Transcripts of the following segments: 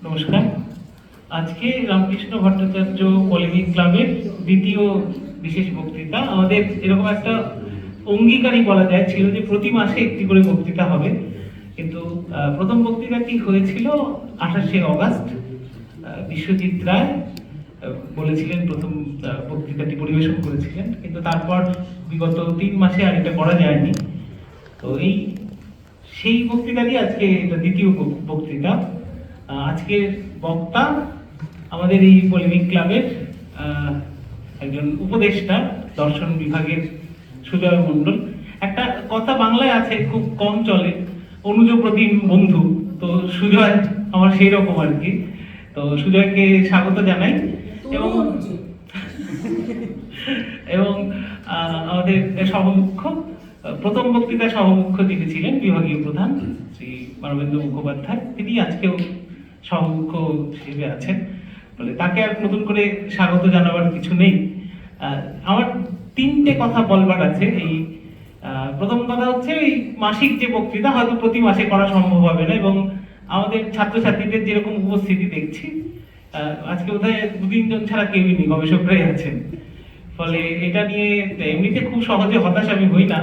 নমস্কার। আজকে রামকৃষ্ণ ভট্টাচার্য পলিমিক ক্লাবের দ্বিতীয় বিশেষ বক্তৃতা। আমাদের এরকম একটা অঙ্গীকারই বলা যায় ছিল যে প্রতি মাসে একটি করে বক্তৃতা হবে, কিন্তু প্রথম বক্তৃতাটি হয়েছিল 28শে অগাস্ট। বিশ্বজিৎ রায় বলেছিলেন, প্রথম বক্তৃতাটি পরিবেশন করেছিলেন, কিন্তু তারপর বিগত 3 মাসে আর এটা করা যায়নি। তো সেই বক্তৃতাটি আজকে এটা দ্বিতীয় বক্তৃতা। আজকের বক্তা আমাদের এই পলিমিক ক্লাবের একজন উপদেষ্টা, দর্শন বিভাগের সুজয় মণ্ডল। একটা কথা বাংলায় আছে, খুব কম চলে, অনুজ প্রতিম বন্ধু। তো সুজয় আমার সেই রকম আর কি। তো সুজয়কে স্বাগত জানাই। এবং এবং আমাদের সহমুখ্য, প্রথম বক্তৃতা সহমুখ্য যিনি ছিলেন বিভাগীয় প্রধান শ্রী মানবেন্দ্র মুখোপাধ্যায়, তিনি আজকেও সহমুখ্য হিসেবে আছেন, বলে তাকে আর নতুন করে স্বাগত জানাবার কিছু নেই। আমার 3টে কথা বলবার আছে। প্রথম কথা হচ্ছে, এই মাসিক যে বক্তৃতা হয়তো প্রতি মাসে করা সম্ভব হবে না, এবং আমাদের ছাত্রছাত্রীদের যেরকম উপস্থিতি দেখছি, আজকে বোধহয় 2-3 জন ছাড়া কেউই নেই, গবেষকরাই আছেন। ফলে এটা নিয়ে এমনিতে খুব সহজে হতাশ আমি হই না,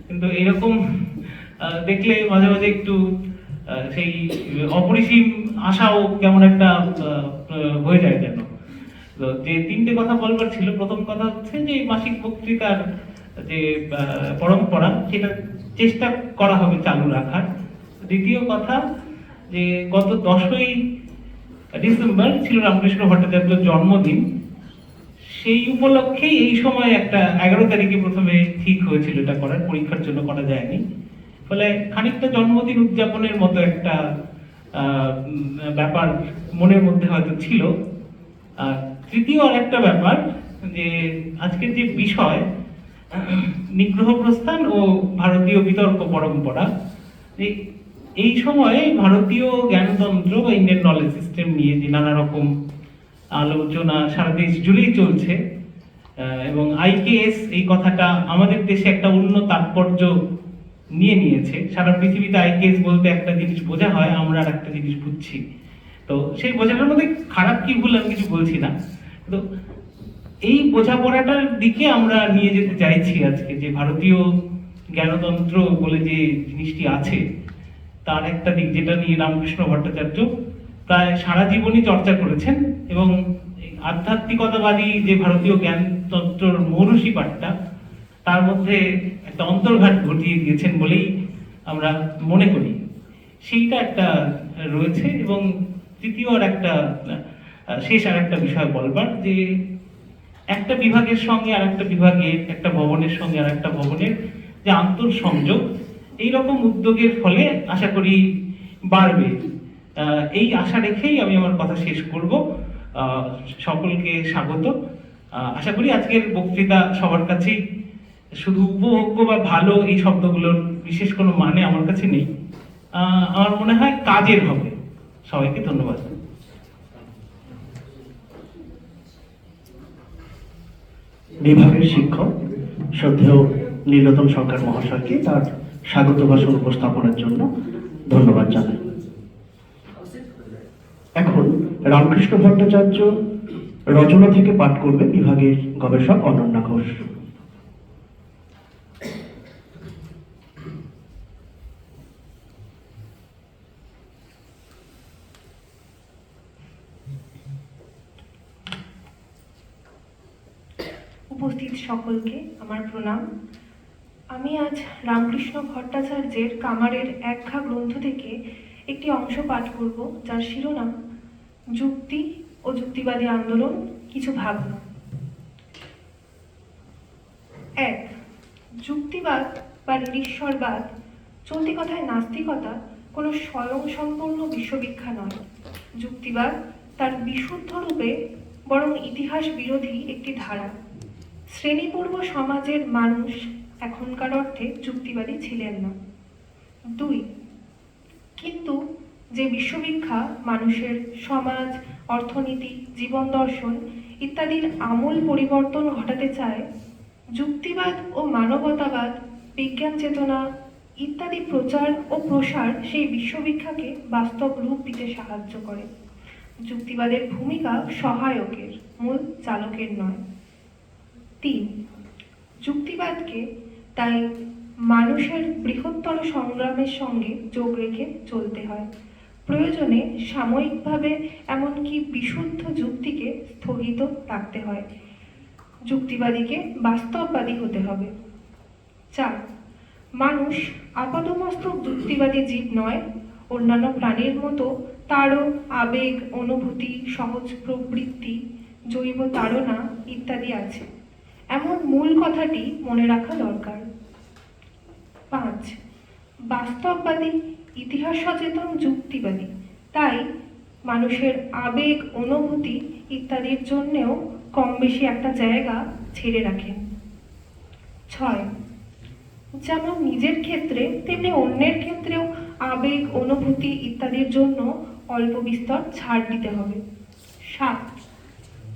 কিন্তু এরকম দেখলে মাঝে মাঝে একটু সেই অপরিসীম আশাও কেমন একটা হয়ে যায় যেন। তো যে 3টে কথা বলবার ছিল, প্রথম কথা হচ্ছে যে মাসিক বক্তৃতার যে পরম্পরা, সেটা চেষ্টা করা হবে চালু রাখার। দ্বিতীয় কথা, যে গত 10ই ডিসেম্বর ছিল রামকৃষ্ণ ভট্টাচার্যের জন্মদিন। সেই উপলক্ষেই এই সময় একটা 11 তারিখে প্রথমে ঠিক হয়েছিল এটা করার, পরীক্ষার জন্য করা যায়নি। ফলে খানিকটা জন্মদিন উদযাপনের মতো একটা ব্যাপার মনের মধ্যে হয়তো ছিল। তৃতীয় আর একটা ব্যাপার, যে আজকের যে বিষয় নিগ্রহ প্রস্থান ও ভারতীয় বিতর্ক পরম্পরা, এই সময়ে ভারতীয় জ্ঞানতন্ত্র বা ইন্ডিয়ান নলেজ সিস্টেম নিয়ে যে নানা রকম আলোচনা সারা দেশ জুড়েই চলছে, এবং আইকেএস এই কথাটা আমাদের দেশে একটা অন্য তাৎপর্য নিয়ে নিয়েছে। সারা পৃথিবীতে আইকেএস বলতে একটা জিনিস বোঝা হয়, আমরা আর একটা জিনিস বুঝছি। তো সেই বোঝাটার মধ্যে খারাপ কি ভুল আমি কিছু বলছি না, তো এই বোঝাপড়াটার দিকে আমরা নিয়ে যেতে চাইছি আজকে। যে ভারতীয় জ্ঞানতন্ত্র বলে যে জিনিসটি আছে, তার একটা দিক যেটা নিয়ে রামকৃষ্ণ ভট্টাচার্য প্রায় সারা জীবনই চর্চা করেছেন, এবং আধ্যাত্মিকতাবাদী যে ভারতীয় জ্ঞানতন্ত্রের মৌরসী পাঠটা, তার মধ্যে একটা অন্তর্ঘাত ঘটিয়ে দিয়েছেন বলেই আমরা মনে করি। সেইটা একটা রয়েছে। এবং তৃতীয় আর একটা শেষ আর একটা বিষয় বলবার, যে একটা বিভাগের সঙ্গে আর একটা বিভাগের, একটা ভবনের সঙ্গে আর একটা ভবনের যে আন্তঃসংযোগ, এইরকম উদ্যোগের ফলে আশা করি বাড়বে। এই আশা রেখেই আমি আমার কথা শেষ করব। সকলকে স্বাগত। আশা করি আজকের বক্তৃতা সবার কাছেই শুধু উপভোগ্য বা ভালো, এই শব্দগুলোর বিশেষ কোনো মানে আমার কাছে নেই। আমার মনে হয় কাজের হবে। সবাইকে ধন্যবাদ। বিভাগের শিক্ষক শ্রদ্ধেয় নীলরতন সরকার মহাশয়কে তার স্বাগত ভাষণ উপস্থাপনের জন্য ধন্যবাদ জানাই। এখন রামকৃষ্ণ ভট্টাচার্য রচনা থেকে পাঠ করবে বিভাগের গবেষক অনন্যা ঘোষ। উপস্থিত সকলকে আমার প্রণাম। আমি আজ রামকৃষ্ণ ভট্টাচার্যের কামারের একঘা গ্রন্থ থেকে একটি অংশ পাঠ করব, যার শিরোনাম যুক্তি ও যুক্তিবাদী আন্দোলন, কিছু ভাবনা। 1. যুক্তিবাদ বা নিরীশ্বরবাদ, চলতি কথায় নাস্তিকতা, কোনো স্বয়ংসম্পূর্ণ বিশ্ববিখ্যা নয়। যুক্তিবাদ তার বিশুদ্ধ রূপে বরং ইতিহাস বিরোধী একটি ধারা। শ্রেণীপূর্ব সমাজের মানুষ এখনকার অর্থে যুক্তিবাদী ছিলেন না। 2. কিন্তু যে বিশ্ববিখ্যা মানুষের সমাজ, অর্থনীতি, জীবন দর্শন ইত্যাদির আমূল পরিবর্তন ঘটাতে চায়, যুক্তিবাদ ও মানবতাবাদ, বিজ্ঞান চেতনা ইত্যাদি প্রচার ও প্রসার সেই বিশ্ববিখ্যাকে বাস্তব রূপ দিতে সাহায্য করে। যুক্তিবাদের ভূমিকা সহায়কের, মূল চালকের নয়। 3. যুক্তিবাদকে তাই মানুষের বৃহত্তর সংগ্রামের সঙ্গে যোগ রেখে চলতে হয়। প্রয়োজনে সাময়িকভাবে এমনকি বিশুদ্ধ যুক্তিকে স্থগিত রাখতে হয়। যুক্তিবাদীকে বাস্তববাদী হতে হবে। 4. মানুষ আপাদমস্তক যুক্তিবাদী জীব নয়। অন্যান্য প্রাণীর মতো তারও আবেগ, অনুভূতি, সহজ প্রবৃত্তি, জৈব তাড়না ইত্যাদি আছে। এমন মূল কথাটি মনে রাখা দরকার। 5. বাস্তববাদী ইতিহাস সচেতন যুক্তিবাদী তাই মানুষের আবেগ, অনুভূতি ইত্যাদির জন্যেও কম বেশি একটা জায়গা ছেড়ে রাখেন। 6. যেমন নিজের ক্ষেত্রে তেমনি অন্যের ক্ষেত্রেও আবেগ, অনুভূতি ইত্যাদির জন্য অল্প বিস্তর ছাড় দিতে হবে। 7.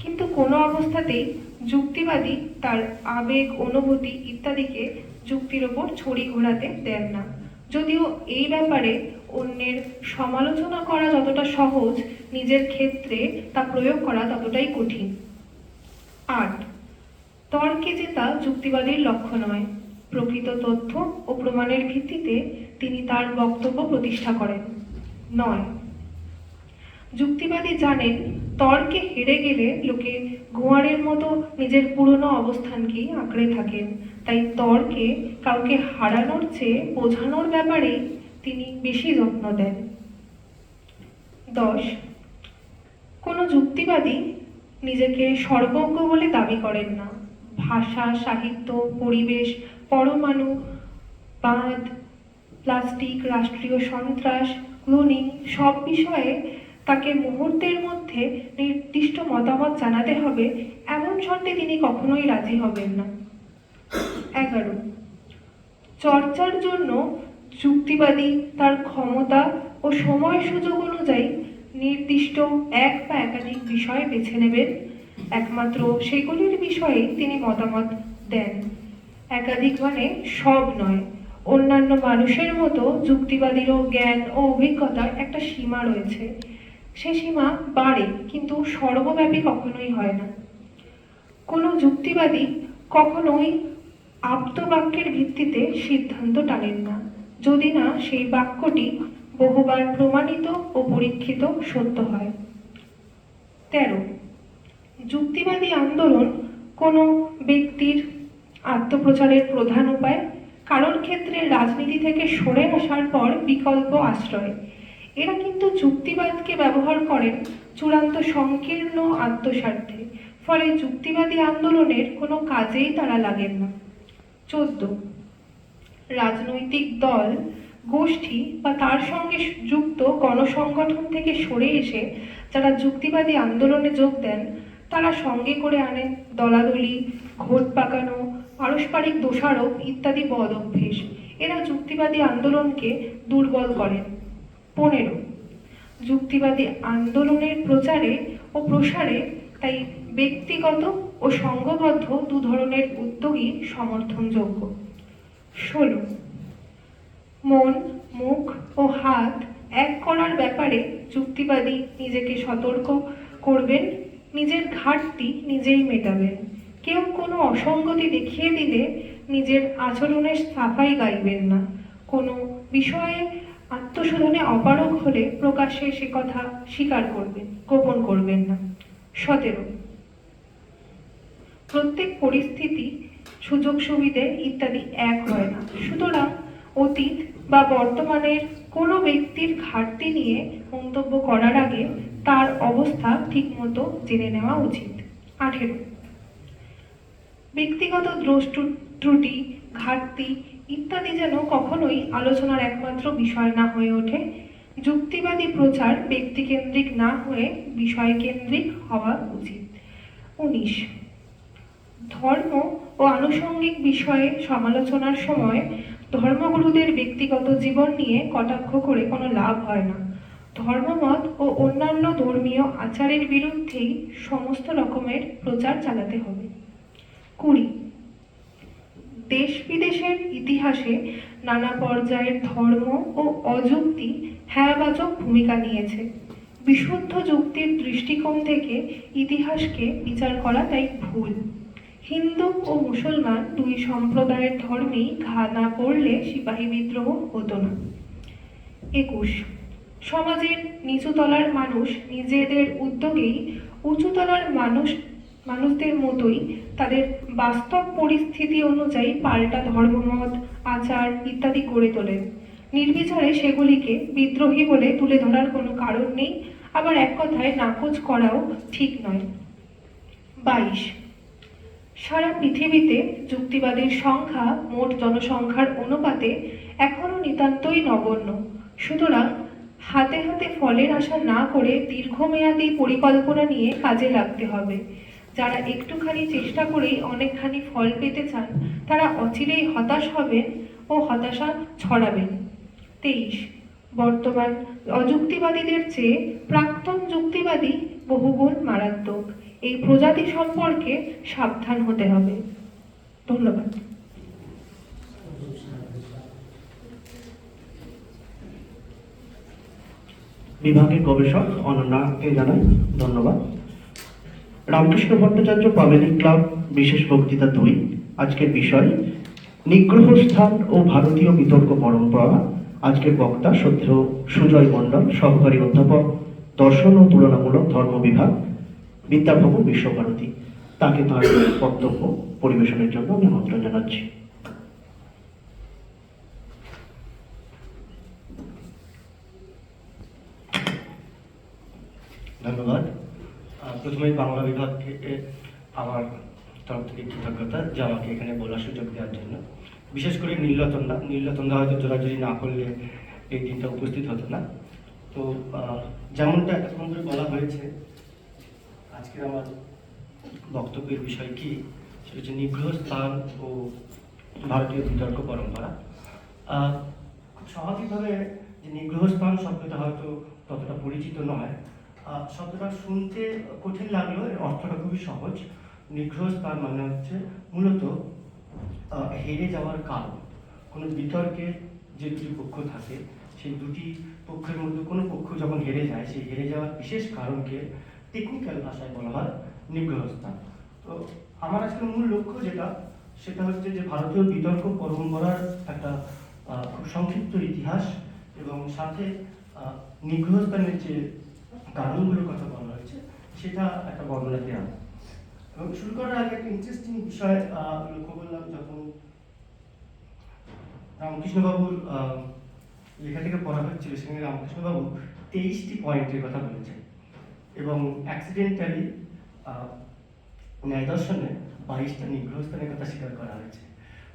কিন্তু কোনো অবস্থাতেই যুক্তিবাদী তার আবেগ, অনুভূতি ইত্যাদিকে যুক্তির ওপর ছড়ি ঘোরাতে দেন না, যদিও এই ব্যাপারে অন্যের সমালোচনা করা যতটা সহজ, নিজের ক্ষেত্রে তা প্রয়োগ করা ততটাই কঠিন। 8. তর্কে জেতা যুক্তিবাদীর লক্ষ্য নয়। প্রকৃত তথ্য ও প্রমাণের ভিত্তিতে তিনি তার বক্তব্য প্রতিষ্ঠা করেন। 9. যুক্তিবাদী জানেন তর্কে হেরে গেলে লোকে গোয়ারের মতো নিজের পুরনো অবস্থানকেই আঁকড়ে থাকেন, তাই তর্কে কাউকে হারানোর চেয়ে বোঝানোর ব্যাপারে তিনি বেশি যত্ন দেন। 10. কোনো যুক্তিবাদী নিজেকে সর্বজ্ঞ বলে দাবি করেন না। ভাষা, সাহিত্য, পরিবেশ, পরমাণু, বাঁধ, প্লাস্টিক, রাষ্ট্রীয় সন্ত্রাস, ক্লোনিং সব বিষয়ে তাকে মুহূর্তের মধ্যে নির্দিষ্ট মতামত জানাতে হবে, এমন শর্তে তিনি কখনোই রাজি হবেন না। 11. চর্চার জন্য যুক্তিবাদী তার ক্ষমতা ও সময় সুযোগ অনুযায়ী নির্দিষ্ট এক বা একাধিক বিষয় বেছে নেবেন। একমাত্র সেগুলির বিষয়ে তিনি মতামত দেন। একাধিক মানে সব নয়। অন্যান্য মানুষের মতো যুক্তিবাদীরও জ্ঞান ও অভিজ্ঞতার একটা সীমা রয়েছে। সে সীমা বাড়ে, কিন্তু সর্বব্যাপী কখনোই হয় না। কোনো যুক্তিবাদী কখনোই আপ্তবাক্যের ভিত্তিতে সিদ্ধান্ত টানেন না, যদি না সেই বাক্যটি বহুবার প্রমাণিত ও পরীক্ষিত সত্য হয়। 13. যুক্তিবাদী আন্দোলন কোনো ব্যক্তির আত্মপ্রচারের প্রধান উপায়, কারোর ক্ষেত্রে রাজনীতি থেকে সরে আসার পর বিকল্প আশ্রয়। এরা কিন্তু যুক্তিবাদকে ব্যবহার করেন চূড়ান্ত সংকীর্ণ আত্মস্বার্থে, ফলে যুক্তিবাদী আন্দোলনের কোনো কাজেই তারা লাগেন না। 14. রাজনৈতিক দল, গোষ্ঠী বা তার সঙ্গে যুক্ত গণসংগঠন থেকে সরে এসে যারা যুক্তিবাদী আন্দোলনে যোগ দেন, তারা সঙ্গে করে আনেন দলাদলি, ঘোট পাকানো, পারস্পরিক দোষারোপ ইত্যাদি বদ অভ্যেস। এরা যুক্তিবাদী আন্দোলনকে দুর্বল করেন। 15. যুক্তিবাদী আন্দোলনের প্রচারে ও প্রসারে তাই ব্যক্তিগত ও সংঘবদ্ধ দু ধরনের উদ্যোগই সমর্থনযোগ্য। 16. মন, মুখ ও হাত এক করার ব্যাপারে যুক্তিবাদী নিজেকে সতর্ক করবেন, নিজের ঘাটতি নিজেই মেটাবেন। কেউ কোনো অসঙ্গতি দেখিয়ে দিলে নিজের আচরণের সাফাই গাইবেন না। কোনো বিষয়ে আত্মশোধনে অপারগ হলে প্রকাশ্যে সে কথা স্বীকার করবেন, গোপন করবেন না। 17. প্রত্যেক পরিস্থিতি, সুযোগ সুবিধে ইত্যাদি এক হয় না, সুতরাং অতীত বা বর্তমানের কোনো ব্যক্তির ঘাটতি নিয়ে মন্তব্য করার আগে তার অবস্থা ঠিকমতো জেনে নেওয়া উচিত। 18. ব্যক্তিগত দোষ ত্রুটি, ঘাটতি ইত্যাদি যেন কখনোই আলোচনার একমাত্র বিষয় না হয়ে ওঠে। যুক্তিবাদী প্রচার ব্যক্তিকেন্দ্রিক না হয়ে বিষয়কেন্দ্রিক হওয়া উচিত। 19. ধর্ম ও আনুষঙ্গিক বিষয়ে সমালোচনার সময় ধর্মগুরুদের ব্যক্তিগত জীবন নিয়ে কটাক্ষ করে কোনো লাভ হয় না। ধর্মমত ও অন্যান্য ধর্মীয় আচারের বিরুদ্ধেই সমস্ত রকমের প্রচার চালাতে হবে। 20. দেশ বিদেশের ইতিহাসে নানা পর্যায়ের ধর্ম ও অযুক্তি হ্যাবাচক ভূমিকা নিয়েছে। বিশুদ্ধ যুক্তির দৃষ্টিকোণ থেকে ইতিহাসকে বিচার করা তাই ভুল। হিন্দু ও মুসলমান দুই সম্প্রদায়ের ধর্মেই ঘা না পড়লে সিপাহী বিদ্রোহ হতো না। 21 সমাজের নিচুতলার মানুষ নিজেদের উদ্যোগেই উঁচুতলার মানুষদের মতোই তাদের বাস্তব পরিস্থিতি অনুযায়ী পাল্টা ধর্মমত, আচার ইত্যাদি গড়ে তোলেন। নির্বিচারে সেগুলিকে বিদ্রোহী বলে তুলে ধরার কোনো কারণ নেই, আবার এক কথায় নাকচ করাও ঠিক নয়। 22 সারা পৃথিবীতে যুক্তিবাদীর সংখ্যা মোট জনসংখ্যার অনুপাতে এখনো নিতান্তই নগণ্য। সুতরাং হাতে হাতে ফলের আশা না করে দীর্ঘমেয়াদী পরিকল্পনা নিয়ে কাজে লাগতে হবে। যারা একটুখানি চেষ্টা করেই অনেকখানি ফল পেতে চান তারা অচিরেই হতাশ হবেন ও হতাশা ছড়াবেন। 23 বর্তমান অযুক্তিবাদীদের চেয়ে প্রাক্তন যুক্তিবাদী বহুগুণ মারাত্মক। এই প্রজাতি সম্পর্কে সাবধান হতে হবে। ধন্যবাদ। বিভাগের গবেষক অনন্যাকে জানাই ধন্যবাদ। রামকৃষ্ণ ভট্টাচার্য পাবলিক ক্লাব বিশেষ বক্তৃতা 2। আজকের বিষয় নিগ্রহ স্থান ও ভারতীয় বিতর্ক পরম্পরা। আজকের বক্তা শ্রদ্ধেয় সুজয় মণ্ডল, সহকারী অধ্যাপক, দর্শন ও তুলনামূলক ধর্ম বিভাগ, বিদ্যাভবন, বিশ্বভারতী। তাকে তার বক্তব্য পরিবেশনের জন্য আমি আমন্ত্রণ জানাচ্ছি। ধন্যবাদ। প্রথমেই বাংলা বিভাগকে আমার তরফ থেকে কৃতজ্ঞতা যে আমাকে এখানে বলার সুযোগ দেওয়ার জন্য। বিশেষ করে নীলতন্দা হয়তো জোরাজুরি না করলে এই দিনটা উপস্থিত হতো না। তো যেমনটা এতক্ষণ ধরে বলা হয়েছে, আজকের আমার বক্তব্যের বিষয় কি, সেটা হচ্ছে নিগ্রহ স্থান ও ভারতীয় বিতর্ক পরম্পরা। খুব স্বাভাবিকভাবে যে নিগ্রহ স্থান শব্দটা হয়তো ততটা পরিচিত নয়। শব্দটা শুনতে কঠিন লাগলেও এর অর্থটা খুবই সহজ। নিগ্রহ স্থান মানে হচ্ছে মূলত হেরে যাওয়ার কারণ। কোনো বিতর্কের যে দুটি পক্ষ থাকে, সেই দুটি পক্ষের মধ্যে কোনো পক্ষ যখন হেরে যায়, সেই হেরে যাওয়ার বিশেষ কারণকে টেকনিক্যাল ভাষায় বলা হয় নিগ্রহ স্থান। তো আমার আজকের মূল লক্ষ্য সেটা হচ্ছে যে ভারতীয় বিতর্ক পরম্পরার একটা খুব সংক্ষিপ্ত ইতিহাস এবং সাথে নিগ্রহ স্থানের যে কারণগুলোর কথা বলা হয়েছে সেটা একটা বর্ণনা দেওয়া। এবং শুরু করার আগে একটা ইন্টারেস্টিং বিষয় লক্ষ্য করলাম, যখন রামকৃষ্ণবাবুর লেখা থেকে পড়া হচ্ছিল, সেখানে রামকৃষ্ণবাবু 23টি পয়েন্টের কথা বলেছেন এবং অ্যাক্সিডেন্টালি ন্যায় দর্শনে 22টা নিগ্রহ স্থানের কথা স্বীকার করা হয়েছে।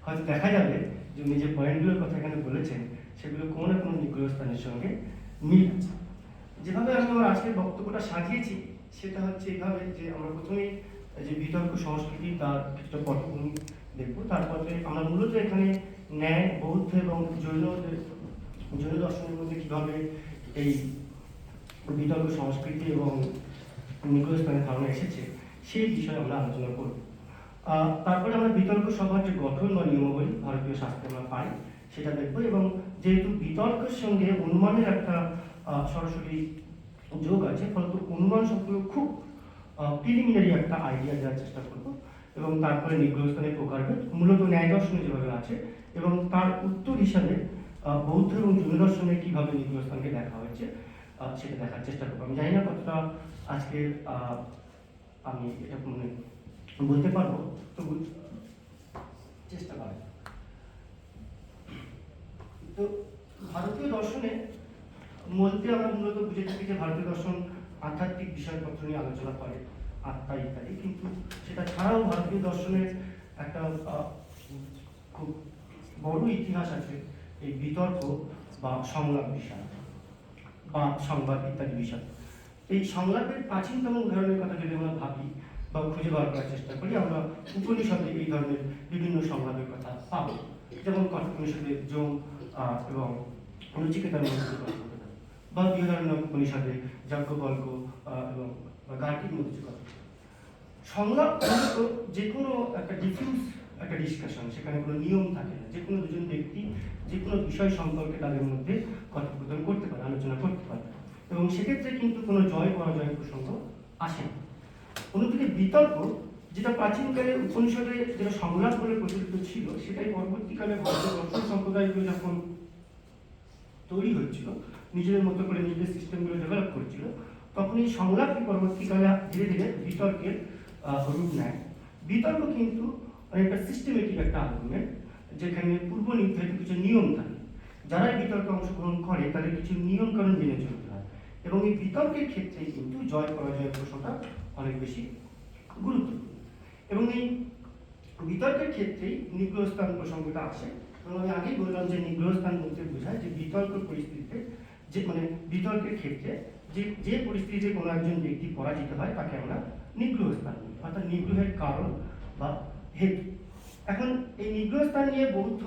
হয়তো দেখা যাবে যে উনি যে পয়েন্টগুলোর কথা এখানে বলেছেন সেগুলো কোনো না কোনো নিগ্রহ স্থানের সঙ্গে মিল আছে। যেভাবে আমি আমার আজকের বক্তব্যটা সাজিয়েছি সেটা হচ্ছে এইভাবে যে আমরা প্রথমেই যে বিতর্ক সংস্কৃতি তার কিছুটা পটভূমি দেখব, তারপরে আমরা মূলত এখানে ন্যায়, বৌদ্ধ এবং জৈন দর্শনের মধ্যে কীভাবে এই বিতর্ক সংস্কৃতি এবং নিগ্রহ স্থানের ধারণা এসেছে সেই বিষয়ে আমরা আলোচনা করব। তারপরে আমরা বিতর্ক সভার যে গঠন বা নিয়মাবলী ভারতীয় শাস্ত্রে আমরা পাই সেটা দেখব, এবং যেহেতু বিতর্কের সঙ্গে অনুমানের একটা সরাসরি যোগ আছে, ফলত অনুমান শব্দগুলো খুব প্রিলিমিনারি একটা আইডিয়া দেওয়ার চেষ্টা করব, এবং তারপরে নিগ্রহ স্থানের প্রকারভেদ মূলত ন্যায় দর্শনে যেভাবে আছে এবং তার উত্তর হিসাবে বৌদ্ধ এবং জৈন দর্শনে কীভাবে নিগ্রহ স্থানকে দেখা হয়েছে সেটা দেখার চেষ্টা করবো। আমি জানি না কতটা আজকে আমি এটা বলতে পারবো, তবু চেষ্টা করি। তো ভারতীয় দর্শনে বলতে আমরা মূলত বুঝে থাকি যে ভারতীয় দর্শন আধ্যাত্মিক বিষয়পত্র নিয়ে আলোচনা করে, আত্মা ইত্যাদি, কিন্তু সেটা ছাড়াও ভারতীয় দর্শনের একটা খুব বড় ইতিহাস আছে এই বিতর্ক বা সংলাপ বিষয় বা সংবাদ ইত্যাদি বিষয়। এই সংলাপের প্রাচীনতম উদাহরণের কথা যদি আমরা ভাবি বা খুঁজে বার করার চেষ্টা করি, আমরা উপনিষদে এই ধরনের বিভিন্ন সংলাপের কথা পাব, যেমন কঠোপনিষদে যম এবং নচিকেতার মধ্যে কথা বা বৃহদারণ্যক উপনিষদে যাজ্ঞবল্ক্য এবং গার্গীর মধ্যে কথা। সংলাপ মূলত যে কোনো একটা ডিফিউজ একটা ডিসকাশন, সেখানে কোনো নিয়ম থাকে না, যে কোনো দুজন ব্যক্তি যে কোনো বিষয় সম্পর্কে তাদের মধ্যে কথোপকথন করতে পারে, আলোচনা করতে পারে। এবং সেক্ষেত্রে কিন্তু কোনো জয় পরাজয় প্রসঙ্গ আসে না। অন্যদিকে বিতর্ক, যেটা প্রাচীনকালে উপনিষদে যেটা সংলাপ বলে প্রচলিত ছিল, সেটাই পরবর্তীকালে ভারতীয় দর্শন সম্প্রদায়গুলো যখন তৈরি হচ্ছিল, নিজেদের মতো করে নিজেদের সিস্টেমগুলো ডেভেলপ করছিল, তখন এই সংলাপটি পরবর্তীকালে ধীরে ধীরে বিতর্কের রূপ নেয়। বিতর্ক কিন্তু অনেকটা সিস্টেমেটিক একটা আর্গুমেন্ট, যেখানে পূর্ব নির্ধারিত কিছু নিয়ম থাকে। যারা এই বিতর্কে অংশগ্রহণ করে তাদের কিছু নিয়মকানুন মেনে চলতে হয়, এবং এই বিতর্কের ক্ষেত্রে কিন্তু জয় পরাজয়ের প্রশ্নটা অনেক বেশি গুরুত্বপূর্ণ। এবং এই বিতর্কের ক্ষেত্রেই নিগ্রহস্থান প্রসঙ্গটা আসে। এবং আমি আগেই বললাম যে নিগ্রহস্থান বলতে বোঝায় যে বিতর্ক পরিস্থিতিতে, যে বিতর্কের ক্ষেত্রে যে পরিস্থিতিতে কোনো একজন ব্যক্তি পরাজিত হয় তাকে আমরা নিগ্রহস্থান বলি, অর্থাৎ নিগ্রহের কারণ বা হেতু। এখন এই নিগ্রহস্থান নিয়ে বৌদ্ধ,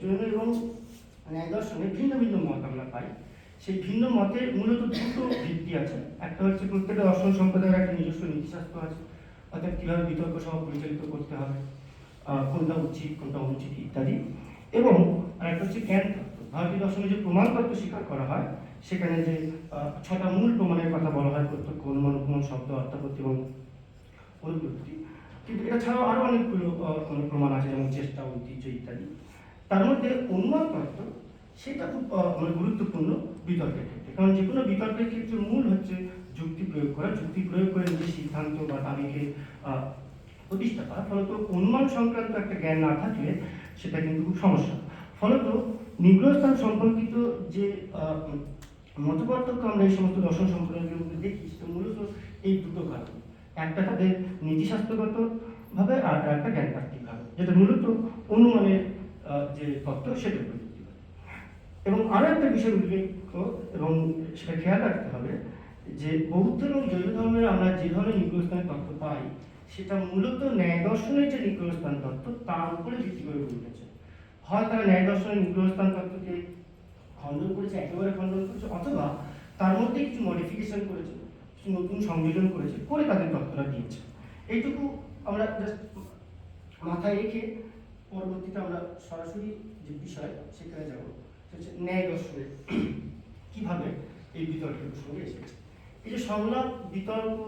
জৈন এবং ন্যায় দর্শনে ভিন্ন ভিন্ন মত আমরা পাই। সেই ভিন্ন মতের মূলত দুটো ভিত্তি আছে। একটা হচ্ছে প্রত্যেকটা দর্শন সম্প্রদায়ের একটা নিজস্ব নীতিশাস্ত্র আছে, অর্থাৎ কীভাবে বিতর্ক সভা পরিচালিত করতে হবে, কোনটা উচিত কোনটা অনুচিত ইত্যাদি। এবং আরেকটা হচ্ছে জ্ঞান তত্ত্ব। ভারতীয় দর্শনে যে প্রমাণ তত্ত্ব স্বীকার করা হয়, সেখানে যে 6টা মূল প্রমাণের কথা বলা হয়, প্রত্যক্ষ, অনুমান, উপমান, শব্দ, অর্থাপত্তি এবং অনুপলব্ধি। কিন্তু এটা ছাড়াও আরও অনেকগুলো প্রমাণ আছে, যেমন চেষ্টা, ঐতিহ্য ইত্যাদি। তার মধ্যে অনুমান তত্ত্ব, সেটা খুব গুরুত্বপূর্ণ বিতর্কের ক্ষেত্রে, কারণ যে কোনো বিতর্কের ক্ষেত্রে মূল হচ্ছে যুক্তি প্রয়োগ করা, যুক্তি প্রয়োগ করে নিজের সিদ্ধান্ত বা দাবিকে প্রতিষ্ঠা করা। ফলত অনুমান সংক্রান্ত একটা জ্ঞান না থাকলে সেটা কিন্তু খুব সমস্যা। ফলত নিগ্রহস্থান সম্পর্কিত যে মতপার্থক্য আমরা এই সমস্ত দর্শন সম্প্রদায়ের মধ্যে দেখি, সেটা মূলত এই দুটো কারণ। একটা তাদের নীতিশাস্ত্রগত ভাবে, আর একটা জ্ঞানতাত্ত্বিক ভাবে, যেটা মূলত অনুমানের যে তত্ত্ব সেটা উপর ভিত্তি করে। এবং আরো একটা বিষয় উল্লেখ এবং সেটা খেয়াল রাখতে হবে যে বৌদ্ধ এবং জৈন ধর্মের আমরা যে ধরনের নিগ্রহস্থানের তত্ত্ব পাই, সেটা মূলত ন্যায় দর্শনের যে নিগ্রহস্থান তত্ত্ব তার উপরে ভিত্তি করে উঠেছে। হয় তারা ন্যায় দর্শনের নিগ্রহস্থান তত্ত্বকে খণ্ডন করেছে, একেবারে খণ্ডন করেছে, অথবা তার মধ্যে কিছু মডিফিকেশন করেছে, কিছু নতুন সংযোজন করেছে, করে তাদের তত্ত্বটা দিয়েছে। এইটুকু আমরা জাস্ট মাথায় রেখে পরবর্তীতে আমরা সরাসরি যে বিষয় সেখানে যাব, সেটা হচ্ছে ন্যায় দর্শনে কিভাবে এই বিতর্কের প্রসঙ্গে এসেছে। এই যে সংলাপ, বিতর্ক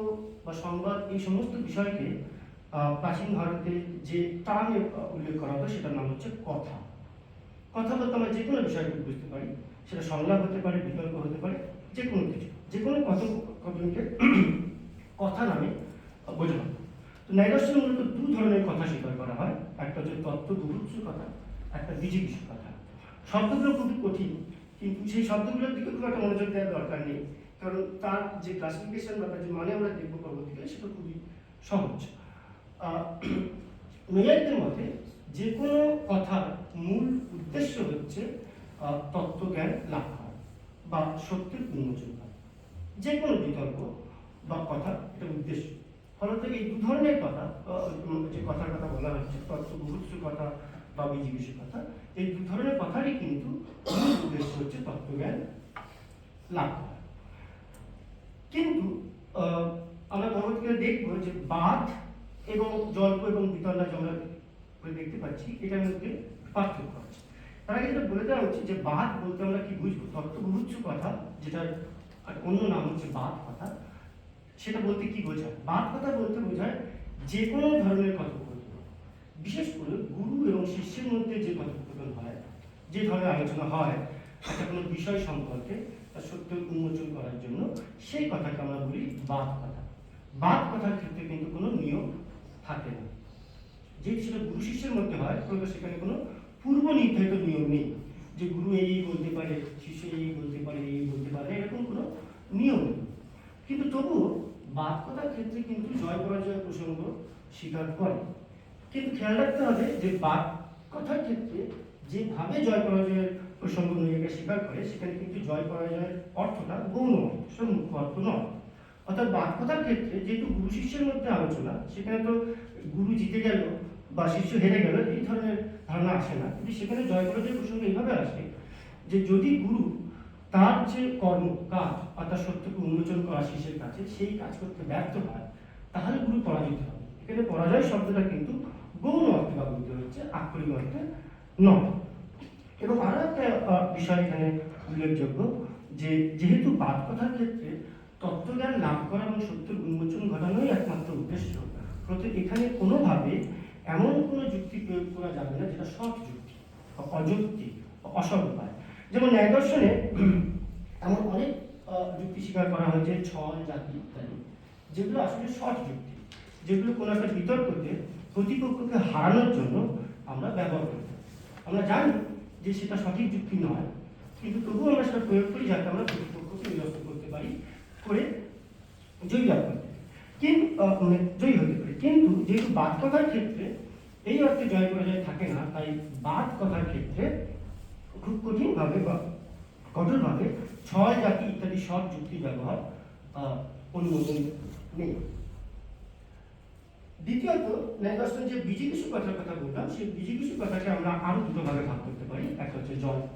বা সংবাদ, এই সমস্ত বিষয়কে প্রাচীন ভারতে যে টার্মে উল্লেখ করা হতো, সেটার নাম হচ্ছে কথা। কথা বলতে আমরা যে কোনো বিষয়কে বুঝতে পারি, সেটা সংলাপ হতে পারে, বিতর্ক হতে পারে, যে কোনো কিছু, যে কোনো কথোপকথনকে কথা নামে বোঝানো। তো ন্যায় দর্শনে মূলত দু ধরনের কথা স্বীকার করা হয়। একটা হচ্ছে তত্ত্ব বুভুৎসু কথা, একটা বীজিবিষু কথা। শব্দগুলো খুবই কঠিন, কিন্তু সেই শব্দগুলোর দিকে খুব একটা মনোযোগ দেওয়ার দরকার নেই, কারণ তার যে ক্লাসিফিকেশন বা তার যে মানে আমরা দেখবো পরবর্তীকালে, সেটা খুবই সহজ। নৈয়ায়িকদের মতে যে কোনো কথার মূল উদ্দেশ্য হচ্ছে তত্ত্বজ্ঞান লাভ করা বা সত্যের উন্মোচন করা। যে কোনো বিতর্ক বা কথা এটা উদ্দেশ্য। ফলত এই দু ধরনের কথা, যে কথার কথা বলা হচ্ছে, তত্ত্ব বুভুৎসু কথা বা বীজিবিষু কথা, এই দু ধরনের কথারই কিন্তু মূল উদ্দেশ্য হচ্ছে তত্ত্বজ্ঞান লাভ করা। কিন্তু আমরা পরবর্তীকালে দেখবো যে বাদ এবং জল্প এবং বিতর্ক আমরা দেখতে পাচ্ছি, এটার মধ্যে পার্থক্য আছে। তার আগে যেটা বলে দেওয়া উচিত যে বাদ বলতে আমরা কি বুঝবো। তত্ত্ব বুভুৎসু কথা, যেটার অন্য নাম হচ্ছে বাদ কথা, সেটা বলতে কি বোঝায়? বাদ কথা বলতে বোঝায় যে কোনো ধরনের কথোপকথন, বিশেষ করে গুরু এবং শিষ্যের মধ্যে যে কথোপকথন হয়, যে ধরনের আলোচনা হয় একটা কোনো বিষয় সম্পর্কে তার সত্য উন্মোচন করার জন্য, সেই কথাকে আমরা বলি বাদ কথা। বাদ কথার ক্ষেত্রে কিন্তু কোনো নিয়ম থাকে না। যেহেতু সেটা গুরু শিষ্যের মধ্যে হয়, ফলে সেখানে কোনো পূর্ব নির্ধারিত নিয়ম নেই যে গুরু এই বলতে পারে, শিষ্য এই বলতে পারে, এই বলতে পারে, এরকম কোনো নিয়ম নেই। কিন্তু তবুও বাদ কথার ক্ষেত্রে কিন্তু জয় পরাজয় প্রসঙ্গ স্বীকার করে। কিন্তু খেয়াল রাখতে হবে যে বাদ কথার ক্ষেত্রে যেভাবে জয় পরাজয়ের প্রসঙ্গ নিজেকে স্বীকার করে, সেখানে কিন্তু জয় পরাজয়ের অর্থটা গৌণ অর্থ, সেটা মুখ্য অর্থ নয়। অর্থাৎ বাদ কথার ক্ষেত্রে যেহেতু গুরু শিষ্যের মধ্যে আলোচনা, সেখানে তো গুরু জিতে গেল বা শিষ্য হেরে গেল এই ধরনের ধারণা আসে না। কিন্তু সেখানে জয় পরাজয়ের প্রসঙ্গ এইভাবে আসে যে যদি গুরু তার যে কর্ম কাজ অর্থাৎ সত্যকে উন্মোচন করা শিষ্যের কাছে, সেই কাজ করতে ব্যর্থ হয়, তাহলে গুরু পরাজিত হবে। এখানে পরাজয় শব্দটা কিন্তু গৌণ অর্থে ব্যবহৃত হচ্ছে, আক্ষরিক অর্থে নয়। এবং আরো একটা বিষয় এখানে উল্লেখযোগ্য যে যেহেতু বাদ কথার ক্ষেত্রে তত্ত্বজ্ঞান লাভ করা এবং সত্যের উন্মোচন ঘটানোই একমাত্র উদ্দেশ্য, এখানে কোনোভাবে এমন কোনো যুক্তি প্রয়োগ করা যাবে না যেটা সৎ যুক্তি বা অযৌক্তিক বা অসৎ উপায়। যেমন ন্যায় দর্শনে এমন অনেক যুক্তি স্বীকার করা হয়েছে, ছল, জাতি ইত্যাদি, যেগুলো আসলে সৎ যুক্তি, যেগুলো কোনো একটা বিতর্কতে প্রতিপক্ষকে হারানোর জন্য আমরা ব্যবহার করি। আমরা জানি যে সেটা সঠিক যুক্তি নয়, কিন্তু তবুও আমরা সেটা প্রয়োগ করি যাতে আমরা প্রতিপক্ষকে নিরস্ত করতে পারি, করে জয়ী লাভ করতে পারি। কিন্তু মানে জয়ী হতে পারি। কিন্তু যেহেতু বাদ কথার ক্ষেত্রে এই অর্থে জয় পরাজয় থাকে না, তাই বাদ কথার ক্ষেত্রে খুব কঠিনভাবে বা কঠোরভাবে ছয়, জাতি ইত্যাদি সব যুক্তি ব্যবহার অনুমোদন নেই। দ্বিতীয়ত, ন্যায় দর্শন যে বীজিগীষু কথার কথা বললাম, সেই বীজিগীষু কথাকে আমরা আরো দুটো ভাগে ভাগ করতে পারি। একটা হচ্ছে জল্প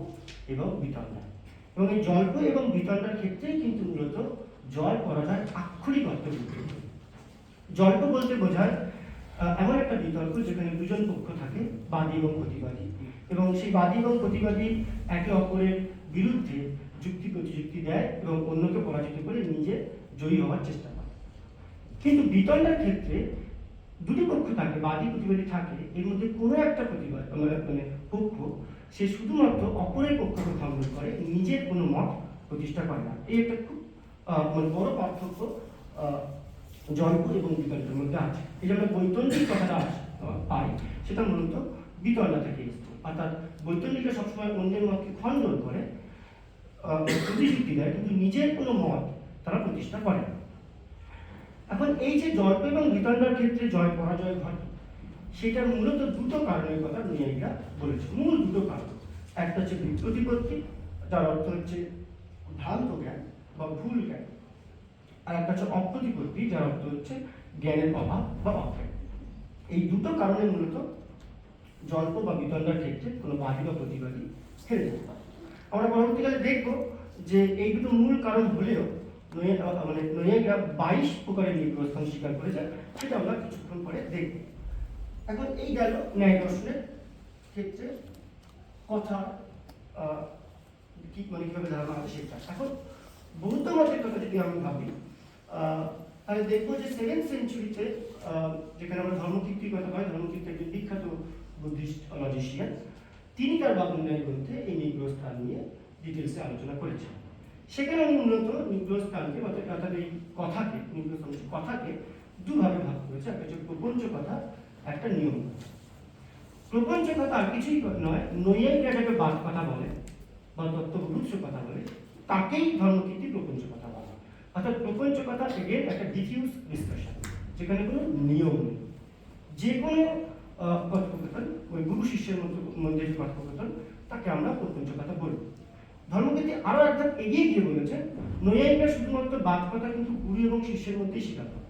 এবং বিতণ্ডা। এবং এই জল্প এবং বিতণ্ডার ক্ষেত্রেই কিন্তু মূলত জয় পরাজয় আক্ষরিক অর্থ বুঝতে হবে। জল্প বলতে বোঝায় এমন একটা বিতর্ক যেখানে দুজন পক্ষ থাকে, বাদী এবং প্রতিবাদী, এবং সেই বাদী এবং প্রতিবাদী একে অপরের বিরুদ্ধে যুক্তি প্রতিযুক্তি দেয় এবং অন্যকে পরাজিত করে নিজে জয়ী হওয়ার চেষ্টা করে। কিন্তু বিতণ্ডার ক্ষেত্রে দুটি পক্ষ থাকে, বাদী প্রতিবাদী থাকে, এর মধ্যে কোনো একটা প্রতিবাদ মানে পক্ষ সে শুধুমাত্র অপরের পক্ষকে খণ্ডন করে, নিজের কোনো মত প্রতিষ্ঠা করে না। এই একটা খুব মানে বড় পার্থক্য জল্প এবং বিতণ্ডার মধ্যে আছে। এই যে আমরা বৈতন্নিক কথাটা পাই, সেটা মূলত বিতণ্ডা থেকে এসছে। অর্থাৎ বৈতন্নিকরা সবসময় অন্যের মতকে খণ্ডন করে, প্রতিযুক্তি দেয়, কিন্তু নিজের কোনো মত তারা প্রতিষ্ঠা করে না। এখন এই যে জল্প এবং বিতণ্ডার ক্ষেত্রে জয় পরাজয় ঘটে, সেটার মূলত দুটো কারণের কথা নৈয়ায়িকরা বলেছে। মূল দুটো কারণ, একটা হচ্ছে প্রতিপত্তি, যার অর্থ হচ্ছে ভ্রান্ত জ্ঞান বা ভুল জ্ঞান, আর একটা হচ্ছে অপ্রতিপত্তি, যার অর্থ হচ্ছে জ্ঞানের অভাব বা অজ্ঞান। এই দুটো কারণে মূলত জল্প বা বিতণ্ডার ক্ষেত্রে কোনো বাদী বা প্রতিবাদী হেরে যেতে পারে। আমরা পরবর্তীকালে দেখব যে এই দুটো মূল কারণ হলেও নৈয়ায়িকরা 22 প্রকারের নিগ্রহস্থান স্বীকার করেছে, সেটা আমরা কিছুক্ষণ পরে দেখব। এখন এই গেল ন্যায় দর্শনের ক্ষেত্রে কথা কিভাবে ধারণা আছে সেটা। এখন বৌদ্ধ মতের কথা যদি আমি ভাবি, তাহলে দেখবো যে 7th সেঞ্চুরিতে যেখানে আমরা ধর্মকীর্তির কথা পাই, ধর্মকীর্তি একজন বিখ্যাত বুদ্ধিস্ট লজিশিয়ান, তিনি তার বাবুন্যায় গ্রন্থে এই নিগ্রহস্থান নিয়ে ডিটেলসে আলোচনা করেছেন। সেখানে উনি মূলত নিগ্রহস্থানকে অর্থাৎ এই কথাকে, কথাকে দুভাবে ভাগ করেছে। একটা হচ্ছে প্রপঞ্চ কথা, একটা নিয়ম কথা। প্রপঞ্চ কথা আর কিছুই নয়, নৈয়ায়িকরা যাকে বাদ কথা বলে বা তত্ত্ববুৎস কথা বলে, তাকেই ধর্মকীর্তি প্রপঞ্চ কথা বলে। অর্থাৎ প্রপঞ্চ কথা থেকে একটা ডিফিউজ ডিসকাশন, যেখানে কোনো নিয়ম নেই, যে কোনো কথোপকথন, ওই গুরু শিষ্যের মধ্যে যে কথোপকথন, তাকে আমরা প্রপঞ্চ কথা বলব। ধর্মকীর্তি আরো একটা এগিয়ে গিয়ে বলেছে, নৈয়ায়িকরা শুধুমাত্র বাদ কথা কিন্তু গুরু এবং শিষ্যের মধ্যেই স্বীকার করে।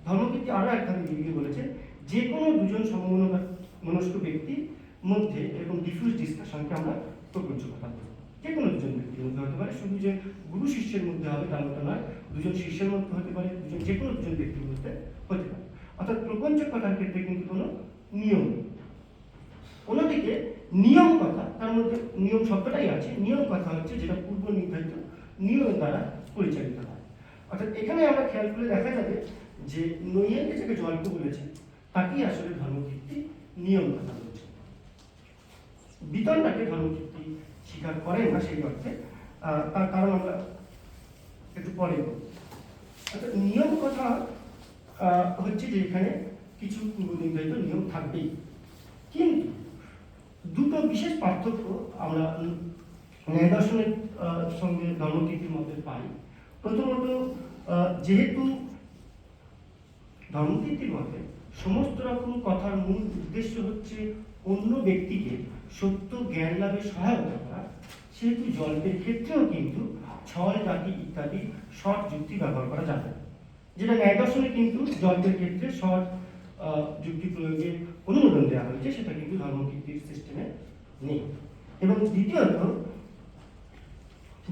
ধর্মকীর্তি আরো এক ধাপ এগিয়ে গিয়ে বলেছে, যে কোনো দুজন সমমনস্ক ব্যক্তির মধ্যে এরকম ডিফিউজ ডিসকাশনকে আমরা প্রপঞ্চ কথা বলব। যে কোনো দুজন ব্যক্তির মধ্যে হতে পারে, শুধু যে গুরু শিষ্যের মধ্যে হবে তার মতো নয়, দুজন শিষ্যের মধ্যে হতে পারে, যে কোনো দুজন ব্যক্তির মধ্যে হতে পারে। অর্থাৎ প্রপঞ্চ কথার ক্ষেত্রে কিন্তু কোনো নিয়ম নেই। অন্যদিকে নিয়ম কথা, তার মধ্যে নিয়ম শব্দটাই আছে। নিয়ম কথা হচ্ছে যেটা পূর্ব নির্ধারিত নিয়ম দ্বারা পরিচালিত হয়। অর্থাৎ এখানে আমরা খেয়াল করে দেখা যাবে যে নৈয়ায়িক যাকে জল্প বলেছে, তাকেই আসলে ধর্মকীর্তি নিয়ম কথা বলছে। বিতণ্ডাকে ধর্মকীর্তি স্বীকার করে না সেই অর্থে, তার কারণ আমরা একটু পরে বলব। অর্থাৎ নিয়ম কথা হচ্ছে যে এখানে কিছু পূর্ব নির্ধারিত নিয়ম থাকবেই, কিন্তু দুটো বিশেষ পার্থক্য আমরা ন্যায় দর্শনের সঙ্গে ধর্মকীর্তির মধ্যে পাই। প্রথমত, যেহেতু ধর্মকীর্তির মতে সমস্ত রকম কথার মূল উদ্দেশ্য হচ্ছে অন্য ব্যক্তিকে সত্য জ্ঞান লাভে সহায়তা করা, সেহেতু জল্পের ক্ষেত্রেও কিন্তু ছল, জাতি ইত্যাদি সৎ যুক্তি ব্যবহার করা যাবে, যেটা ন্যায় দর্শনে কিন্তু জল্পের ক্ষেত্রে সৎ যুক্তি প্রয়োগের অনুমোদন দেওয়া হয়েছে, সেটা কিন্তু ধর্মকীর্তির সিস্টেমে নেই। এবং দ্বিতীয়ত,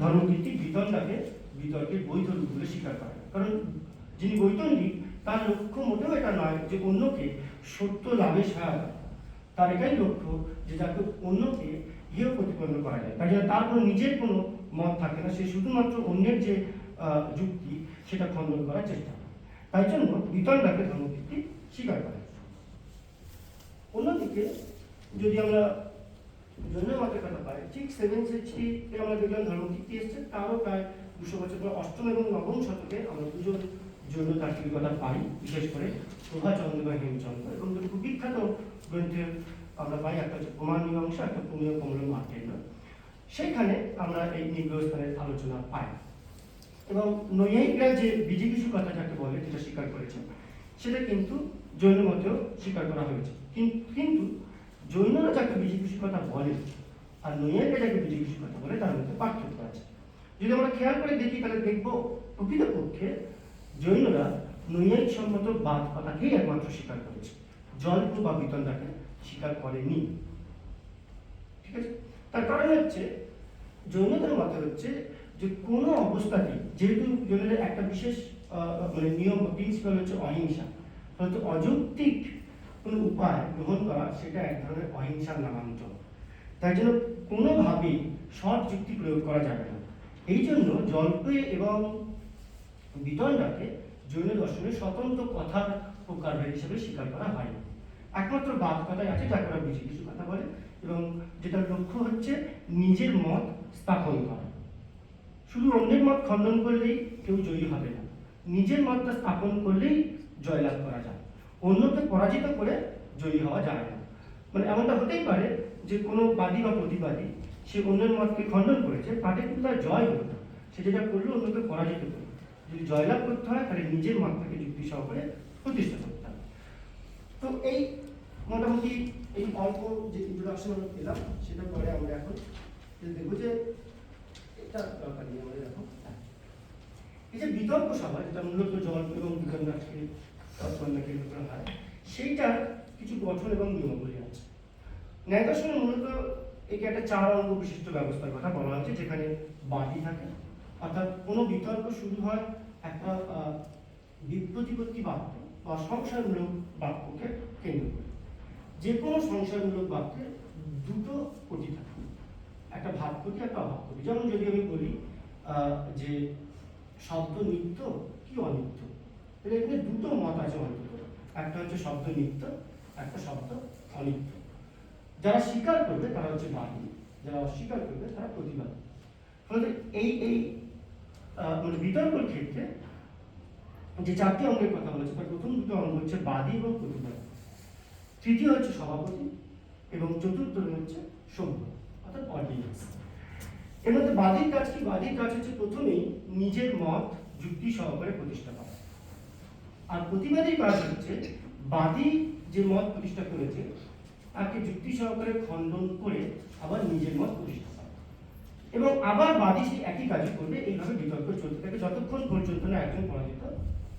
ধর্মকীর্তি বিতণ্ডাকে বিতর্কের বৈধ রূপ বলে স্বীকার করে, কারণ যিনি বৈতন্নিক তার লক্ষ্য মোটেও এটা নয় যে অন্যকে সত্য লাভে সহায়তা, তার এটাই লক্ষ্য যে যাতে অন্যকে হেয় প্রতিপন্ন করা যায়। তাই জন্য তার কোনো নিজের কোনো মত থাকে না, সে শুধুমাত্র অন্যের যে যুক্তি সেটা খণ্ডন করার চেষ্টা করে। তাই জন্য বিতণ্ডাকে ধর্মভিত্তিক স্বীকার করে। অন্যদিকে যদি আমরা জৈন মতের কথা পাই, ঠিক 7th সেঞ্চুরিতে আমরা দেখলাম ধর্মভিত্তি এসছে, তারও প্রায় 200 বছর পর 8ম এবং 9ম শতকে আমরা দুজন জৈন তাত্ত্বিকের কথা পাই, বিশেষ করে প্রভাচন্দ্র বা হেমচন্দ্র, এবং দুটো খুব বিখ্যাত গ্রন্থের আমরা পাই, একটা হচ্ছে প্রমাণ মীমাংসা, একটা পুণ্য কমল মার্কেন্ড। সেইখানে আমরা এই নিগ্রহস্থানের আলোচনা পাই। এবং নৈয়ায়িকরা যে বীজিগীষু কথা যাকে বলে, যেটা স্বীকার করেছে, সেটা কিন্তু জৈন মতেও স্বীকার করা হয়েছে। কিন্তু জৈনরা যাকে বীজিগীষু কথা বলে আর নৈয়ায়িকরা যাকে বীজিগীষু কথা বলে, তার মধ্যে পার্থক্য আছে। যদি আমরা খেয়াল করে দেখি তাহলে দেখব প্রকৃতপক্ষে জৈনরা নৈয়ায়িক সম্মত বাদ কথাকেই একমাত্র স্বীকার করেছে, জল্প বা বিতণ্ডাকে স্বীকার করেনি। ঠিক আছে? তার কারণ হচ্ছে জৈনদের মতে হচ্ছে যে কোনো অবস্থাতেই, যেহেতু জৈনদের একটা বিশেষ মানে নিয়ম বা প্রিন্সিপাল হচ্ছে অহিংসা, হয়তো অযৌক্তিক কোনো উপায় গ্রহণ করা সেটা এক ধরনের অহিংসার নামান্তর। তাই জন্য কোনোভাবেই সৎ যুক্তি প্রয়োগ করা যাবে না। এই জন্য জল্পে এবং বিতণ্ডাকে জৈন দর্শনের স্বতন্ত্র কথার প্রকারভেদ হিসেবে স্বীকার করা হয়। একমাত্র বাদ কথাই আছে যাকে ওরা কিছু কথা বলে, এবং যেটার লক্ষ্য হচ্ছে নিজের মত স্থাপন করা। শুধু অন্যের মত খণ্ডন করলেই কেউ জয়ী হবে না, নিজের মতটা স্থাপন করলেই জয়লাভ করা যায়। অন্যকে পরাজিত করে জয়ী হওয়া যায় না। মানে এমনটা হতেই পারে যে কোনো বাদী বা প্রতিবাদী সে অন্যের মতকে খণ্ডন করেছে, তাতে কিন্তু তার জয় হলো না, সে যেটা করলো অন্যকে পরাজিত করলো। যদি জয়লাভ করতে হয় তাহলে নিজের মতটাকে যুক্তি সহকারে প্রতিষ্ঠা করতে হবে। তো এই মোটামুটি এই অল্প যে ইন্ট্রোডাকশন আমরা পেলাম, সেটা পরে আমরা এখন দেখবো যে এটা দরকার নেই আমাদের এখন। এই যে বিতর্ক সভা, যেটা মূলত জল্প এবং বিতণ্ডাকে কেন্দ্র করা হয়, সেইটার কিছু গঠন এবং নিয়মাবলী আছে। ন্যায় দর্শনে মূলত একে একটা 4 অঙ্গ বিশিষ্ট ব্যবস্থার কথা বলা হচ্ছে, যেখানে বাদী থাকে, অর্থাৎ কোনো বিতর্ক শুরু হয় একটা বিপ্রতিপত্তি বাক্য বা সংশয়মূলক বাক্যকে কেন্দ্র করে। যে কোনো সংশয়মূলক বাক্যে দুটো প্রতি থাকে, একটা ভাবপ্রতি, একটা অভাবপ্রতি। যেমন যদি আমি বলি যে শব্দ নিত্য কি অনিত্য, তাহলে এখানে দুটো মত আছে অন্তত, একটা হচ্ছে শব্দ নিত্য, একটা শব্দ অনিত্য। যারা স্বীকার করবে তারা হচ্ছে বাদী, যারা অস্বীকার করবে তারা প্রতিবাদী। ফলে এই এই মানে বিতর্কের ক্ষেত্রে যে 4টি অঙ্গের কথা বলেছে, তার প্রথম দুটো অঙ্গ হচ্ছে বাদী এবং প্রতিবাদী, তৃতীয় হচ্ছে সভাপতি, এবং চতুর্থ হচ্ছে সভ্য অর্থাৎ অডিয়েন্স। এর মধ্যে বাদীর কাজ কি? বাদীর কাজ হচ্ছে প্রথমেই নিজের মত যুক্তি সহকারে প্রতিষ্ঠা করা, আর প্রতিবাদীর কাজ হচ্ছে বাদী যে মত প্রতিষ্ঠা করেছে তাকে যুক্তি সহকারে খণ্ডন করে আবার নিজের মত প্রতিষ্ঠা করা, এবং আবার বাদী সেই একই কাজই করবে। এইভাবে বিতর্ক চলতে থাকে যতক্ষণ পর্যন্ত না একজন পরাজিত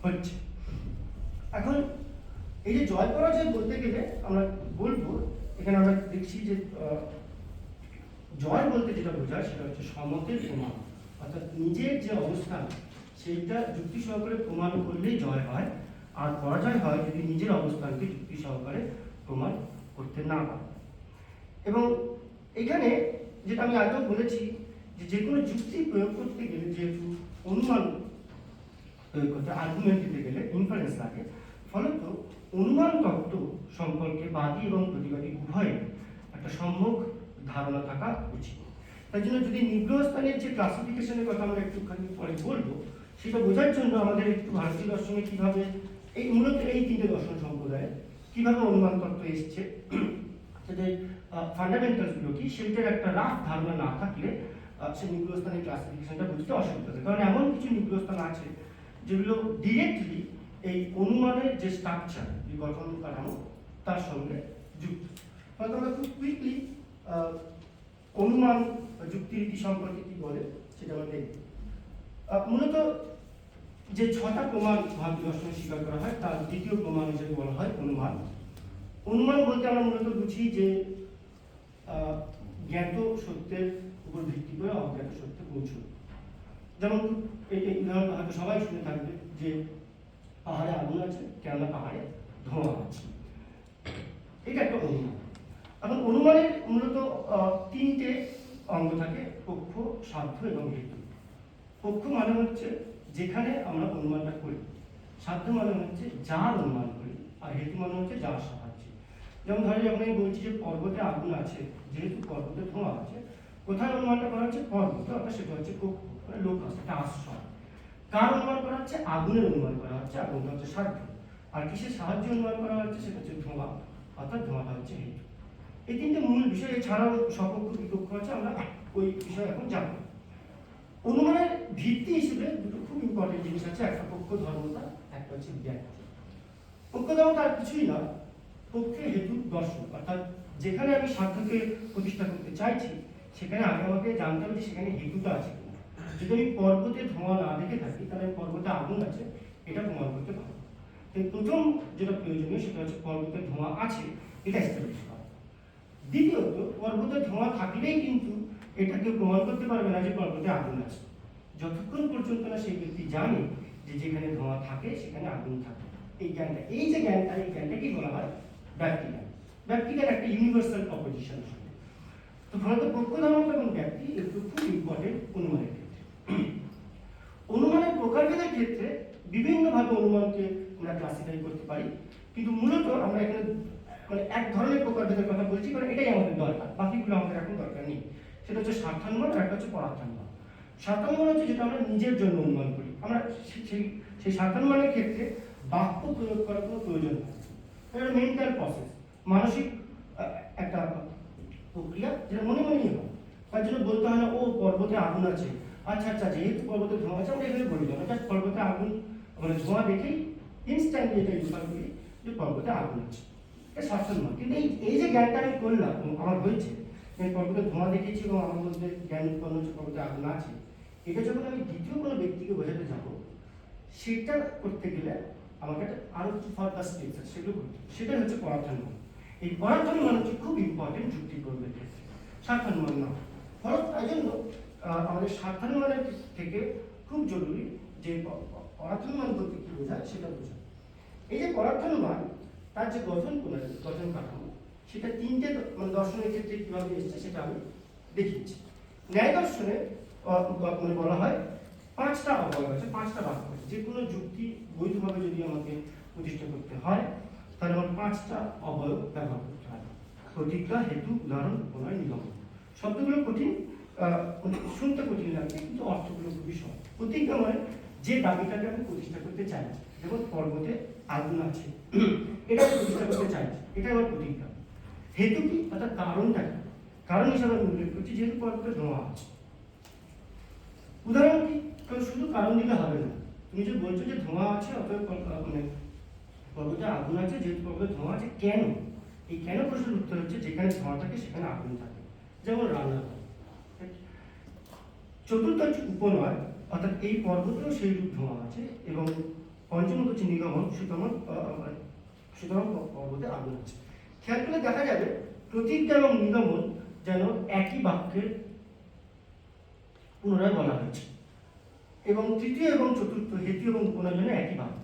হচ্ছে। এখন এই যে জয় পরাজয় বলতে গেলে আমরা বলবো, এখানে আমরা দেখছি যে জয় বলতে যেটা বোঝায় সেটা হচ্ছে সমতের প্রমাণ, অর্থাৎ নিজের যে অবস্থান সেইটা যুক্তি সহকারে প্রমাণ করলেই জয় হয়, আর পরাজয় হয় যদি নিজের অবস্থানকে যুক্তি সহকারে প্রমাণ করতে না পারে। এবং এখানে যেটা আমি আগেও বলেছি যে যে কোনো যুক্তি প্রয়োগ করতে গেলে, যেহেতু অনুমান প্রয়োগ করতে, আর্গুমেন্ট দিতে গেলে ইনফারেন্স লাগে, ফলত অনুমান তত্ত্ব সম্পর্কে বাদী এবং প্রতিবাদী উভয়ের একটা সম্যক ধারণা থাকা উচিত। তাই জন্য যদি নিগ্রহস্থানের যে ক্লাসিফিকেশনের কথা আমরা একটুখানি পরে বলবো, সেটা বোঝার জন্য আমাদের একটু ভারতীয় দর্শনে কিভাবে এই মূলত এই 3টে দর্শন সম্প্রদায়ে কিভাবে অনুমান তত্ত্ব এসছে, তাদের ফান্ডামেন্টালসগুলো কি, সেইটার একটা রাফ ধারণা না থাকলে সে নিগ্রহস্থানের ক্লাসিফিকেশনটা বুঝতে অসুবিধা হবে। কারণ এমন কিছু নিগ্রহস্থান আছে যেগুলো ডিরেক্টলি এই অনুমানের যে স্ট্রাকচার, যে গঠন কাঠামো, তার সঙ্গে যুক্ত। হয়তো আমরা খুব কুইকলি অনুমান যুক্তিরীতি সম্পর্কে কি বলে সেটা আমরা দেখব। মূলত যে 6টা প্রমাণ ভারতীয় দর্শনে স্বীকার করা হয়, তার দ্বিতীয় প্রমাণ হিসেবে বলা হয় অনুমান। অনুমান বলতে আমরা মূলত বুঝি যে জ্ঞাত সত্যের উপর ভিত্তি করে অজ্ঞাত সত্যে পৌঁছানো। যেমন এই উদাহরণ হয়তো সবাই শুনে থাকবে যে পাহাড়ে আগুন আছে, কেননা পাহাড়ে ধোঁয়া আছে, এটা একটা অনুমান। এখন অনুমানের মূলত তিনটে অঙ্গ থাকে: পক্ষ, সাধ্য এবং হেতু। পক্ষ মানে হচ্ছে যেখানে আমরা অনুমানটা করি, সাধ্য মানে হচ্ছে যার অনুমান করি, আর হেতু মানে হচ্ছে যার সাহায্যে। যেমন ধরো যখন আমি বলছি যে পর্বতে আগুন আছে, যেহেতু পর্বতে ধোঁয়া আছে, কোথায় অনুমানটা করা হচ্ছে? পর্বতে, অর্থাৎ সেটা হচ্ছে পক্ষ, মানে লোক আছে, একটা আশ্রয়। কার অনুমান করা হচ্ছে? আগুনের অনুমান করা হচ্ছে, আগুনটা হচ্ছে সাধ্য। আর কিসের সাহায্যে অনুমান করা হচ্ছে? সেটা হচ্ছে ধোঁয়া, অর্থাৎ ধোঁয়াটা হচ্ছে হেতু। এই তিনটে মূল বিষয়, এছাড়াও সপক্ষ বিপক্ষ আছে, আমরা ওই বিষয়ে এখন যাব। অনুমানের ভিত্তি হিসেবে দুটো খুব ইম্পর্টেন্ট জিনিস আছে, একটা পক্ষ ধর্মতা, একটা হচ্ছে ব্যক্তি। পক্ষ ধর্মতা আর কিছুই না, পক্ষে হেতু দর্শন, অর্থাৎ যেখানে আমি সাধ্যকে প্রতিষ্ঠা করতে চাইছি সেখানে আগে আমাকে জানতে হবে যে সেখানে হেতুটা আছে কিনা। যদি আমি পর্বতে ধোঁয়া না দেখে থাকি তাহলে আমি পর্বতে আগুন আছে এটা প্রমাণ করতে পারবো। তো প্রথম যেটা প্রয়োজনীয় সেটা হচ্ছে পর্বতে ধোঁয়া আছে এটা এস্টাবলিশ করা। দ্বিতীয়ত, পর্বতে ধোঁয়া থাকলেই কিন্তু এটা কেউ প্রমাণ করতে পারবে না যে পর্বতে আগুন আছে, যতক্ষণ পর্যন্ত না সেই ব্যক্তি জানে যে যেখানে ধোঁয়া থাকে সেখানে আগুন থাকে। এই জ্ঞানটা, এই যে জ্ঞানটা, এই জ্ঞানটাকেই বলা হয় ব্যক্তি জ্ঞান। ব্যক্তি জ্ঞান একটা ইউনিভার্সাল প্রপোজিশন। তো ফলত পক্ষ ধর্মতা এবং ব্যক্তি এগুলো খুব ইম্পর্টেন্ট অনুমানের ক্ষেত্রে। অনুমানের প্রকারভেদের ক্ষেত্রে বিভিন্নভাবে অনুমানকে আমরা ক্লাসিফাই করতে পারি, কিন্তু মূলত আমরা এখানে মানে এক ধরনের প্রকারভেদের কথা বলছি, কারণ এটাই আমাদের দরকার, বাকিগুলো আমাদের এখন দরকার নেই। সেটা হচ্ছে স্বার্থানুমান আর একটা হচ্ছে পরার্থানুমান। স্বার্থানুমান হচ্ছে যেটা আমরা নিজের জন্য অনুমান করি, আমরা সেই স্বার্থানুমানের ক্ষেত্রে বাক্য প্রয়োগ করার কোনো প্রয়োজন নেই। এটা মেন্টাল প্রসেস, মানসিক একটা প্রক্রিয়া, যেটা মনে মনেই হয়। তার জন্য বলতে হয় না ও পর্বতে আগুন আছে, আচ্ছা আচ্ছা যেহেতু পর্বতে ধোঁয়া আছে আমরা এখানে বলি না, জাস্ট পর্বতে আগুন মানে ধোঁয়া দেখেই ইনস্ট্যান্টলি এটা ইনফার করি যে পর্বতে আগুন আছে। এটা স্বার্থানুমান। কিন্তু এই যে জ্ঞানটা আমি করলাম, আমার হয়েছে, আমি পর্বতে ধোঁয়া দেখেছি এবং আমার মধ্যে জ্ঞান উৎপন্ন হচ্ছে পর্বতে আগুন আছে, এটা যখন আমি দ্বিতীয় কোনো ব্যক্তিকে বোঝাতে যাবো, সেটা করতে গেলে আমাকে আরো কিছু ফার্দার স্টেপস আছে সেগুলো করতে, সেটাই হচ্ছে পরার্থানুমান। এই পরার্থানুমান হচ্ছে খুব ইম্পর্টেন্ট যুক্তি করবে ক্ষেত্রে, স্বার্থানুমান না। ফলত তাই জন্য আমাদের স্বার্থানুমানের থেকে খুব জরুরি যে পরার্থানুমান বলতে কি বোঝায় সেটা বোঝা। এই যে পরার্থানুমান, তার যে গঠন কাঠামো, সেটা তিনটে মানে দর্শনের ক্ষেত্রে কিভাবে এসেছে সেটা আমি দেখিয়েছি। ন্যায় দর্শনে মানে বলা হয় পাঁচটা অবয়ব আছে, পাঁচটা বাক্য আছে। যে কোনো যুক্তি বৈধভাবে যদি আমাকে প্রতিষ্ঠা করতে হয় তাহলে আমার পাঁচটা অবয়ব ব্যবহার করতে হয়: প্রতিজ্ঞা, হেতু, উদাহরণ, উপনয়, নিগমন। শব্দগুলো কঠিন, শুনতে কঠিন লাগবে, কিন্তু অর্থগুলো খুবই সহজ। প্রতিজ্ঞা মানে যে দাবিটাকে আমি প্রতিষ্ঠা করতে চাই, যেমন পর্বতে আগুন আছে এটা আমি প্রতিষ্ঠা করতে চাই, এটা আমার প্রতিজ্ঞা। হেতু কি, অর্থাৎ কারণটা কি, কারণ হিসাবে আমি উল্লেখ করছি যেহেতু পর্বতে ধোঁয়া আছে। উদাহরণ কি, কারণ শুধু কারণ দিলে হবে না, তুমি যে বলছো যে ধোঁয়া আছে অতএব মানে পর্বতে আগুন আছে, যেহেতু পর্বতে ধোঁয়া আছে, কেন? এই কেন প্রশ্নের উত্তর হচ্ছে যেখানে ধোঁয়া থাকে সেখানে আগুন থাকে, যেমন রান্নাঘর। চতুর্থ হচ্ছে উপনয়, অর্থাৎ এই পর্বতেও সেই রূপ ধোঁয়া আছে, এবং পঞ্চমত হচ্ছে নিগমন, সুতরাং পর্বতে আগুন আছে। খেয়াল করে দেখা যাবে প্রতিজ্ঞা এবং নিগমন যেন একই বাক্যের পুনরায় বলা হয়েছে, এবং তৃতীয় এবং চতুর্থ হেতু এবং উপনয় জন্য একই বাক্য।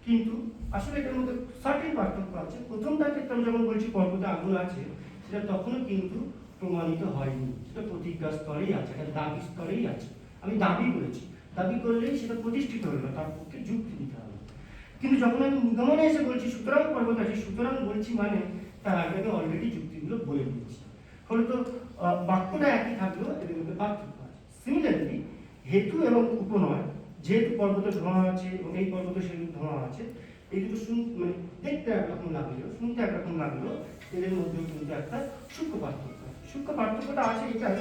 কিন্তু আসলে এটার মধ্যে সার্টেন পার্থক্য আছে। প্রথমটার ক্ষেত্রে আমি যেমন বলছি পর্বতে আগুন আছে, সেটা তখনও কিন্তু প্রমাণিত হয়নি, সেটা প্রতিজ্ঞা স্তরেই আছে, এটা দাবি স্তরেই আছে। আমি দাবি করেছি, দাবি করলেই সেটা প্রতিষ্ঠিত হলো, তার পক্ষে যুক্তি দিতে হবে। কিন্তু যখন আমি নিগমনে এসে বলছি সুতরাং পর্বত আছে, সুতরাং বলছি মানে তার আগে আমি অলরেডি যুক্তিগুলো বলে দিয়েছি, ফলে তো বাক্যটা একই থাকলেও এদের মধ্যে পার্থক্য আছে। সিমিলারলি হেতু এবং উপনয়, যেহেতু পর্বতে ধোঁয়া আছে এবং এই পর্বতে সেই ধোঁয়া আছে, এই দুটো মানে দেখতে একরকম লাগলেও শুনতে একরকম লাগলেও এদের মধ্যেও কিন্তু একটা সূক্ষ্ম পার্থক্য আছে। সূক্ষ্ম পার্থক্যটা আছে এটাই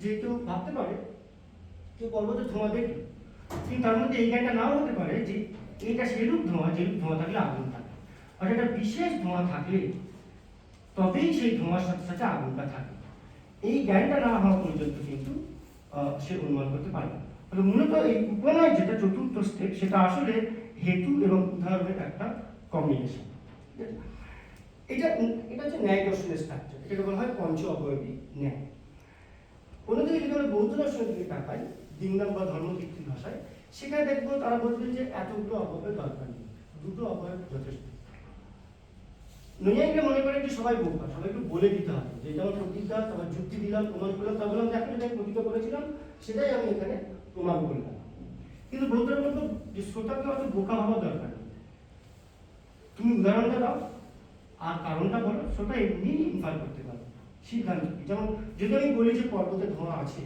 যে কেউ ভাবতে পারে কেউ পর্বতে ধোঁয়া দেখে, কিন্তু তার মধ্যে এই জ্ঞানটা নাও হতে পারে যে এইটা সেরূপ ধোঁয়া যেরূপ ধোঁয়া থাকলে আগুন থাকে, আর একটা বিশেষ ধোঁয়া থাকলে তবেই সেই ধোঁয়ার সাথে সাথে আগুনটা থাকে। এই জ্ঞানটা না হওয়া পর্যন্ত কিন্তু সে অনুমান করতে পারে না। তাহলে মূলত এই উপনয় যেটা চতুর্থ স্টেপ, সেটা আসলে হেতু এবং উদাহরণের একটা কম্বিনেশন। এটা হচ্ছে ন্যায় দর্শনের স্ট্রাকচার, এটাকে বলা হয় পঞ্চ অবয়বী ন্যায়। অন্যদিকে যদি আমরা বৌদ্ধ দর্শনের দিকে তাকাই, দিংনাম বা ধর্মভিত্তিক ভাষায়, সেখানে দেখবো তারা বলবেন যে এতগুলো অবয়বের দরকার নেই, দুটো অবয়ব যথেষ্ট। নৈয়ায়িকরা মনে করে যে সবাই বোকা, সবাইকে বলে দিতে হবে যে এটা আমার প্রতিজ্ঞা, তারপর যুক্তি দিলাম, প্রমাণ করলাম, তারপর বললাম দেখো যেটা আমি প্রতিজ্ঞা করেছিলাম সেটাই আমি এখানে প্রমাণ করলাম। কিন্তু বন্ধুরা বলতো যে শ্রোতাকে অত বোকা হওয়া দরকার নেই, তুমি উদাহরণটা দাও আর কারণটা বলো, শ্রোতা এমনি ইনফার করতে পারবে সিদ্ধান্ত কি। যেমন যদি আমি বলি যে পর্বতে ধোঁয়া আছে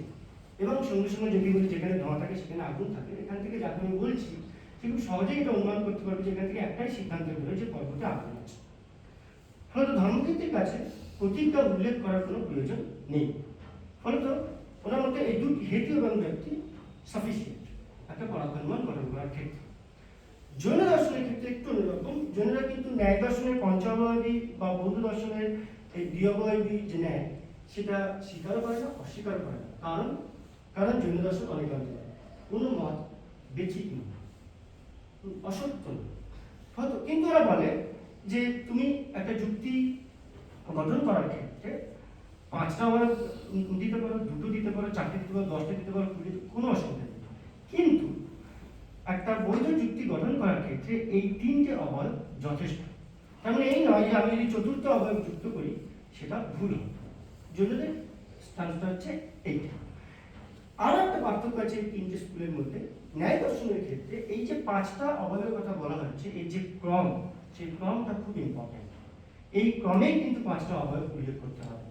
এবং সঙ্গে সঙ্গে যদি বলি যেখানে ধোঁয়া থাকে সেখানে আগুন থাকে, এখান থেকে যাকে আমি বলছি সে খুব সহজেই এটা অনুমান করতে পারবে যে এখান থেকে একটাই সিদ্ধান্ত বেরোয় যে পর্বতে আগুন আছে। ফলত ধর্মক্ষেত্রের কাছে প্রতিজ্ঞা উল্লেখ করার কোনো প্রয়োজন নেই। ফলত ওনার মধ্যে এই দুটি হেতু এবং ব্যক্তি সাফিসিয়েন্ট একটা পরাধর্মান গঠন করার ক্ষেত্রে। জৈন দর্শনের ক্ষেত্রে একটু অন্যরকম। জৈনরা কিন্তু ন্যায় দর্শনের পঞ্চাবয়বী বা বৌদ্ধ দর্শনের এই দ্বিঅবয়বী যে ন্যায় সেটা স্বীকারও করে না, অস্বীকার করে না। কারণ জৈন দর্শন অনেকান্তর, কোনো মত বেঠিক নয়, অসত্য নয়। হয়তো কিন্তু ওরা বলে যে তুমি একটা যুক্তি গঠন করার ক্ষেত্রে 5টা অবয়ব দিতে পারো, 2টো দিতে পারো, 4টে দিতে পারো, 10টে দিতে পারো, 20 কোনো অসুবিধা নেই। কিন্তু একটা বৈধ যুক্তি গঠন করার ক্ষেত্রে এই 3টে অবয়ব যথেষ্ট। তার মানে এই নয় যে আমি যদি 4র্থ অবয়ব যুক্ত করি সেটা ভুল হবে। জৈনদের স্থানটা হচ্ছে এইটা। আরো একটা পার্থক্য আছে এই 3টে স্কুলের মধ্যে। ন্যায় দর্শনের ক্ষেত্রে এই যে 5টা অবয়বের কথা বলা হচ্ছে, এই যে ক্রম, সেই ক্রমটা খুব ইম্পর্টেন্ট। এই ক্রমেই কিন্তু 5টা অবয়ব উল্লেখ করতে হবে।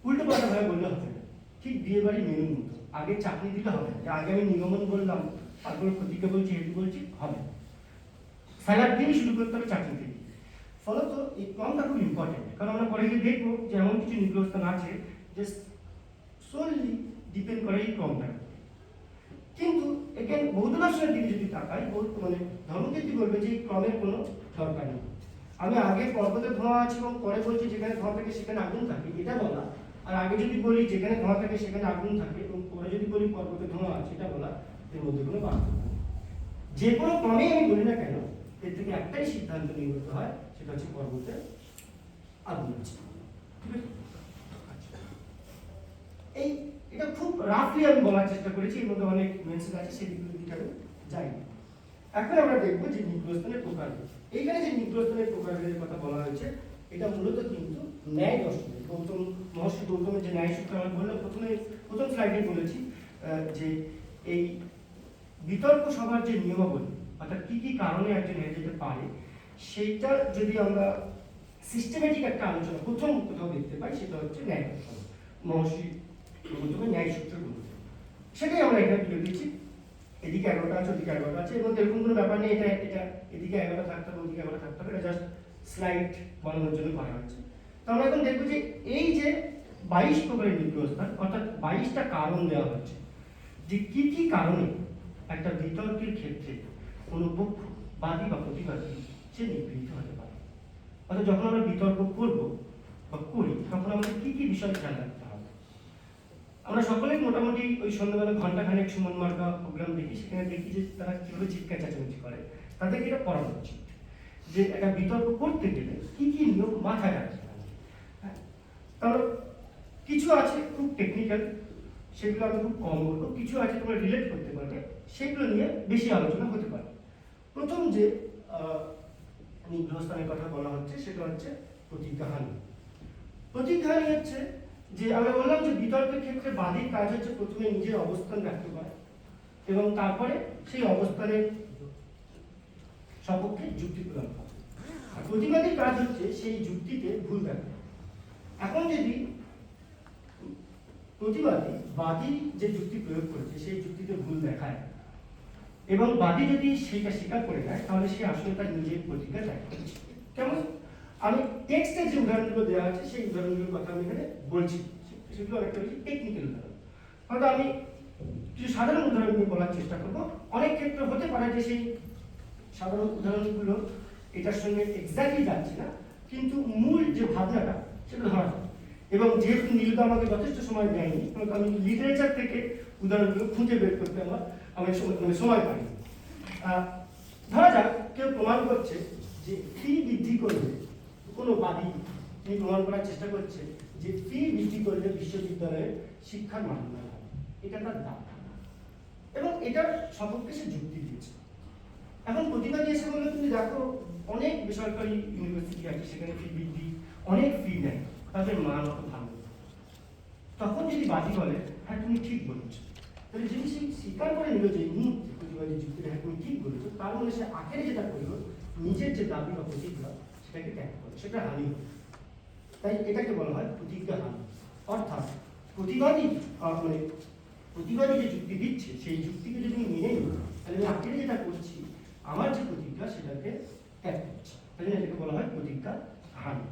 উল্টো পাল্টা ভাবে বললে হবে না, ঠিক বিয়ে বাড়ি মেনুর মতো। আগে চাকরি দিলে হবে না, যে আগে আমি নিগমন বললাম তারপর প্রতিজ্ঞা বলছি, হেতু বলছি, হবে না। স্যালাড দিয়ে শুরু করতে হবে চাকরি থেকে। ফলত এই ক্রমটা খুব ইম্পর্টেন্ট, কারণ আমরা পরে গিয়ে দেখবো যে এমন কিছু নিগ্রস্থান আছে যে সোললি ডিপেন্ড করে এই ক্রমটা। কিন্তু এখানে বৌদ্ধ দর্শনের দিকে যদি তাকাই, মানে ধর্মক্ষেত্রী বলবে যে এই ক্রমের কোনো দরকার নেই। আমি আগে পর্বতে ধোঁয়া আছে এবং পরে বলছি যেখানে ধোঁয়া থাকে সেখানে আগুন থাকে, এটা বলা, আর আগে যদি বলি যেখানে ধোঁয়া থাকে সেখানে আগুন থাকে এবং পরে যদি বলি পর্বতে ধোঁয়া আছে, এটা বলা, এর মধ্যে কোনো পার্থক্য নেই। যে কোনো ক্রমেই আমি বলি না কেন, এর থেকে একটাই সিদ্ধান্ত নির্গত হয়, সেটা হচ্ছে পর্বতে আগুন আছে। ঠিক আছে? এই এটা খুব রাফলি আমি বলার চেষ্টা করেছি, এর মধ্যে অনেক মেনশন আছে, সেদিকগুলো দিকে আমি যাইনি। এখন আমরা দেখবো যে নিগ্রস্থানের প্রকারভেদ। এইখানে যে নিগ্রস্থানের প্রকারভেদের কথা বলা হয়েছে, এটা মূলত কিন্তু ন্যায় দর্শনের মহর্ষি গৌতমের যে ন্যায় সূত্র আমরা বললাম প্রথম স্লাইডে বলেছি যে এই বিতর্ক সভার যে নিয়মাবলী, অর্থাৎ কি কি কারণে একজন হেরে যেতে পারে, সেইটা যদি আমরা সিস্টেমেটিক একটা আলোচনা প্রথম কোথাও দেখতে পাই, সেটা হচ্ছে ন্যায় দর্শন, মহর্ষি গৌতমের ন্যায় সূত্রগুলো। সেটাই আমরা এখানে তুলে দিচ্ছি। এদিকে 11টা আছে, ওদিকে 11টা আছে, এর মধ্যে এরকম কোনো ব্যাপার নেই এটা এদিকে 11টা থাকতে হবে, ওদিকে 11টা থাকতে হবে, এটা জাস্ট স্লাইড বানানোর জন্য করা হচ্ছে। তো আমরা এখন দেখবো যে এই যে 22 প্রকারের নিগ্রস্থান, অর্থাৎ 22টা কারণ দেওয়া হচ্ছে, যে কি কি কারণে একটা বিতর্কের ক্ষেত্রে কোনো পক্ষ, বাদী বা প্রতিবাদী, সে নিগৃহীত হতে পারে। অর্থাৎ যখন আমরা বিতর্ক করবো বা করি, তখন আমাদের কি কি বিষয় খেয়াল রাখতে হবে। আমরা সকলেই মোটামুটি ওই সন্ধ্যাবেলা ঘন্টাখানেক সুমন মার্কা প্রোগ্রাম দেখি, সেখানে দেখি যে তারা কিভাবে চিৎকার চেঁচামেচি করে। তাদেরকে এটা পড়ানো উচিত যে একটা বিতর্ক করতে গেলে কি কি নিয়ম মাথায় রাখতে হবে। হ্যাঁ, কারণ কিছু আছে খুব টেকনিক্যাল, সেগুলো আমি খুব কম বলবো, কিছু আছে তোমরা রিলেট করতে পারবে, সেগুলো নিয়ে বেশি আলোচনা হতে পারে। প্রথম যে নিগ্রহস্থানের কথা বলা হচ্ছে সেটা হচ্ছে প্রতিজ্ঞাহানি। প্রতিজ্ঞাহানি হচ্ছে যে আমরা বললাম যে বিতর্কের ক্ষেত্রে বাদীর কাজ হচ্ছে প্রথমে নিজের অবস্থান ব্যক্ত করা এবং তারপরে সেই অবস্থানের সপক্ষে যুক্তি প্রদান করা। আর প্রতিবাদীর কাজ হচ্ছে সেই যুক্তিতে ভুল দেখা। এখন যদি প্রতিবাদী বাদী যে যুক্তি প্রয়োগ করেছে সেই যুক্তিতে ভুল দেখায় এবং বাদী যদি সেটা স্বীকার করে নেয়, তাহলে সে আসলে তার নিজের প্রতিজ্ঞা ত্যাগ করছে। কেমন? আমি টেক্সটে যে উদাহরণগুলো দেওয়া আছে সেই উদাহরণগুলোর কথা আমি এখানে বলছি, সেগুলো অনেকটা বেশি টেকনিক্যাল উদাহরণ। হয়তো আমি কিছু সাধারণ উদাহরণ নিয়ে বলার চেষ্টা করবো। অনেক ক্ষেত্রে হতে পারে যে সেই সাধারণ উদাহরণগুলো এটার সঙ্গে এক্স্যাক্টলি যাচ্ছে না, কিন্তু মূল যে ভাবনাটা সেটা ধরা যায়। এবং যেহেতু নীলদা আমাকে যথেষ্ট সময় দেয়নি, আমি লিটারেচার থেকে উদাহরণগুলো খুঁজে বের করতে আমি সময় পাইনি। ধরা যাক কেউ প্রমাণ করছে যে ফি বৃদ্ধি করলে, কোনো বাদী তিনি প্রমাণ করার চেষ্টা করছে যে ফি বৃদ্ধি করলে বিশ্ববিদ্যালয়ের শিক্ষার মান উন্নয়ন হবে, এটা তার দাম এবং এটার সপক্ষে সে যুক্তি দিয়েছে। এখন প্রতিবাদী এসে বলে তুমি দেখো অনেক বেসরকারি ইউনিভার্সিটি আছে, সেখানে ফি বৃদ্ধি, অনেক ফি নেয়, তাদের মান অত ভালো না। তখন যদি বাদী বলে হ্যাঁ তুমি ঠিক বলেছো, তাহলে যদি সে স্বীকার করে নিল যে প্রতিবাদী যুক্তিটা হ্যাঁ তুমি ঠিক বলেছো, তার মানে সে আখেরে যেটা করলো, নিজের যে দাবি বা প্রতিজ্ঞা সেটাকে ত্যাগ করে, সেটা হানি হবে। তাই এটাকে বলা হয় প্রতিজ্ঞা হানি। অর্থাৎ প্রতিবাদী প্রতিবাদী যে যুক্তি দিচ্ছে সেই যুক্তিকে যদি আমি মেনে নিই, তাহলে আমি আখেরে যেটা করছি, আমার যে প্রতিজ্ঞা সেটাকে ত্যাগ করছি, তাই জন্য এটাকে বলা হয় প্রতিজ্ঞা হানি।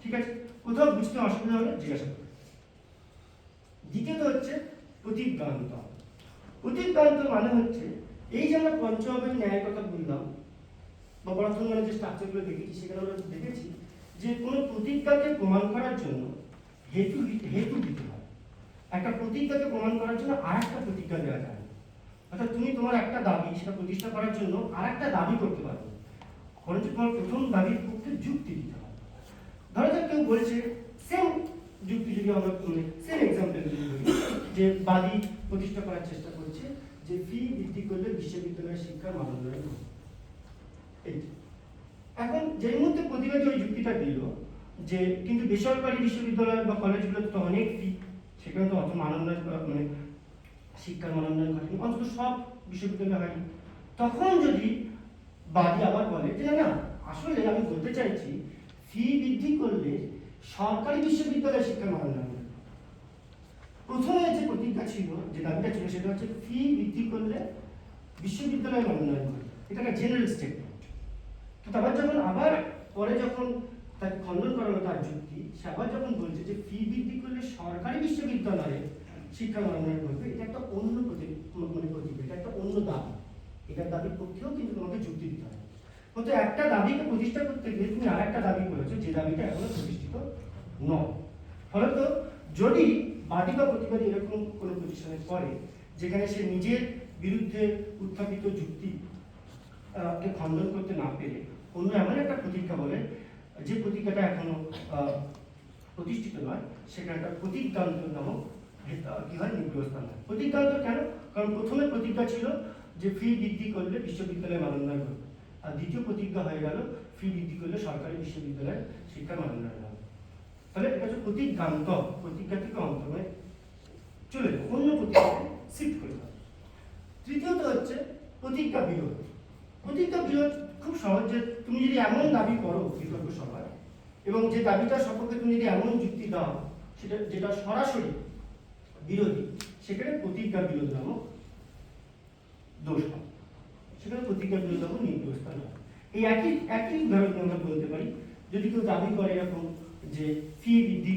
ঠিক আছে, কোথাও বুঝতে অসুবিধা হলে জিজ্ঞাসা করুন। দ্বিতীয়ত হচ্ছে প্রতিজ্ঞান্ত। প্রতিজ্ঞান্ত মানে হচ্ছে এই যে আমরা পঞ্চভাবের ন্যায়ের কথা বললাম বা বর্তমানে যে স্ট্রাকচারগুলো দেখেছি, সেখানে আমরা দেখেছি যে কোনো প্রতিজ্ঞাকে প্রমাণ করার জন্য হেতু দিতে হয়। একটা প্রতিজ্ঞাকে প্রমাণ করার জন্য আর একটা প্রতিজ্ঞা দেওয়া যায় না। অর্থাৎ তুমি তোমার একটা দাবি সেটা প্রতিষ্ঠা করার জন্য আর একটা দাবি করতে পারবে, বরঞ্চ তোমার প্রথম দাবির পক্ষে যুক্তি দিতে হয়। ধরো যাক কেউ বলছে, সেম যুক্তি যদি আমরা সেম এক্সাম্পল যদি বলি, যে বাদী প্রতিষ্ঠা করার চেষ্টা করছে যে ফি বৃদ্ধি করলে বিশ্ববিদ্যালয়ের শিক্ষার মান উন্নয়ন হবে। এখন যেই মুহূর্তে প্রতিবাদী ওই যুক্তিটা দিল যে কিন্তু বেসরকারি বিশ্ববিদ্যালয় বা কলেজগুলো তো অনেক ফি, সেখানে তো অত মান উন্নয়ন শিক্ষার মান উন্নয়ন ঘটেনি, অন্তত সব বিশ্ববিদ্যালয় হয়নি। তখন যদি বাদী আবার বলে যে না আসলে আমি বলতে চাইছি ফি বৃদ্ধি করলে সরকারি বিশ্ববিদ্যালয়ের শিক্ষার মান উন্নয়ন হবে। প্রথমে যে প্রতিজ্ঞা ছিল, যে দাবিটা ছিল, সেটা হচ্ছে ফি বৃদ্ধি করলে বিশ্ববিদ্যালয়ের মান উন্নয়ন হবে। এটা একটা জেনারেল স্টেটমেন্ট। তো তারপর আবার পরে যখন তাকে খণ্ডন করা হলো তার যুক্তি, সে আবার যখন বলছে যে ফি বৃদ্ধি করলে সরকারি বিশ্ববিদ্যালয়ে শিক্ষা মান উন্নয়ন করবে, এটা একটা অন্য প্রতিজ্ঞা, এটা একটা অন্য দাবি। এটার দাবির পক্ষেও কিন্তু তোমাকে যুক্তি দিতে হবে। কিন্তু একটা দাবিকে প্রতিষ্ঠা করতে গিয়ে তুমি আর একটা দাবি করেছো, যে দাবিটা এখনো প্রতিষ্ঠিত নয়। ফলত যদি বাদী বা প্রতিবাদী এরকম কোনো প্রতিষ্ঠানে করে যেখানে সে নিজের বিরুদ্ধে উত্থাপিত যুক্তি কে খণ্ডন করতে না পেরে অন্য এমন একটা প্রতিজ্ঞা বলে, যে প্রতিজ্ঞাটা এখনো প্রতিষ্ঠিত নয়, সেখানে একটা প্রতিজ্ঞান্ত নামক কি হয় নিগ্রহস্থান হয়। প্রতিজ্ঞান্ত কেন? কারণ প্রথমে প্রতিজ্ঞা ছিল যে ফি বৃদ্ধি করলে বিশ্ববিদ্যালয়ে মান উন্নয়ন করবে, আর দ্বিতীয় প্রতিজ্ঞা হয়ে গেল ফি বৃদ্ধি করলে সরকারি বিশ্ববিদ্যালয়ের শিক্ষার মান উন্নয়ন হবে। তাহলে এটা হচ্ছে প্রতিজ্ঞান্ত, প্রতিজ্ঞা থেকে অন্তরে চলে যাবে, অন্য প্রতিজ্ঞাকে শিফট করে দেবে। তৃতীয়ত হচ্ছে প্রতিজ্ঞা বিরোধ। প্রতিজ্ঞা বিরোধ খুব সহজ, যে তুমি যদি এমন দাবি করো বিতর্ক সভায়, এবং যে দাবিটার সপক্ষে তুমি যদি এমন যুক্তি দাও সেটা যেটা সরাসরি বিরোধী, সেখানে প্রতিজ্ঞা বিরোধ নামক দোষ হয়, সেখানে প্রতিজ্ঞা বিরোধ নামক নির্দোষতা হয়। এই একই উদাহরণ আমরা বলতে পারি, যদি কেউ দাবি করে এরকম যে ফি বৃদ্ধি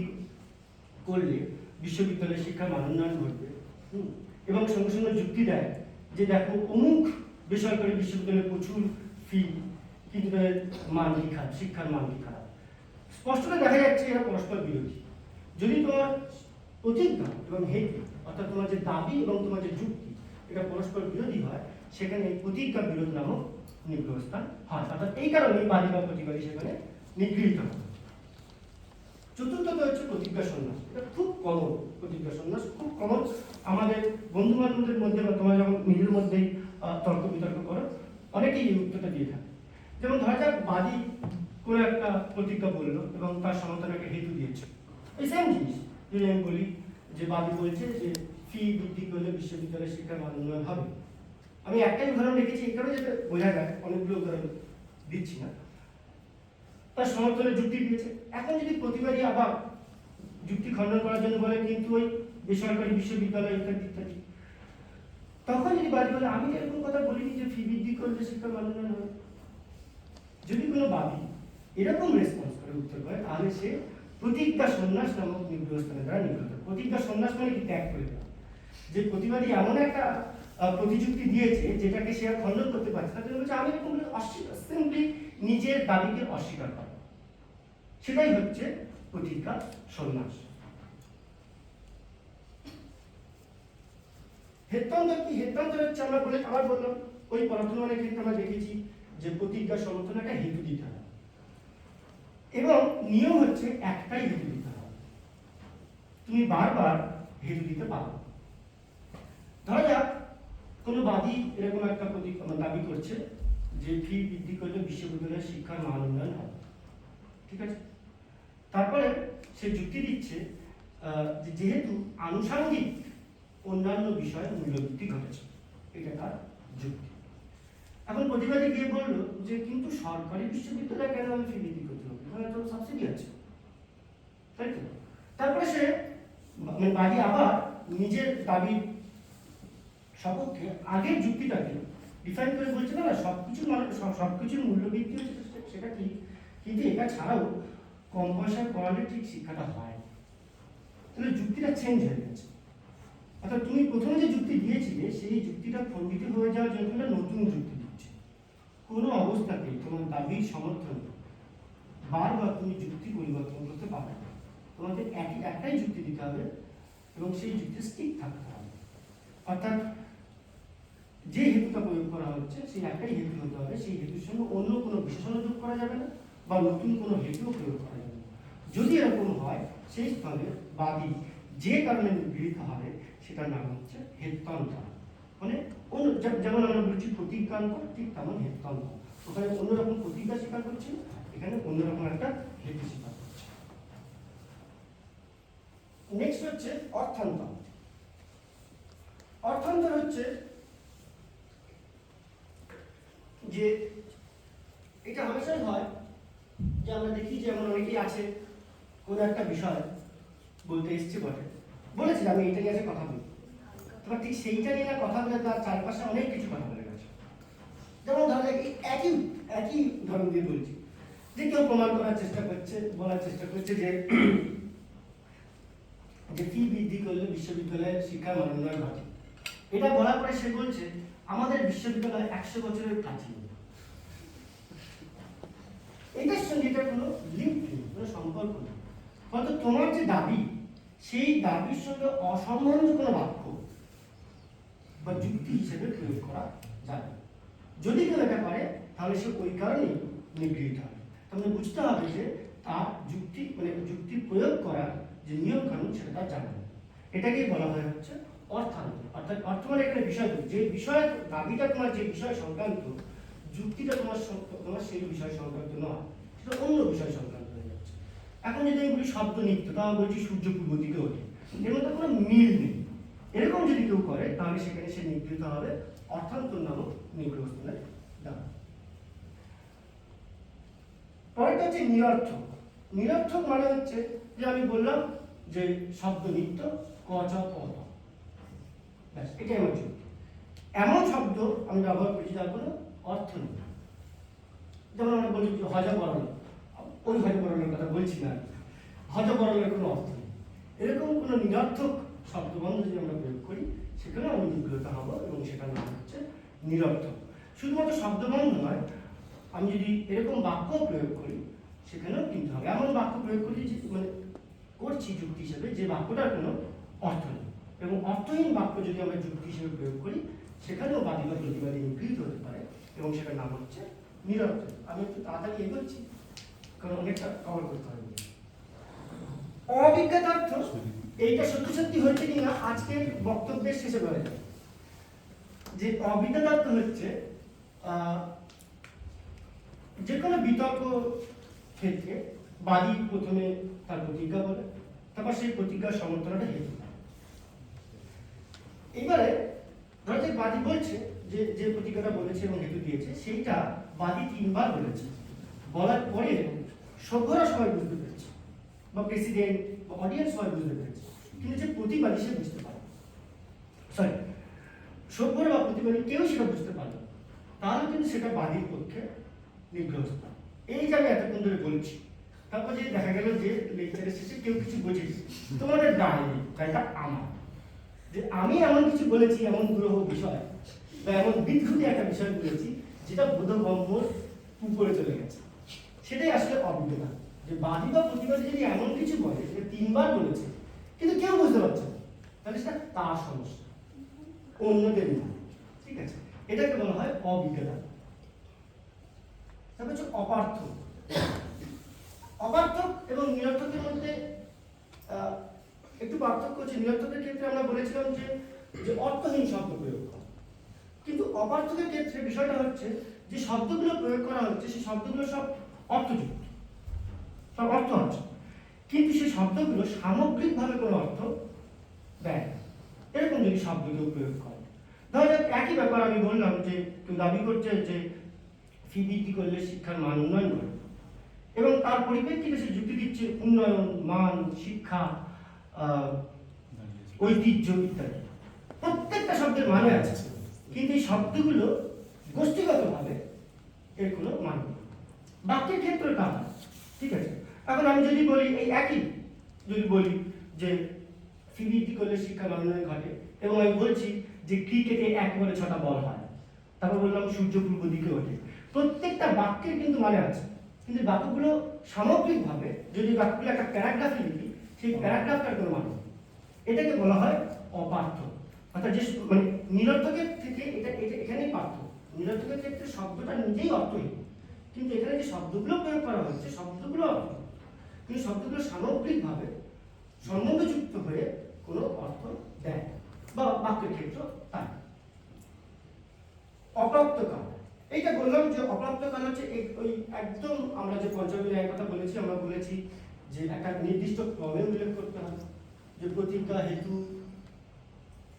করলে বিশ্ববিদ্যালয়ের শিক্ষার মান উন্নয়ন ঘটবে, এবং সঙ্গে সঙ্গে যুক্তি দেয় যে দেখো অমুক বেসরকারি বিশ্ববিদ্যালয়ে প্রচুর ফি, কিন্তু তাদের মান কি খারাপ, শিক্ষার মান কি খারাপ, স্পষ্টত দেখা যাচ্ছে এরা পরস্পর বিরোধী। যদি তোমার প্রতিজ্ঞা এবং হেতু, অর্থাৎ তোমার যে দাবি এবং তোমার যে যুক্তি, এটা পরস্পর বিরোধী হয়, সেখানে প্রতিজ্ঞা বিরোধ নামক নিগ্রহস্থান হয়। অর্থাৎ এই কারণেই বাদী বা প্রতিবাদী সেখানে নিগৃহীত হয়। চতুর্থত হচ্ছে প্রতিজ্ঞা সন্ন্যাস। এটা খুব কমন, প্রতিজ্ঞা সন্ন্যাস খুব কমন আমাদের বন্ধু বান্ধবদের মধ্যে, বা তোমরা যখন নিজের মধ্যেই তর্ক বিতর্ক করো, অনেকেই এই উত্তরটা দিয়ে থাকে। যেমন ধরা যাক বাদী কোনো একটা প্রতিজ্ঞা বললো এবং তার সমর্থনে একটা হেতু দিয়েছে, এই সেম জিনিস যদি আমি বলি যে বাদী বলছে যে ফি বৃদ্ধি করলে বিশ্ববিদ্যালয়ের শিক্ষার মান উন্নয়ন হবে। আমি একটাই উদাহরণ রেখেছি এই কারণে যাতে বোঝা যায়, অনেকগুলো উদাহরণ দিচ্ছি না। তার সমর্থনে যুক্তি দিয়েছে। এখন যদি প্রতিবাদী আবার যুক্তি খণ্ডন করার জন্য বলে কিন্তু ওই বেসরকারি বিশ্ববিদ্যালয় ইত্যাদি ইত্যাদি, তখন যদি বাদী বলে আমি এরকম কথা বলিনি যে ফি বৃদ্ধি করলে শিক্ষার মান উন্নয়ন হবে, যদি কোনো বাদী এরকম রেসপন্স করে উত্তর করে, তাহলে সে প্রতিজ্ঞা সন্ন্যাস নামক নিগ্রহস্থানের দ্বারা নিগৃহীত। প্রতিজ্ঞা সন্ন্যাস মানে কি? ত্যাগ করে দেওয়া। যে প্রতিবাদী এমন একটা প্রতিযুক্তি দিয়েছে যেটাকে সে আর খণ্ডন করতে পারছে, তার জন্য বলছে আমি এরকম অস্বীকার, সিম্পলি নিজের দাবিকে অস্বীকার করা, সেটাই হচ্ছে প্রতিজ্ঞা সন্ন্যাস। হেত্যান্তর কি? হেত্যান্তর হচ্ছে আমরা আবার বললাম ওই পরাক্রমণের ক্ষেত্রে আমরা দেখেছি যে প্রতিজ্ঞা সমর্থনে একটা হেতু দিতে হবে, এবং নিয়ম হচ্ছে একটাই হেতু দিতে হবে, তুমি বারবার হেতু দিতে পারো। ধরা যাক কোনো বাদী এরকম একটা দাবি করছে যে ফি বৃদ্ধি করলে বিশ্ববিদ্যালয়ের শিক্ষার মান উন্নয়ন হবে। ঠিক আছে, তারপরে সে যুক্তি দিচ্ছে যে যেহেতু আনুষঙ্গিক অন্যান্য বিষয়ে মূল্যবৃদ্ধি ঘটেছে, এটা তার যুক্তি। এখন প্রতিবাদী গিয়ে বলল যে কিন্তু সরকারি বিশ্ববিদ্যালয়ে কেন আমি ফি বৃদ্ধি করতে হবে, এখানে তো সাবসিডি আছে, তাই তো? তারপরে সে মানে বাদী আবার নিজের দাবির সপক্ষে আগের যুক্তিটাকে ডিফাইন করে বলছে না সবকিছুর মানে সবকিছুর মূল্যবৃদ্ধি হচ্ছে সেটা ঠিক, কিন্তু এটা ছাড়াও কম পয়সায় পড়ালে ঠিক শিক্ষাটা হয়। তাহলে যুক্তিটা চেঞ্জ হয়ে গেছে। অর্থাৎ তুমি প্রথমে যে যুক্তি দিয়েছিলে সেই যুক্তিটা খণ্ডিত হয়ে যাওয়ার জন্য একটা নতুন যুক্তি দিচ্ছে। কোনো অবস্থাতেই তোমার দাবির সমর্থনে বারবার তুমি যুক্তি পরিবর্তন করতে পারবে না। তোমাকে একটাই যুক্তি দিতে হবে এবং সেই যুক্তি স্টিক থাকতে হবে। অর্থাৎ যে হেতুটা প্রয়োগ করা হচ্ছে সেই একটাই হেতু হতে হবে, সেই হেতুর সঙ্গে অন্য কোনো বিশেষণ যোগ করা যাবে না বা নতুন কোনো হেতুও প্রয়োগ করা যাবে না। যদি এরকম হয় সেই স্থলে বাদী যে কারণে নিগৃহীত হবে সেটার নাম হচ্ছে হেত্যান্তর। মানে অন্য যেমন আমরা বলছি প্রতিজ্ঞান্তর, ঠিক তেমন হেত্যান্তর। ওখানে অন্যরকম প্রতিজ্ঞা স্বীকার করছি, এখানে অন্যরকম একটা হেতু স্বীকার করছি। নেক্সট হচ্ছে অর্থান্তর। অর্থান্তর হচ্ছে যে এটা হামেশাই হয় যে আমরা দেখি যে এমন অনেকেই আছে কোনো একটা বিষয় বলতে এসছে বলেছি আমি এটা নিয়ে কথা বলি, তোমার ঠিক সেইটা নিয়ে কথা বলে তার চারপাশে অনেক কিছু কথা বলে গেছে। যেমন ধরো একই ধরন দিয়ে বলছি যে কেউ প্রমাণ করার চেষ্টা করছে, বলার চেষ্টা করছে যে ফি বৃদ্ধি করলে বিশ্ববিদ্যালয়ের শিক্ষার মান উন্নয়ন ঘটে। এটা বলার পরে সে বলছে আমাদের বিশ্ববিদ্যালয় 100 বছরের প্রাচীন। এটার সঙ্গে এটা কোনো লিঙ্ক নেই, কোনো সম্পর্ক নেই। হয়তো তোমার যে দাবি সেই দাবির সঙ্গে অসম্বন্ধ কোনো বাক্য বা যুক্তি হিসেবে প্রয়োগ করা যাবে। যদি কেউ এটা করে তাহলে সে ওই কারণেই নিগৃহীত হবে। তাহলে বুঝতে হবে যে তার যুক্তি মানে যুক্তি প্রয়োগ করার যে নিয়ম কানুন সেটা তার জানা নেই। এটাকেই বলা হয় হচ্ছে অর্থান্তর। অর্থাৎ অর্থ মানে একটা বিষয়, যে বিষয় দাবিটা তোমার যে বিষয় সংক্রান্ত, যুক্তিটা তোমার সেই বিষয় সংক্রান্ত নয়, সেটা অন্য বিষয় সংক্রান্ত হয়ে যাচ্ছে। এখন যদি আমি বলি শব্দ নৃত্য, তাও বলছি সূর্য পূর্ব দিকে ওঠে, এর মধ্যে কোনো মিল নেই। এরকম যদি কেউ করে তাহলে সেখানে সে নিগৃহীত হবে অর্থান্তর নামক নিগ্রহস্থানের দ্বারা। পরেরটা হচ্ছে নিরর্থক। নিরর্থক মানে হচ্ছে যে আমি বললাম যে শব্দ নৃত্য কচ পদ, ব্যাস এটাই আমার যুক্তি। এমন শব্দ আমি ব্যবহার করছি যার কোনো অর্থ নেই। যেমন আমরা বলি যে হজ পড়ানো, ওই হজ পড়ানোর কথা বলছি না, হজ পড়ানোর কোনো অর্থ নেই। এরকম কোনো নিরর্থক শব্দবন্ধ যদি আমরা প্রয়োগ করি সেখানে আমি নিগৃহীত হব এবং সেটার নাম হচ্ছে নিরর্থক। শুধুমাত্র শব্দবন্ধ নয়, আমি যদি এরকম বাক্য প্রয়োগ করি সেখানেও কিন্তু হবে। এমন বাক্য প্রয়োগ করি যে মানে করছি যুক্তি হিসেবে যে বাক্যটার কোনো অর্থ নেই, এবং অর্থহীন বাক্য যদি আমরা যুক্তি হিসেবে প্রয়োগ করি সেখানেও বাদী বা প্রতিবাদী নিগৃহীত হতে পারে এবং সেটার নাম হচ্ছে নিরর্থক। আমি একটু তাড়াতাড়ি এগোচ্ছি কারণ অনেকটা কভার করতে হবে। অবিজ্ঞাতার্থ, এইটা সত্যি সত্যি হয়েছে কিনা আজকের বক্তব্যের শেষে বলা যায়। যে অবিজ্ঞাতার্থ হচ্ছে যে কোনো বিতর্ক ক্ষেত্রে বাদী প্রথমে তার প্রতিজ্ঞা বলে, তারপর সেই প্রতিজ্ঞার সমর্থনটা হেতু। এবারে ধরো যে বাদী বলছে যে প্রতিজ্ঞাটা বলেছে এবং হেতু দিয়েছে সেইটা বাদী 3 বার বলেছে, বলার পরে সভ্যরা সবাই বুঝতে পেরেছে বা প্রেসিডেন্ট বা অডিয়েন্স সবাই বুঝতে পেরেছে, কিন্তু যে প্রতিবাদী সে বুঝতে পারে, সরি সভ্যরা বা প্রতিবাদী কেউ সেটা বুঝতে পারে, তাহলে কিন্তু সেটা বাদীর পক্ষে নিগ্রহস্থ। এই যে আমি এতক্ষণ ধরে বলছি, তারপর যে দেখা গেল যে লেকচারের শেষে কেউ কিছু বোঝেনি, তোমাদের দাঁড়িয়ে তাইটা আমার যে আমি এমন কিছু বলেছি, এমন দুরূহ বিষয় বা এমন বিদ্রুপী একটা বিষয় বলেছি যেটা বোধগম্যর উপরে চলে গেছে, সেটাই আসলে অবিজ্ঞতা। যে বাদী বা প্রতিবাদী যদি এমন কিছু বলে যে 3 বার বলেছে কিন্তু কেউ বুঝতে পারছে না, তাহলে সেটা তার সমস্যা, অন্যদের না। ঠিক আছে, এটাকে বলা হয় অবিজ্ঞতা। তারপর হচ্ছে অপার্থক। অপার্থক এবং নিরর্থকের মধ্যে একটু পার্থক্য হচ্ছে। নিরর্থকের ক্ষেত্রে আমরা বলেছিলাম যে অর্থহীন শব্দ প্রয়োগ করা, কিন্তু অপার্থকের ক্ষেত্রে বিষয়টা হচ্ছে যে শব্দগুলো প্রয়োগ করা হচ্ছে সেই শব্দগুলো সব অর্থযুক্ত, সব অর্থ আছে, কিন্তু সেই শব্দগুলো সামগ্রিকভাবে কোনো অর্থ দেয় না। এরকম যদি শব্দ কেউ প্রয়োগ করে, ধরা যাক একই ব্যাপার আমি বললাম যে কেউ দাবি করছে যে ফি বৃদ্ধি করলে শিক্ষার মান উন্নয়ন করে, এবং তার পরিপ্রেক্ষিতে সে যুক্তি দিচ্ছে উন্নয়ন, মান, শিক্ষা, ঐতিহ্য ইত্যাদি। প্রত্যেকটা শব্দের মানে আছে, কিন্তু এই শব্দগুলো গোষ্ঠীগতভাবে এর কোনো মানে নেই। বাক্যের ক্ষেত্রে তা হয়, ঠিক আছে। এখন আমি যদি বলি এই একই, যদি বলি যে ফি বৃদ্ধি করলে শিক্ষার মান উন্নয়ন ঘটে, এবং আমি বলছি যে ক্রিকেটে একবারে 6টা বল হয়, তারপর বললাম সূর্য পূর্ব দিকে ওঠে, প্রত্যেকটা বাক্যের কিন্তু মানে আছে, কিন্তু বাক্যগুলো সামগ্রিকভাবে যদি বাক্যগুলো একটা প্যারাগ্রাফে লিখি, সেই প্যারাগ্রাফটার কোনো মানে নেই। এটাকে বলা হয় অপার্থ, অর্থাৎ যে মানে নিরর্থকের থেকে এটা এটা এখানেই পার্থ। নিরর্থকের ক্ষেত্রে শব্দটা নিজেই অর্থহীন, কিন্তু এখানে যে শব্দগুলো প্রয়োগ করা হচ্ছে শব্দগুলো অর্থ, কিন্তু শব্দগুলো সামগ্রিকভাবে সম্বন্ধযুক্ত হয়ে কোনো অর্থ দেয়, বা বাক্যের ক্ষেত্র তাই। অপ্রাপ্ত কাল, এইটা বললাম যে অপ্রাপ্ত কাল হচ্ছে ওই একদম আমরা যে পঞ্চমী ন্যায়ের কথা বলেছি, আমরা বলেছি যে একটা নির্দিষ্ট ক্রমে উল্লেখ করতে হবে, যে প্রতিজ্ঞা, হেতু,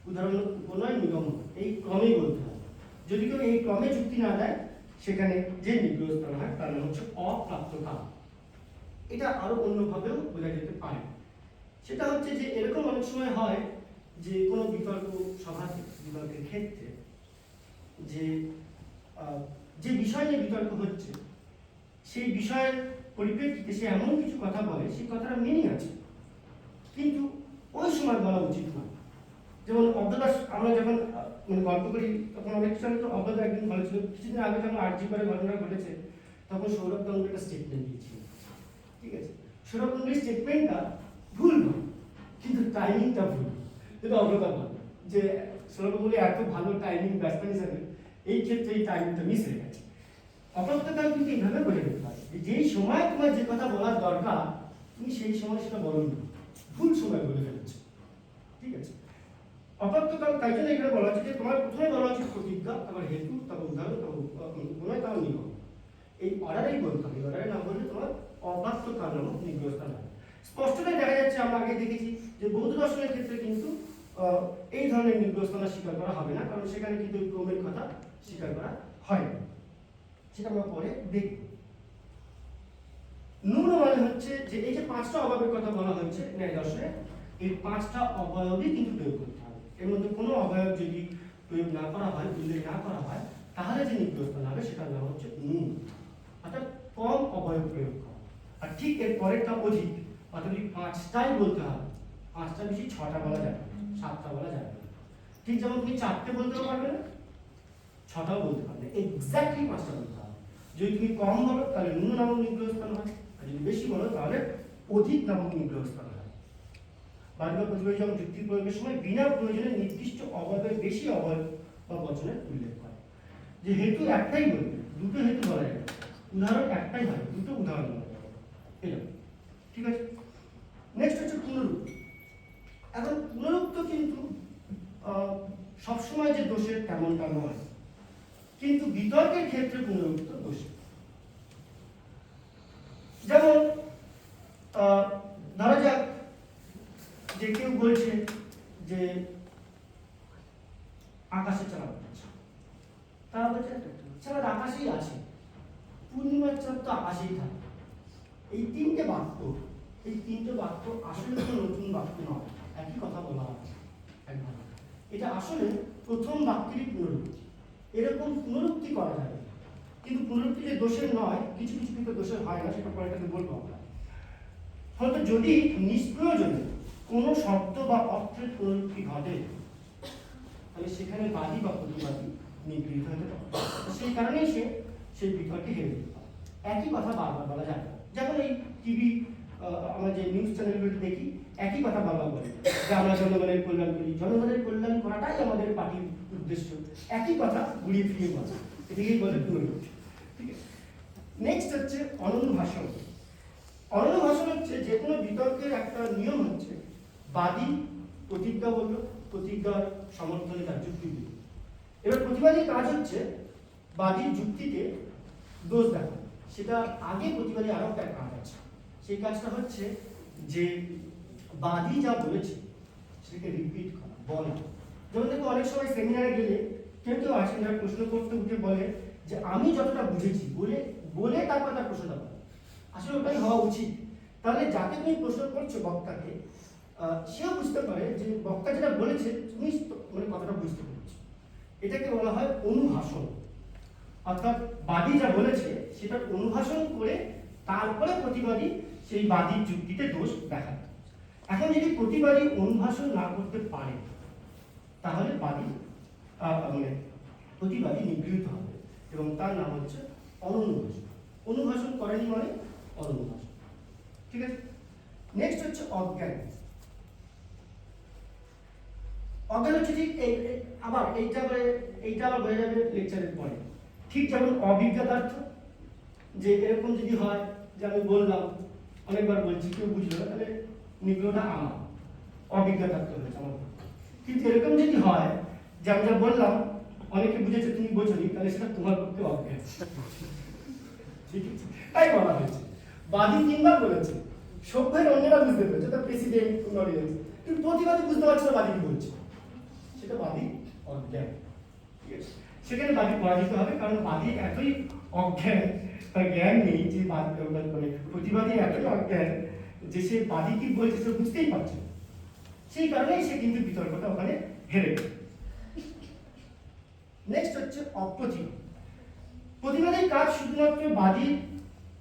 উদাহরণ, উপনয়, নিগম, এই ক্রমেই বলতে হবে। যদি কেউ এই ক্রমে যুক্তি না দেয়, সেখানে যে নিগ্রহস্থান হয় তার নাম হচ্ছে অপ্রাপ্ত কাল। এটা আরো অন্যভাবেও বোঝা যেতে পারে। সেটা হচ্ছে যে এরকম অনেক সময় হয় যে কোনো বিতর্ক সভাতে, বিতর্কের ক্ষেত্রে যে বিষয় নিয়ে বিতর্ক হচ্ছে সেই বিষয়ের পরিপ্রেক্ষিতে সে এমন কিছু কথা বলে, সেই কথাটা মিনিং আছে, কিন্তু ওই সময় বলা উচিত না। যেমন অবদাস, আমরা যখন মানে গল্প করি তখন অনেক সময় তো অবদাস একদিন বলেছিল, কিছুদিন আগে যখন আরজি করে ঘটনা ঘটেছে তখন সৌরভ গাঙ্গুলি একটা স্টেটমেন্ট দিয়েছিল, ঠিক আছে। সৌরভ গাঙ্গুলির স্টেটমেন্টটা ভুল নয়, কিন্তু টাইমিংটা ভুল। কিন্তু অবদাস বলে যে সৌরভ গাঙ্গুলি এত ভালো টাইমিং ব্যাটসম্যান হিসাবে এই ক্ষেত্রে এই টাইমিংটা মিস হয়ে গেছে। অপ্রাপ্তকাল কিন্তু এইভাবে বোঝা যেতে পারে যে যেই সময় তোমার যে কথা বলার দরকার তুমি সেই সময় সেটা বলোনি, ভুল সময় বলে ফেলেছো, ঠিক আছে। অপ্রাপ্তকাল তাই জন্য এখানে বলা হচ্ছে যে তোমার প্রথমে বলা হচ্ছে প্রতিজ্ঞা, তারপর হেতু, তারপর উদাহরণ, তারপর উপনয়, তারপর নিগম, এই অর্ডারেই বলতে হবে। অর্ডারে না বললে তোমার অপ্রাপ্তকাল নামক নিগ্রহস্থান হয়। স্পষ্টটাই দেখা যাচ্ছে, আমরা আগে দেখেছি যে বৌদ্ধ দর্শনের ক্ষেত্রে কিন্তু এই ধরনের নিগ্রহস্থান স্বীকার করা হবে না, কারণ সেখানে কিন্তু ক্রমের কথা স্বীকার করা হয় না, সেটা আমরা পরে দেখব। ন্যূন মানে হচ্ছে যে এই যে 5টা অভাবের কথা বলা হয়েছে ন্যায় দর্শনে, এই 5টা অবয়বই কিন্তু প্রয়োগ করতে হবে। এর মধ্যে কোনো অবয়ব যদি প্রয়োগ না করা হয়, উল্লেখ না করা হয়, তাহলে যে নিগ্রহস্থান হবে সেটার নাম হচ্ছে ন্যূন, অর্থাৎ কম অবয়ব প্রয়োগ করা। আর ঠিক এর পরেরটা অধিক, অর্থাৎ 5টাই বলতে হবে, 5টা বেশি 6টা বলা যাবে, 7টা বলা যাবে না। ঠিক যেমন তুমি 4টে বলতেও পারবে না, 6টাও বলতে পারবে, এক্স্যাক্টলি 5টা বলতে হবে। যদি তুমি কম বলো তাহলে ন্যূন নামক নিগ্রহস্থান হয়, আর যদি বেশি বলো তাহলে অধিক নামক নিগ্রহস্থান হয়। বারবার প্রতিবাদী যখন যুক্তি প্রয়োগের সময় বিনা প্রয়োজনে নির্দিষ্ট অবয়বের বেশি অবয়ব বা বচনের উল্লেখ করে। যে হেতু একটাই বলবে, দুটো হেতু বলা যাবে, উদাহরণ একটাই হয়, দুটো উদাহরণ বলা যাবে, এরকম, ঠিক আছে। নেক্সট হচ্ছে পুনরুক্তি। এখন পুনরুক্ত কিন্তু সবসময় যে দোষের তেমনটা নয়, কিন্তু বিতর্কের ক্ষেত্রে পুনরুক্ত দোষ। যেমন ধরা যাক যে কেউ বলছে যে আকাশে চাঁদ আছে, তারা বলছে চাঁদ আকাশেই আছে, পূর্ণিমার চাঁদ তো আকাশেই থাকে। এই 3টে বাক্য আসলে কোনো নতুন বাক্য নয়, একই কথা বলা হচ্ছে একবার। এটা আসলে প্রথম বাক্যেরই পুনরুক্তি। এরকম পুনরুক্তি করা যাবে, কিন্তু পুনরুক্তি যে দোষের নয়, কিছু কিছু কিন্তু দোষের হয় না, সেটা পরে তাকে বলবো আমরা। হয়তো যদি নিষ্প্রয়োজনে কোনো শব্দ বা অর্থের পুনরুক্তি ঘটে, তাহলে সেখানে বাদী বা প্রতিবাদী নিগৃহীত হতে পারে, সেই কারণেই সে সেই বিতর্কে হেরে যেতে পারে। একই কথা বারবার বলা যায় না। যেমন এই টিভি, আমরা যে নিউজ চ্যানেলগুলো দেখি, একই কথা বারবার বলে যে আমরা জনগণের কল্যাণ করি, জনগণের কল্যাণ করাটাই আমাদের পার্টির উদ্দেশ্য। একই কথা ঘুরিয়ে ফিরিয়ে বলে, এটাকেই বলে পুনরুক্তি, ঠিক আছে। নেক্সট হচ্ছে অনন্য ভাষণ। অনন্য ভাষণ হচ্ছে যে কোনো বিতর্কের একটা নিয়ম হচ্ছে বাদী প্রতিজ্ঞা বলল, প্রতিজ্ঞার সমর্থনে তার যুক্তি দিল। এবার প্রতিবাদীর কাজ হচ্ছে বাদীর যুক্তিতে দোষ দেখা, সেটা আগে প্রতিবাদী আরো একটা কাজ আছে। সেই কাজটা হচ্ছে যে বাদী যা বলেছে সেটাকে রিপিট করা, বলা। যেমন দেখো অনেক সময় সেমিনারে গেলে কেউ কেউ আসেন যারা প্রশ্ন করতে উঠে বলে যে আমি যতটা বুঝেছি বলে বলে তারপর তার প্রশ্নটা বলে। আসলে ওটাই হওয়া উচিত। তাহলে যাকে তুমি প্রশ্ন করছো বক্তাকে, সেও বুঝতে পারে যে বক্তা যেটা বলেছে তুমি মানে কথাটা বুঝতে পেরেছো। এটাকে বলা হয় অনুভাষণ। অর্থাৎ বাদী যা বলেছে সেটার অনুভাষণ করে তারপরে প্রতিবাদী সেই বাদীর যুক্তিতে দোষ দেখাবে। এখন যদি প্রতিবাদী অনুভাষণ না করতে পারে তাহলে বাদী মানে প্রতিবাদী নিগৃহীত হবে এবং তার নাম হচ্ছে অনুভাষণ। অনুভাষণ করেনি মানে অনুভাষণ। ঠিক আছে, নেক্সট হচ্ছে অজ্ঞান। অজ্ঞান হচ্ছে ঠিক আবার এইটা আবার বোঝা যাবে লেকচারের পরে। ঠিক যেমন অবিজ্ঞতার্থ, যে এরকম যদি হয় যে আমি বললাম, অনেকবার বলছি কেউ বুঝলো না, তাহলে নিগ্রহটা আমার অবিজ্ঞতার্থ হয়েছে আমার। কিন্তু এরকম যদি হয় যে আমি যা বললাম অনেকে বুঝেছে তুমি বোঝনি, তাহলে সেটা তোমার পক্ষে অজ্ঞান। ঠিক আছে, তাই বলা হয়েছে। বাদী তিনবার বলেছে, সভ্যের অন্যরা বুঝতে পেরেছে, তার প্রেসিডেন্ট অডিয়েন্স, কিন্তু প্রতিবাদী বুঝতে পারছে না বাদী কি বলছে, সেটা বাদী অজ্ঞান। ঠিক আছে, সেখানে বাদী পরাজিত হবে, কারণ বাদী এতই অজ্ঞান, তার জ্ঞান নেই যে মানে প্রতিবাদী এতই অজ্ঞান যে সে বাদী কি বলছে সে বুঝতেই পারছে না। সেই কারণেই সে কিন্তু বিতর্কটা ওখানে হেরে গেল। নেক্সট হচ্ছে অপ্রতিবাদ। প্রতিবাদের কাজ শুধুমাত্র বাদীর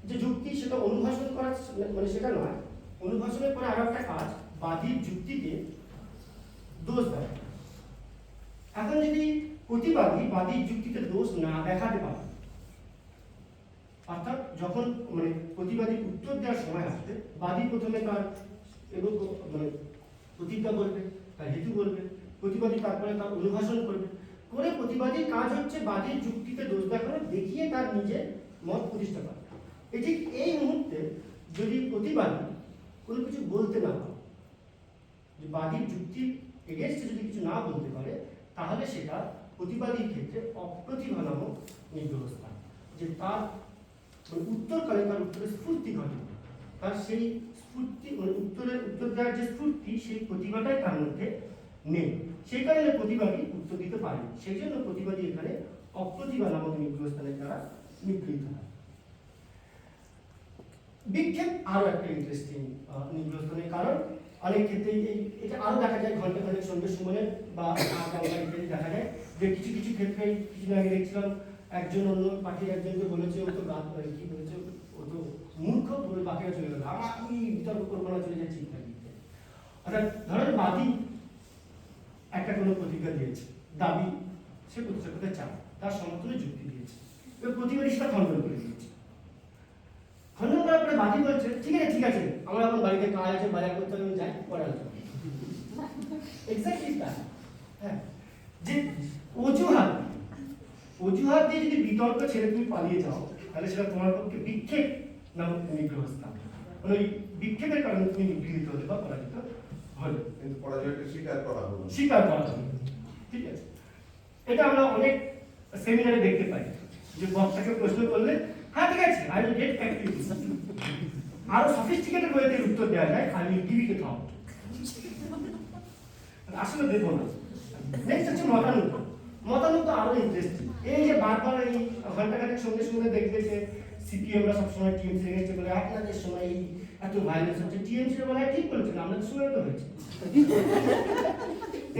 যে যুক্তি সেটা অনুভাষণ করা, মানে সেটা নয়, অনুভাষণের পরে আরো একটা কাজ বাদীর যুক্তিকে দোষ দেয়। এখন যদি প্রতিবাদী বাদীর যুক্তিতে দোষ না দেখাতে পারে, অর্থাৎ যখন মানে প্রতিবাদী উত্তর দেওয়ার সময় আসবে, বাদী প্রথমে তার এবং মানে প্রতিজ্ঞা বলবে, তার হেতু বলবে, প্রতিবাদী তারপরে তার অনুভাষণ করবে, করে প্রতিবাদীর কাজ হচ্ছে বাদীর যুক্তিতে দোষ দেখানো, দেখিয়ে তার নিজের মত প্রতিষ্ঠা করা। ঠিক এই মুহূর্তে যদি প্রতিবাদী কোনো কিছু বলতে না পারে, যে বাদীর যুক্তির এগেনস্টে যদি কিছু না বলতে পারে, তাহলে সেটা প্রতিবাদীর ক্ষেত্রে অপ্রতিভা নামক নিগ্রহস্থান। যে তার মানে উত্তরকালে তার উত্তরে স্ফূর্তি ঘটে, তার সেই স্ফূর্তি মানে উত্তর দেওয়ার যে স্ফূর্তি, সেই প্রতিভাটাই তার মধ্যে নেই। সেই কারণে প্রতিবাদী উত্তর দিতে পারে, সেই জন্য প্রতিবাদী এখানে অপ্রতিভা নামক নিগ্রহস্থানের দ্বারা নিগৃহীত হয়। বিক্ষেপ আরো একটা ইন্টারেস্টিং নিগ্রহস্থানের কারণ। অনেক ক্ষেত্রে এটা আরো দেখা যায় ঘন্টা খানেক সন্ধ্যে সময়ে বা ইত্যাদি দেখা যায় যে কিছু কিছু ক্ষেত্রে কিছুদিন আগে দেখছিলাম একজন অন্য পাখির একজনকে বলেছে ও তো গাছ কি বলেছে, ও তো মূর্খ, বলে পাখিরা চলে গেল, আমি বিতর্ক করবো না, চলে যাচ্ছি ইত্যাদি। অর্থাৎ ধরেন বাদী একটা কোনো প্রতিজ্ঞা দিয়েছে, দাবি সে প্রতিষ্ঠা করতে চায়, তার সমর্থনে যুক্তি দিয়েছে, এবার প্রতিবাদী সেটা খণ্ডন করে দিয়েছে। খণ্ডন করার পরে বাদী বলছে ঠিক আছে আমার এখন বাড়িতে কাজ আছে, বাজার করতে আমি যাই, পরে আলোচনা। এক্স্যাক্টলি তাই। হ্যাঁ, যে অজুহাত দিয়ে যদি বিতর্ক ছেড়ে তুমি পালিয়ে যাও, তাহলে সেটা তোমার পক্ষে বিক্ষেপ নামক নিগ্রহস্থান। মানে ওই বিক্ষেপের কারণে তুমি নিগৃহীত হলে বা পরাজিত হলে, কিন্তু পরাজয়কে স্বীকার করা হলো। ঠিক আছে। এটা আমরা অনেক সেমিনারে দেখতে পাই যে বক্তাকে প্রশ্ন করলে হ্যাঁ ঠিক আছে I will get back to you, আরো সফিস্টিকেটেড ওয়েতে উত্তর দেওয়া যায়, I will give it thought. আসলে দেবো না। নেক্সট হচ্ছে মতানুগ। মতানুগ তো আরো ইন্টারেস্টিং। এই যে বারবার এই ঘন্টাখানেক সঙ্গে সঙ্গে দেখবে যে সিপিএমরা সবসময় টিএমসি এগেন্স্টে বলে আপনাদের সময় এই এত ভায়োলেন্স হচ্ছে, টিএমসি বলে ঠিক বলেছেন আমাদের সময় তো হয়েছে।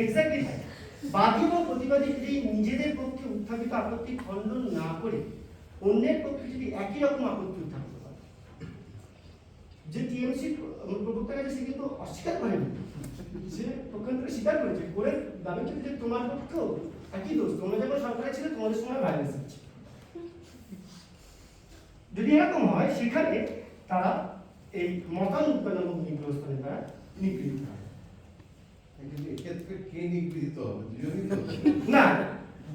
এক্স্যাক্টলি তাই। বাদী এবং প্রতিবাদী যদি নিজেদের পক্ষে উত্থাপিত আপত্তি খণ্ডন না করে অন্যের পক্ষে যদি একই রকম আপত্তি উত্থাপিত করে, যে টিএমসি প্রবক্তার কাছে সে কিন্তু অস্বীকার করেনি, সে পক্ষান্তরে স্বীকার করেছে, করে দাবি করছে যে তোমার পক্ষেও একই দোষ, তোমরা যখন সরকারে ছিল তোমাদের সময় ভায়োলেন্স হচ্ছে। যদি এরকম হয় সেখানে তারা এই মতানুগ নামক নিগ্রহস্থানের দ্বারা নিগৃহীত হয়। এক্ষেত্রে কে নিগৃহীত হবে? না,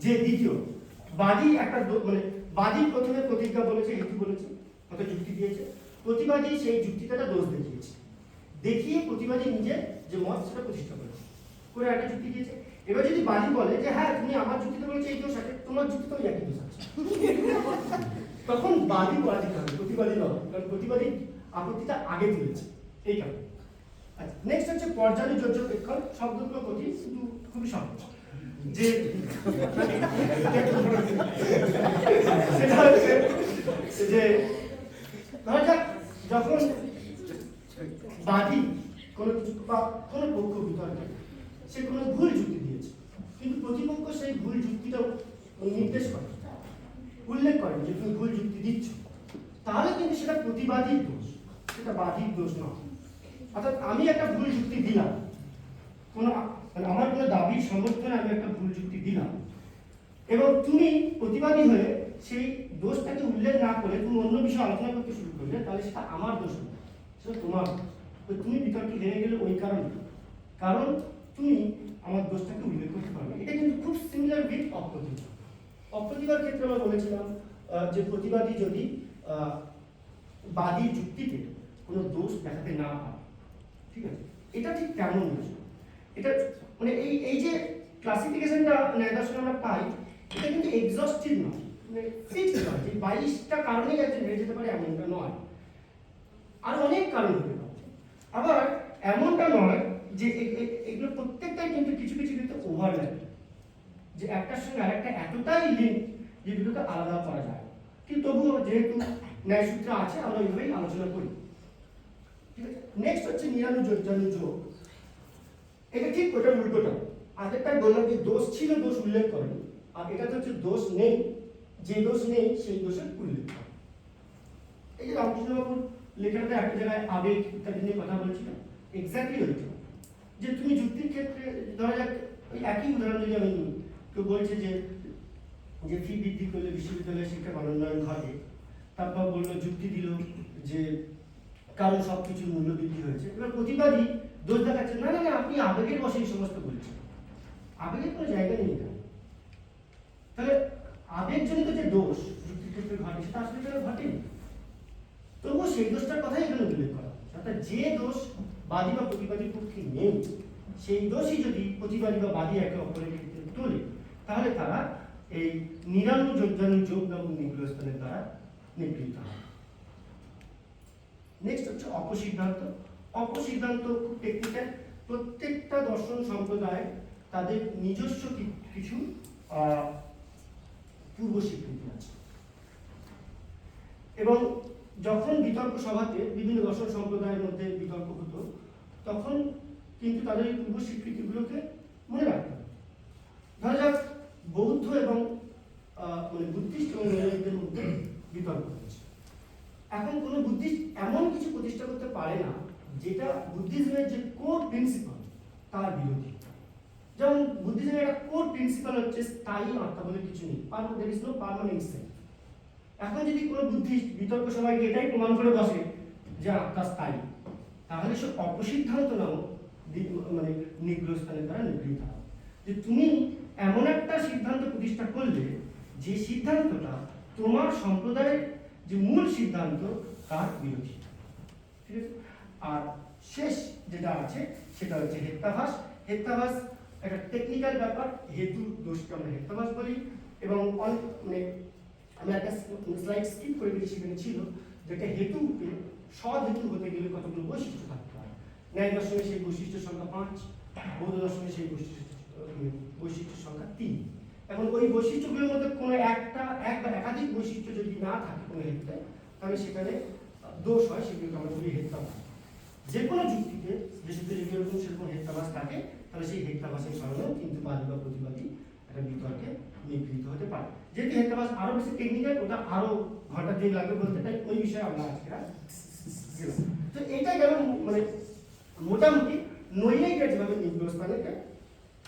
যে দ্বিতীয় বাদী একটা মানে বাদী প্রথমে প্রতিজ্ঞা বলেছে, হেতু বলেছে, কত যুক্তি দিয়েছে, প্রতিবাদী সেই যুক্তিটা দোষ দেখিয়েছে, দেখিয়ে প্রতিবাদী নিজের যে মত সেটা প্রতিষ্ঠা করেছে, করে একটা যুক্তি দিয়েছে, এবার যদি বাদী বলে যে হ্যাঁ তুমি আমার যুক্তিতে বলেছো এই দোষ আছে, তোমার যুক্তিতেও একই দোষ আছে, তখন বাদী পরাজিত হবে, প্রতিবাদী নয়, কারণ প্রতিবাদী আপত্তিটা আগে তুলেছে এই কারণে। আচ্ছা, নেক্সট হচ্ছে পর্যালোচ্য প্রেক্ষণ। শব্দগুলো কঠিন, কিন্তু খুবই সহজ। যে সেটা হচ্ছে যে ধরা যাক যখন বাদী কোনো কিছু বা কোনো পক্ষ বিতর্কে সে কোনো ভুল যুক্তি দিয়েছে, কিন্তু প্রতিপক্ষ সেই ভুল যুক্তিটাও নির্দেশ করে, উল্লেখ করে যে তুমি ভুল যুক্তি দিচ্ছ, তাহলে কিন্তু সেটা প্রতিবাদীর দোষ, সেটা বাদীর দোষ নয়। অর্থাৎ আমি একটা ভুল যুক্তি দিলাম, কোনো মানে আমার কোনো দাবির সমর্থনে আমি একটা ভুল যুক্তি দিলাম, এবং তুমি প্রতিবাদী হয়ে সেই দোষটাকে উল্লেখ না করে তুমি অন্য বিষয়ে আলোচনা করতে শুরু করলে, তাহলে সেটা আমার দোষ নয়, সেটা তোমার দোষ। তো তুমি বিতর্কে হেরে গেলে ওই কারণে, কারণ তুমি আমার দোষটাকে উল্লেখ করতে পারবে। এটা কিন্তু খুব সিমিলার উইথ অপ্রতিবাদ। অপ্রতিবাদ ক্ষেত্রে আমরা বলেছিলাম যে প্রতিবাদী যদি বাদীর যুক্তিতে কোনো দোষ দেখাতে না পারে, ঠিক আছে, এটা ঠিক তেমন বিষয়। এটা মানে এই যে ক্লাসিফিকেশনটা ন্যায় দর্শনে আমরা পাই, এটা কিন্তু এক্সস্টিভ নয়, মানে ফিক্সড নয় যে 22টা কারণেই একজন হেরে যেতে পারে এমনটা নয়, আর অনেক কারণ হতে পারে। আবার এমনটা নয় যে এগুলো প্রত্যেকটাই কিন্তু কিছু কিছু ক্ষেত্রে ওভারল্যাপ, যে একটার সঙ্গে আরেকটা এতটাই লিঙ্ক যে দুটোকে আলাদা করা যায়, কিন্তু তবুও যেহেতু ন্যায় সূত্র আছে আমরা এইভাবেই আলোচনা করি। ঠিক আছে, নেক্সট হচ্ছে নিরানুযোগ। এটা ঠিক ওটার উল্টোটা। আগেরটা বললাম যে দোষ ছিল, দোষ উল্লেখ করেন, আর এটা হচ্ছে দোষ নেই, যে দোষ নেই সেই দোষের উল্লেখ করে। এই যে রামকৃষ্ণবাবুর লেখাটা একটা জায়গায় আবেগ ইত্যাদি নিয়ে কথা বলছিল, এক্স্যাক্টলি ওইটা, যে তুমি যুক্তির ক্ষেত্রে ধরা যাক ওই একই উদাহরণ যদি আমি নিই, কেউ বলছে যে ফি বৃদ্ধি করলে বিশ্ববিদ্যালয়ের শিক্ষা মানোন্নয়ন ঘটে, তারপর বললো যুক্তি দিল যে কারণ সবকিছুর মূল্য বৃদ্ধি হয়েছে। এবার প্রতিবাদী দোষ দেখাচ্ছে, না না না আপনি আবেগের বসে এই সমস্ত বলছেন, আবেগের কোনো জায়গা নেই এখানে। তাহলে আবেগজনিত যে দোষ যুক্তির ক্ষেত্রে ঘটে সেটা আসলে কেন ঘটেনি, তবুও সেই দোষটার কথাই এখানে উল্লেখ করা, অর্থাৎ যে দোষ বাদী বা প্রতিবাদীর পক্ষে নেই, সেই দোষই যদি প্রতিবাদী বা বাদী একে অপরের ক্ষেত্রে তোলে, তাহলে তারা এই নিরানুযোগ এবং নিগ্রহস্থানের দ্বারা নিগৃহীত হয়। নেক্সট হচ্ছে অপসিদ্ধান্ত। অপসিদ্ধান্ত খুব টেকনিক্যাল। প্রত্যেকটা দর্শন সম্প্রদায় তাদের নিজস্ব কিছু পূর্ব স্বীকৃতি আছে, এবং যখন বিতর্ক সভাতে বিভিন্ন দর্শন সম্প্রদায়ের মধ্যে বিতর্ক হতো, তখন কিন্তু তাদের এই পূর্ব স্বীকৃতিগুলোকে মনে রাখতে হবে। ধরা যাক বৌদ্ধ এবং মানে বুদ্ধিস্ট এবং নৈরাজ্যের মধ্যে বিতর্ক হচ্ছে, এখন কোনো বুদ্ধিস্ট এমন কিছু প্রতিষ্ঠা করতে পারে না যেটা বুদ্ধিজমের যে কোর প্রিন্সিপাল তার বিরোধী। যেমন বুদ্ধিজমের একটা কোর প্রিন্সিপাল হচ্ছে স্থায়ী আত্মা বলে কিছু নেই, there is no permanent self. এখন যদি কোনো বুদ্ধিস্ট বিতর্ক সবাইকে এটাই প্রমাণ করে বসে যে আত্মা স্থায়ী, তাহলে সে অপসিদ্ধান্ত নামক মানে নিগ্রহস্থানের দ্বারা নিগৃহীত হয়। যে তুমি এমন একটা সিদ্ধান্ত প্রতিষ্ঠা করলে যে সিদ্ধান্তটা তোমার সম্প্রদায়ের যে মূল সিদ্ধান্ত তার বিরোধী। ঠিক আছে, আর শেষ যেটা আছে সেটা হচ্ছে হেত্যাভাস। হেত্যাভাস একটা টেকনিক্যাল ব্যাপার, হেতু দোষকে আমরা হেত্যাভাস বলি, এবং মানে আমি একটা স্লাইড স্কিপ করে দিয়েছি, সেখানে ছিল যেটা হেতুকে সৎ হেতু হতে গেলে কতগুলো বৈশিষ্ট্য থাকতে হয়। ন্যায় দর্শনে সেই বৈশিষ্ট্যের সংখ্যা 5, বৌদ্ধ দর্শনে সেই বৈশিষ্ট্যের সংখ্যা 3। এখন ওই বৈশিষ্ট্যগুলোর মধ্যে কোনো একটা এক বা একাধিক বৈশিষ্ট্য যদি না থাকে কোনো হেতুতে, তাহলে সেখানে দোষ হয়, সেগুলোকে আমরা বলি হেত্যাভাস। যে কোনো যুক্তিতে যে সূত্রে যদি এরকম সেরকম হেত্যাভাস থাকে, তাহলে সেই হেত্যাভাসের কারণেও কিন্তু বাদী বা প্রতিবাদী একটা বিতর্কে নিগৃহীত হতে পারে। যেহেতু হেত্যাভাস আরো বেশি টেকনিক্যাল, ওটা আরো ঘন্টা দিন লাগবে বলতে, তাই ওই বিষয়ে আমরা আজকে গেলাম। তো এটা গেল মানে মোটামুটি নৈয়ায়িকরা যেভাবে নিগ্রহস্থানকে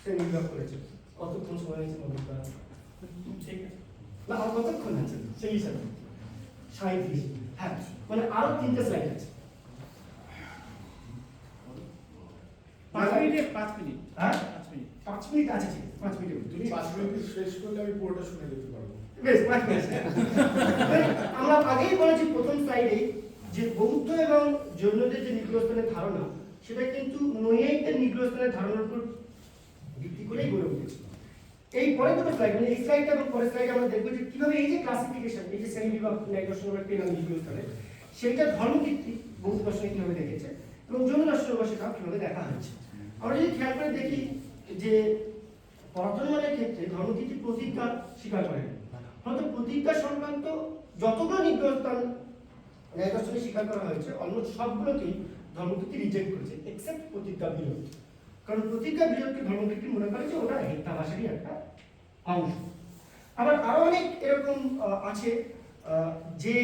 সে নির্ভর করেছে। কতক্ষণ সময় হয়েছে বলতে ঠিক আছে না, আর কতক্ষণ আছে সেই হিসাবে 37। হ্যাঁ, মানে আরো 3টে স্লাইড আছে। 5 মিনিটে 5 মিনিট। হ্যাঁ 5 মিনিট। 5 মিনিট আছে, ঠিক আছে 5 মিনিট। তুমি 5 মিনিট শেষ করলে আমি পুরোটা শুনে যেতে পারবো। বেশ 5 মিনিট। আমরা আগেই বলেছি প্রথম স্লাইডে যে বৌদ্ধ এবং জৈনদের যে নিগ্রহস্থানের ধারণা, সেটা কিন্তু নৈয়ায়িকদের নিগ্রহস্থানের ধারণার উপর ভিত্তি করেই গড়ে উঠেছে। এই পরে দুটো স্লাইড, মানে এই স্লাইডটা এবং পরের স্লাইডে আমরা দেখবো যে কিভাবে এই যে ক্লাসিফিকেশন, এই যে শ্রেণী বিভাগ ন্যায় দর্শন আমরা পেলাম বিজ্ঞানে, সেইটা ধর্মভিত্তিক বৌদ্ধ দর্শনে কিভাবে দেখেছে এবং জৈন দর্শনে সেটা কিভাবে দেখা হচ্ছে। আমরা যদি খেয়াল করে দেখি যে পরতন্মানের ক্ষেত্রে ধর্মভিত্তিক প্রতিজ্ঞা স্বীকার করেন, হয়তো প্রতিজ্ঞা সংক্রান্ত যতগুলো নিগ্রহ স্থান ন্যায় দর্শনে স্বীকার করা হয়েছে অলমোস্ট সবগুলোকেই ধর্মভিত্তি রিজেক্ট করেছে এক্সেপ্ট প্রতিজ্ঞা বিরোধ। কারণ প্রতিজ্ঞা বিরোধকে ধর্মভিত্তি মনে করে যে ওটা হিত্যাভাষেরই একটা অংশ। আবার আরো অনেক এরকম আছে যে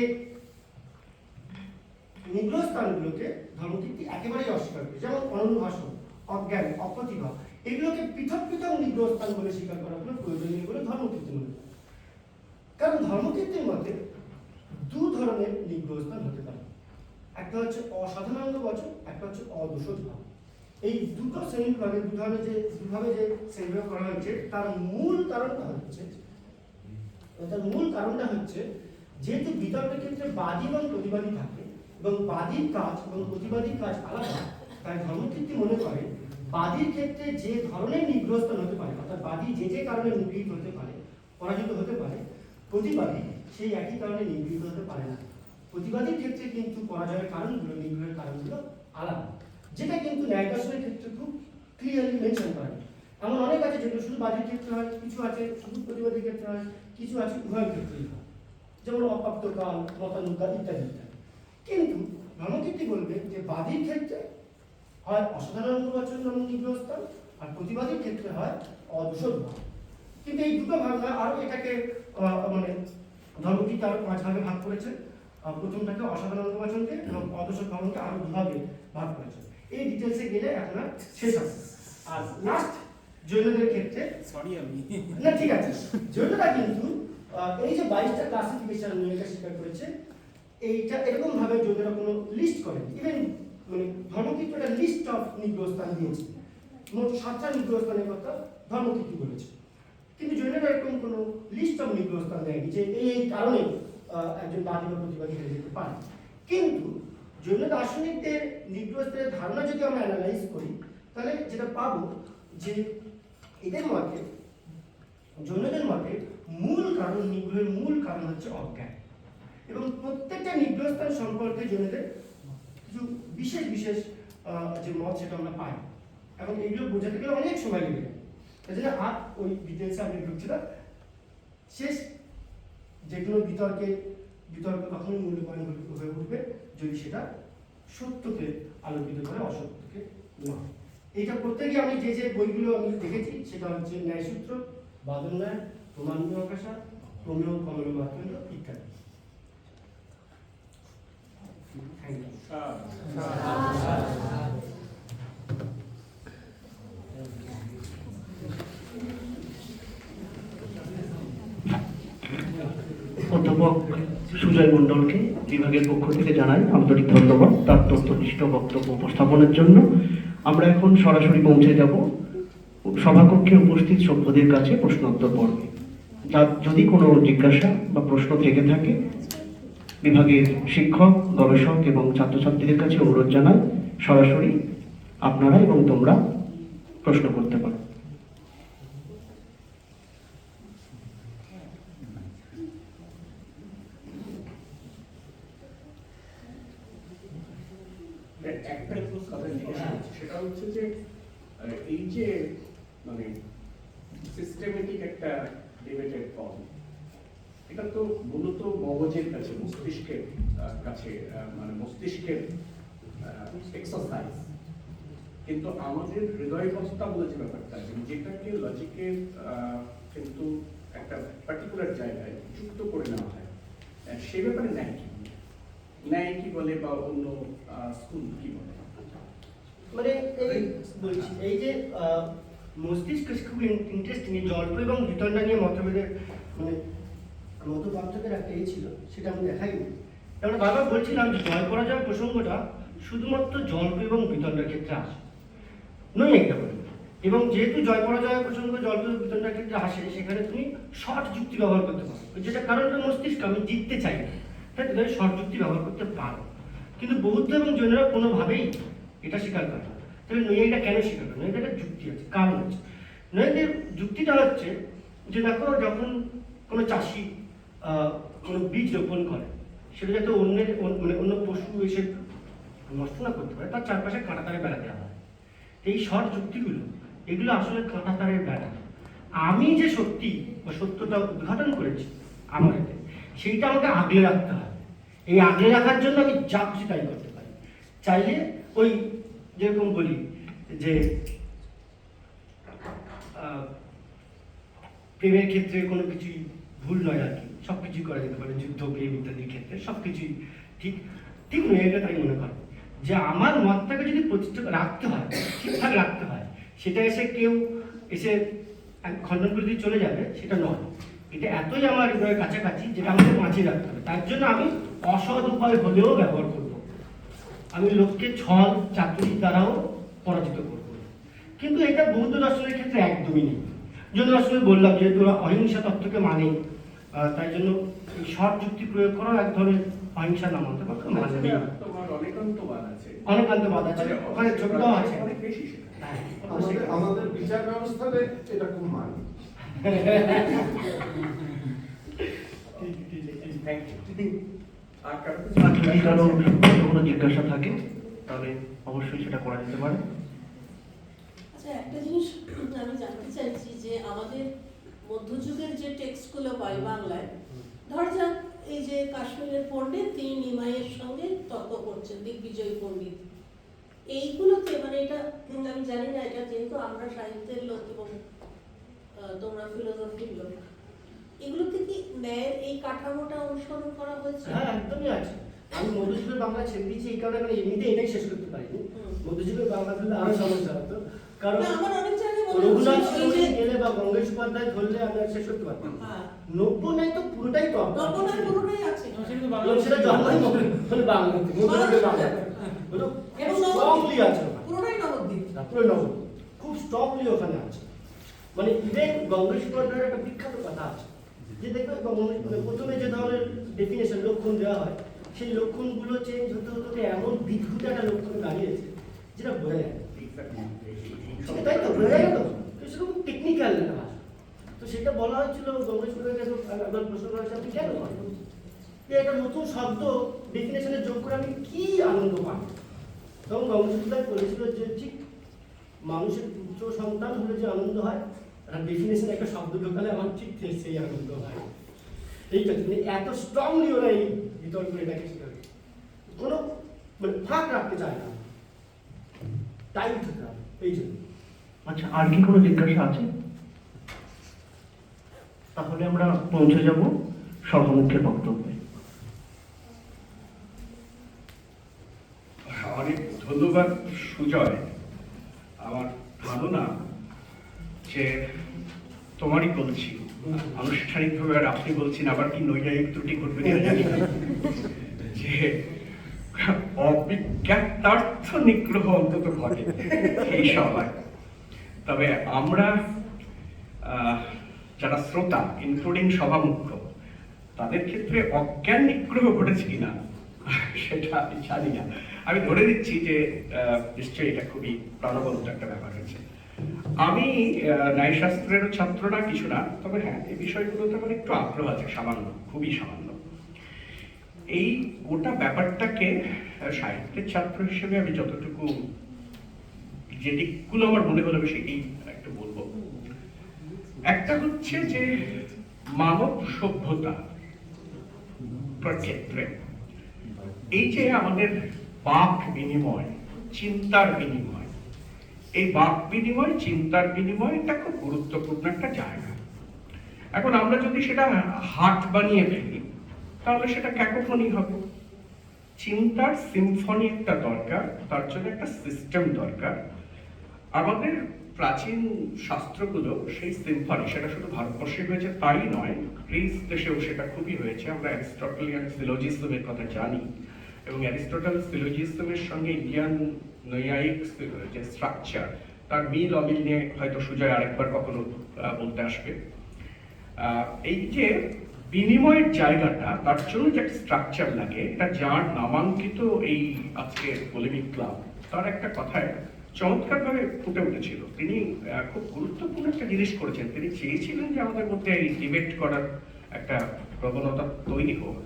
নিগ্রহ স্থানগুলোকে ধর্মভিত্তি একেবারেই অস্বীকার করে, যেমন অনুভাষণ, অজ্ঞান, অপ্রতিভা, এগুলোকে পৃথক পৃথক নিগ্রহ স্থান বলে স্বীকার করা কোনো প্রয়োজনীয় বলে ধর্মভিত্তি মনে করে। কারণ ধর্মভিত্তির মতে দু ধরনের নিগ্রহ স্থান হতে পারে, একটা হচ্ছে অসাধারণ বচন, একটা হচ্ছে অদোষজ ভাব। এই দুটো শ্রেণীভাগে দুভাবে যে শ্রেণীভাগ করা হয়েছে তার মূল কারণটা হচ্ছে যেহেতু বিতর্কের ক্ষেত্রে বাদী এবং প্রতিবাদী থাকে এবং বাদীর কাজ এবং প্রতিবাদীর কাজ আলাদা, তাই ধর্মভিত্তি মনে করে বাদীর ক্ষেত্রে যে ধরনের নিগ্রহস্থান হতে পারে, অর্থাৎ বাদী যে কারণে নিগৃহীত হতে পারে, পরাজিত হতে পারে, প্রতিবাদী সেই একই কারণে নিগৃহীত হতে পারে না। প্রতিবাদীর ক্ষেত্রে কিন্তু পরাজয়ের কারণগুলো, নিগ্রহের কারণগুলো আলাদা, যেটা কিন্তু ন্যায় দর্শনের ক্ষেত্রে খুব ক্লিয়ারলি মেনশন করা। এমন অনেক আছে যেগুলো শুধু বাদীর ক্ষেত্রে হয়, কিছু আছে শুধু প্রতিবাদীর ক্ষেত্রে হয়, কিছু আছে উভয়ের ক্ষেত্রেই হয়, যেমন অপ্রাপ্তকাল, মতানুকাল ইত্যাদি ইত্যাদি। কিন্তু ধর্মভিত্তি বলবে যে বাদীর ক্ষেত্রে হয় অসাধারণ বচন নামক নিগ্রহস্থান, আর প্রতিবাদীর ক্ষেত্রে হয় অদোষজ ভাব। কিন্তু এই দুটো ভাবনা আরো এটাকে মানে ধর্মভিত্তি আরো 5 ভাগে ভাগ করেছে। প্রথমটাকে অসাধারণ বচনকে এবং অদোষজ ভাবকে আরো 2 ভাগে ভাগ করেছে। এই ডিটেলসে গেলে এখন আর শেষ হবে। আর লাস্ট জৈনদের ক্ষেত্রে না, ঠিক আছে, জৈনরা কিন্তু এই যে 22টা ক্লাসিফিকেশন নিয়ে স্বীকার করেছে, এইটা এরকম ভাবে জৈনরা কোনো লিস্ট করেন, ইভেন মানে ধর্মভিত্তি একটা লিস্ট অফ নিগ্রহস্থান দিয়েছে, মোট 7টা নিগ্রহস্থানের কথা ধর্মভিত্তি বলেছে। কিন্তু জৈনরা এরকম কোনো লিস্ট অফ নিগ্রহস্থান দেয়নি যে এই কারণে একজন বাদী বা প্রতিবাদী হয়ে যেতে পারে। কিন্তু জৈন দার্শনিকদের নিগ্রহস্থানের ধারণা যদি আমরা অ্যানালাইজ করি, তাহলে যেটা পাবো যে এদের মতে, জৈনদের মতে নিগ্রহের মূল কারণ হচ্ছে অজ্ঞান, এবং প্রত্যেকটা নিগ্রহস্থান সম্পর্কে জৈনদের কিছু বিশেষ বিশেষ যে মত সেটা আমরা পাই, এবং এগুলো বোঝাতে গেলে অনেক সময় লেগে যায়। তাই জন্য আর ওই ডিটেলসে আমি ঢুকছি না। শেষ যেগুলো বিতর্ক তখনই মূল্যবান হয়ে উঠবে যদি সেটা সত্যকে আলোকিত করে, অসত্যকে নয়। এইটা প্রত্যেকে আমি যে বইগুলো আমি দেখেছি সেটা হচ্ছে ন্যায়সূত্র, বাদল ন্যায়, প্রমাণ মীমাংসা, প্রমেয় কমল মাতৃ ইত্যাদি। Thank you. অধ্যাপক সুজয় মণ্ডলকে বিভাগের পক্ষ থেকে জানাই আন্তরিক ধন্যবাদ তার তথ্যনিষ্ঠ বক্তব্য উপস্থাপনের জন্য। আমরা এখন সরাসরি পৌঁছে যাব সভাকক্ষে উপস্থিত সভ্যদের কাছে প্রশ্নোত্তর পর্বে। যদি কোনো জিজ্ঞাসা বা প্রশ্ন থেকে থাকে, বিভাগের শিক্ষক, গবেষক এবং ছাত্রছাত্রীদের কাছে অনুরোধ জানাই সরাসরি আপনারা এবং তোমরা প্রশ্ন করতে পারো। একটা কথা জিজ্ঞেস করছি, সেটা হচ্ছে যে এই যে মানে সিস্টেমেটিক একটা ডিবেটেড ফর্ম, এটা তো মূলত মগজের কাছে, মস্তিষ্কের কাছে, মানে মস্তিষ্কের এক্সারসাইজ। কিন্তু আমাদের হৃদয়বস্থা বলে যে ব্যাপারটা আছে, যেটাকে লজিকের কিন্তু একটা পার্টিকুলার জায়গায় যুক্ত করে নেওয়া হয়, সে ব্যাপারে ন্যায় কি বলে বা অন্য স্কুল কি বলে? মানে এই বলছি, এই যে মস্তিষ্ক খুব ইন্টারেস্টিং, জল্প এবং বিতণ্ডা নিয়ে মতভেদের মানে মত পার্থক্যের একটা ছিল, সেটা আমি দেখাইনি। আমরা বারবার বলছিলাম যে জয় পরাজয় প্রসঙ্গটা শুধুমাত্র জল্প এবং বিতণ্ডার ক্ষেত্রে আসে, নয় একটা বলি। এবং যেহেতু জয় পরাজয় প্রসঙ্গ জল্প এবং বিতণ্ডার ক্ষেত্রে আসে, সেখানে তুমি শর্ট যুক্তি ব্যবহার করতে পারো, যেটা কারণটা মস্তিষ্ক আমি জিততে চাই না, তাই তুমি শর্ট যুক্তি ব্যবহার করতে পারো। কিন্তু বৌদ্ধ এবং জৈনরা কোনোভাবেই এটা স্বীকার করে না। তাহলে নৈয়ায়িকরা কেন স্বীকার করে? নৈয়ায়িকরা যুক্তি আছে, কারণ আছে। নইলে যুক্তিটা হচ্ছে যে দেখো, যখন কোনো চাষি কোনো বীজ রোপণ করে, সেটা যাতে অন্য পশু এসে নষ্ট না করতে পারে, তার চারপাশে কাঁটাতারে বেড়া দেওয়া হয়। এই শর্ট যুক্তিগুলো, এগুলো আসলে কাঁটাতারের বেড়া। আমি যে সত্যি বা সত্যটা উদ্ঘাটন করেছি আমার এতে, সেইটা আমাকে আগলে রাখতে হয়। এই আগলে রাখার জন্য আমি যা খুশি তাই করতে পারি। চাইলে ওই যেরকম বলি যে প্রেমের ক্ষেত্রে কোনো কিছুই ভুল নয় আর কি, সব কিছুই করা যেতে পারে, যুদ্ধ, প্রেম ইত্যাদির ক্ষেত্রে সব কিছুই ঠিক ঠিক নয়, এটা তাই মনে করে যে আমার মতটাকে যদি প্রতিষ্ঠা রাখতে হয়, ঠিকঠাক রাখতে হয়, সেটা এসে কেউ এসে খণ্ডন করে দিয়ে চলে যাবে, সেটা নয়। এটা এতই আমার হৃদয়ের কাছাকাছি যেটা আমাকে বাঁচিয়ে রাখতে হবে। তার জন্য আমি অসৎ উপায় হলেও ব্যবহার করব। আমি লোককে ছল চাতুরি দ্বারাও পরাজিত করব। কিন্তু এটা বৌদ্ধ দর্শনের ক্ষেত্রে একদমই নেই। জন্য আসলে বললাম, যেহেতু ওরা অহিংসা তত্ত্বকে মানে, তাই জন্য এই শর্ট যুক্তি প্রয়োগ করাও এক ধরনের অহিংসা নামান্ত কথা মানে নেই। তোমার অনেকান্তবাদ আছে, অনেকান্তবাদ আছে, ওখানে যোগ্যও আছে। অনেক বেশি সেটা। হ্যাঁ, আমাদের বিচার ব্যবস্থাতে এটা খুব মানে। আর কারো আর যদি কারো কোনো জিজ্ঞাসা থাকে তাহলে অবশ্যই সেটা করা যেতে পারে। আচ্ছা, একটা জিনিস আমি জানতে চাইছি যে আমাদের মধ্যযুগের যে টেক্সটগুলো পাই বাংলায়, ধর যাক এই যে কাশ্মীরের পণ্ডিত, তিনি নিমাইয়ের সঙ্গে তর্ক করছেন, দিগ্বিজয় পণ্ডিত, এইগুলোতে মানে এটা আমি জানি না, এটা যেহেতু আমরা সাহিত্যের লোক এবং তোমরা ফিলোসফির লোক, এগুলোতে কি ন্যায়ের এই কাঠামোটা অনুসরণ করা হয়েছে? হ্যাঁ, একদমই আছে। আমি মধ্যযুগের বাংলা ছেড়ে দিয়েছি এই কারণে, কারণ এমনিতে এটাই শেষ করতে পারিনি। মধ্যযুগের বাংলা ধরলে আরো সমস্যা হতো, কারণ না, আমার অনেক জায়গায় মনে রঘুনাথ হচ্ছে এই যে সিংহ গেলে বা গঙ্গেশ উপাধ্যায় ধরলে আমরা শেষ করতে পারতাম। হ্যাঁ, নব্য নাই তো পুরোটাই তো আমরা। নবনাথ পুরোটাই আছে। এবং সেটা জন্মই হলে বাংলাতে, মধ্যযুগের বাংলাতে ওটা এবং স্ট্রংলি আছে ওখানে। পুরোটাই নবদ্বীপ। পুরো নবদ্বীপ খুব স্ট্রংলি ওখানে আছে। মানে ইভেন গঙ্গেশ উপাধ্যায়ের একটা বিখ্যাত কথা আছে যে দেখবে প্রথমে যে ধরনের ডেফিনেশন লক্ষণ দেওয়া হয়, সেই লক্ষণগুলো চেঞ্জ হতে হতে এমন বিদ্যুৎ একটা লক্ষণ দাঁড়িয়েছে যেটা বোঝা যায়। তাই তো বোঝা যায়, তো সেরকম টেকনিক্যাল লেখা। তো সেটা বলা হয়েছিল গঙ্গেশ উপাধ্যায়কে, একবার প্রশ্ন করা হয়েছে আপনি কেন করেন, যে একটা নতুন শব্দ ডেফিনেশনে যোগ করে আমি কি আনন্দ পাই। তখন গঙ্গেশ উপাধ্যায় বলেছিল যে ঠিক মানুষের পুত্র সন্তান হলে যে আনন্দ হয়, আর ডেফিনেশন একটা শব্দ ঢোকালে আমার ঠিক সেই আনন্দ হয়। এইটা মানে এত স্ট্রংলি ওরা এই বিতর্ক এটাকে কোনো মানে ফাঁক রাখতে চায় না, টাইট হতে হবে এই জন্য। আচ্ছা, আর কি কোনো জিজ্ঞাসা আছে? তাহলে আমরা পৌঁছে যাব সভামুখের বক্তব্যে। অনেক ধন্যবাদ সুজয়। আমার ধারণা যে তোমারই বলছি, আনুষ্ঠানিকভাবে আর আপনি বলছেন, আবার কি নৈরায়িক ত্রুটি ঘটবে কিনা জানি না, যে অবিজ্ঞাতার্থ নিগ্রহ অন্তত ঘটে এই সভায়। তবে আমরা যারা শ্রোতা, ইনক্লুডিং সভামুখ্য, তাদের ক্ষেত্রে অজ্ঞান নিগ্রহ ঘটেছে কিনা সেটা আমি জানি না। আমি ধরে দিচ্ছি যে নিশ্চয়ই এটা খুবই প্রাণবন্ত একটা ব্যাপার হয়েছে। আমি ন্যায়শাস্ত্রেরও ছাত্র না, কিছু না, তবে হ্যাঁ এই বিষয়গুলোতে আমার একটু আগ্রহ আছে, সামান্য, খুবই সামান্য। এই গোটা ব্যাপারটাকে সাহিত্যের ছাত্র হিসেবে আমি যতটুকু, যে দিকগুলো আমার মনে হলো সেটাই একটু বলবো। একটা হচ্ছে যে মানব সভ্যতা ক্ষেত্রে এই যে আমাদের বাক বিনিময়, চিন্তার বিনিময়, এই বাক বিনিময়, চিন্তার বিনিময়, এটা খুব গুরুত্বপূর্ণ একটা জায়গা। এখন আমরা যদি সেটা হাট বানিয়ে ফেলি তাহলে সেটা ক্যাকোফনি হবে। চিন্তার সিম্ফনি একটা দরকার, তার জন্য একটা সিস্টেম দরকার। আমাদের প্রাচীন শাস্ত্রগুলো সেই সিম্ফনি, সেটা শুধু ভারতবর্ষে হয়েছে তাই নয়, গ্রিস দেশেও সেটা খুবই হয়েছে। আমরা অ্যারিস্টটলিয়ান সিলোজিজমের কথা জানি, এবং অ্যারিস্টটল সিলোজিজমের সঙ্গে ইন্ডিয়ান নৈয়ায়িক যে স্ট্রাকচার, তার মিল অমিল নিয়ে হয়তো সুজয় আরেকবার কখনো বলতে আসবে। এই যে বিনিময়ের জায়গাটা, তার জন্য যে একটা স্ট্রাকচার লাগে, এটা যার নামাঙ্কিত এই আজকে পলিমিক ক্লাব, তার একটা কথায় চমৎকারভাবে ফুটে উঠেছিল। তিনি খুব গুরুত্বপূর্ণ একটা জিনিস করেছেন। তিনি চেয়েছিলেন যে আমাদের মধ্যে এই ডিবেট করার একটা প্রবণতা তৈরি হোক।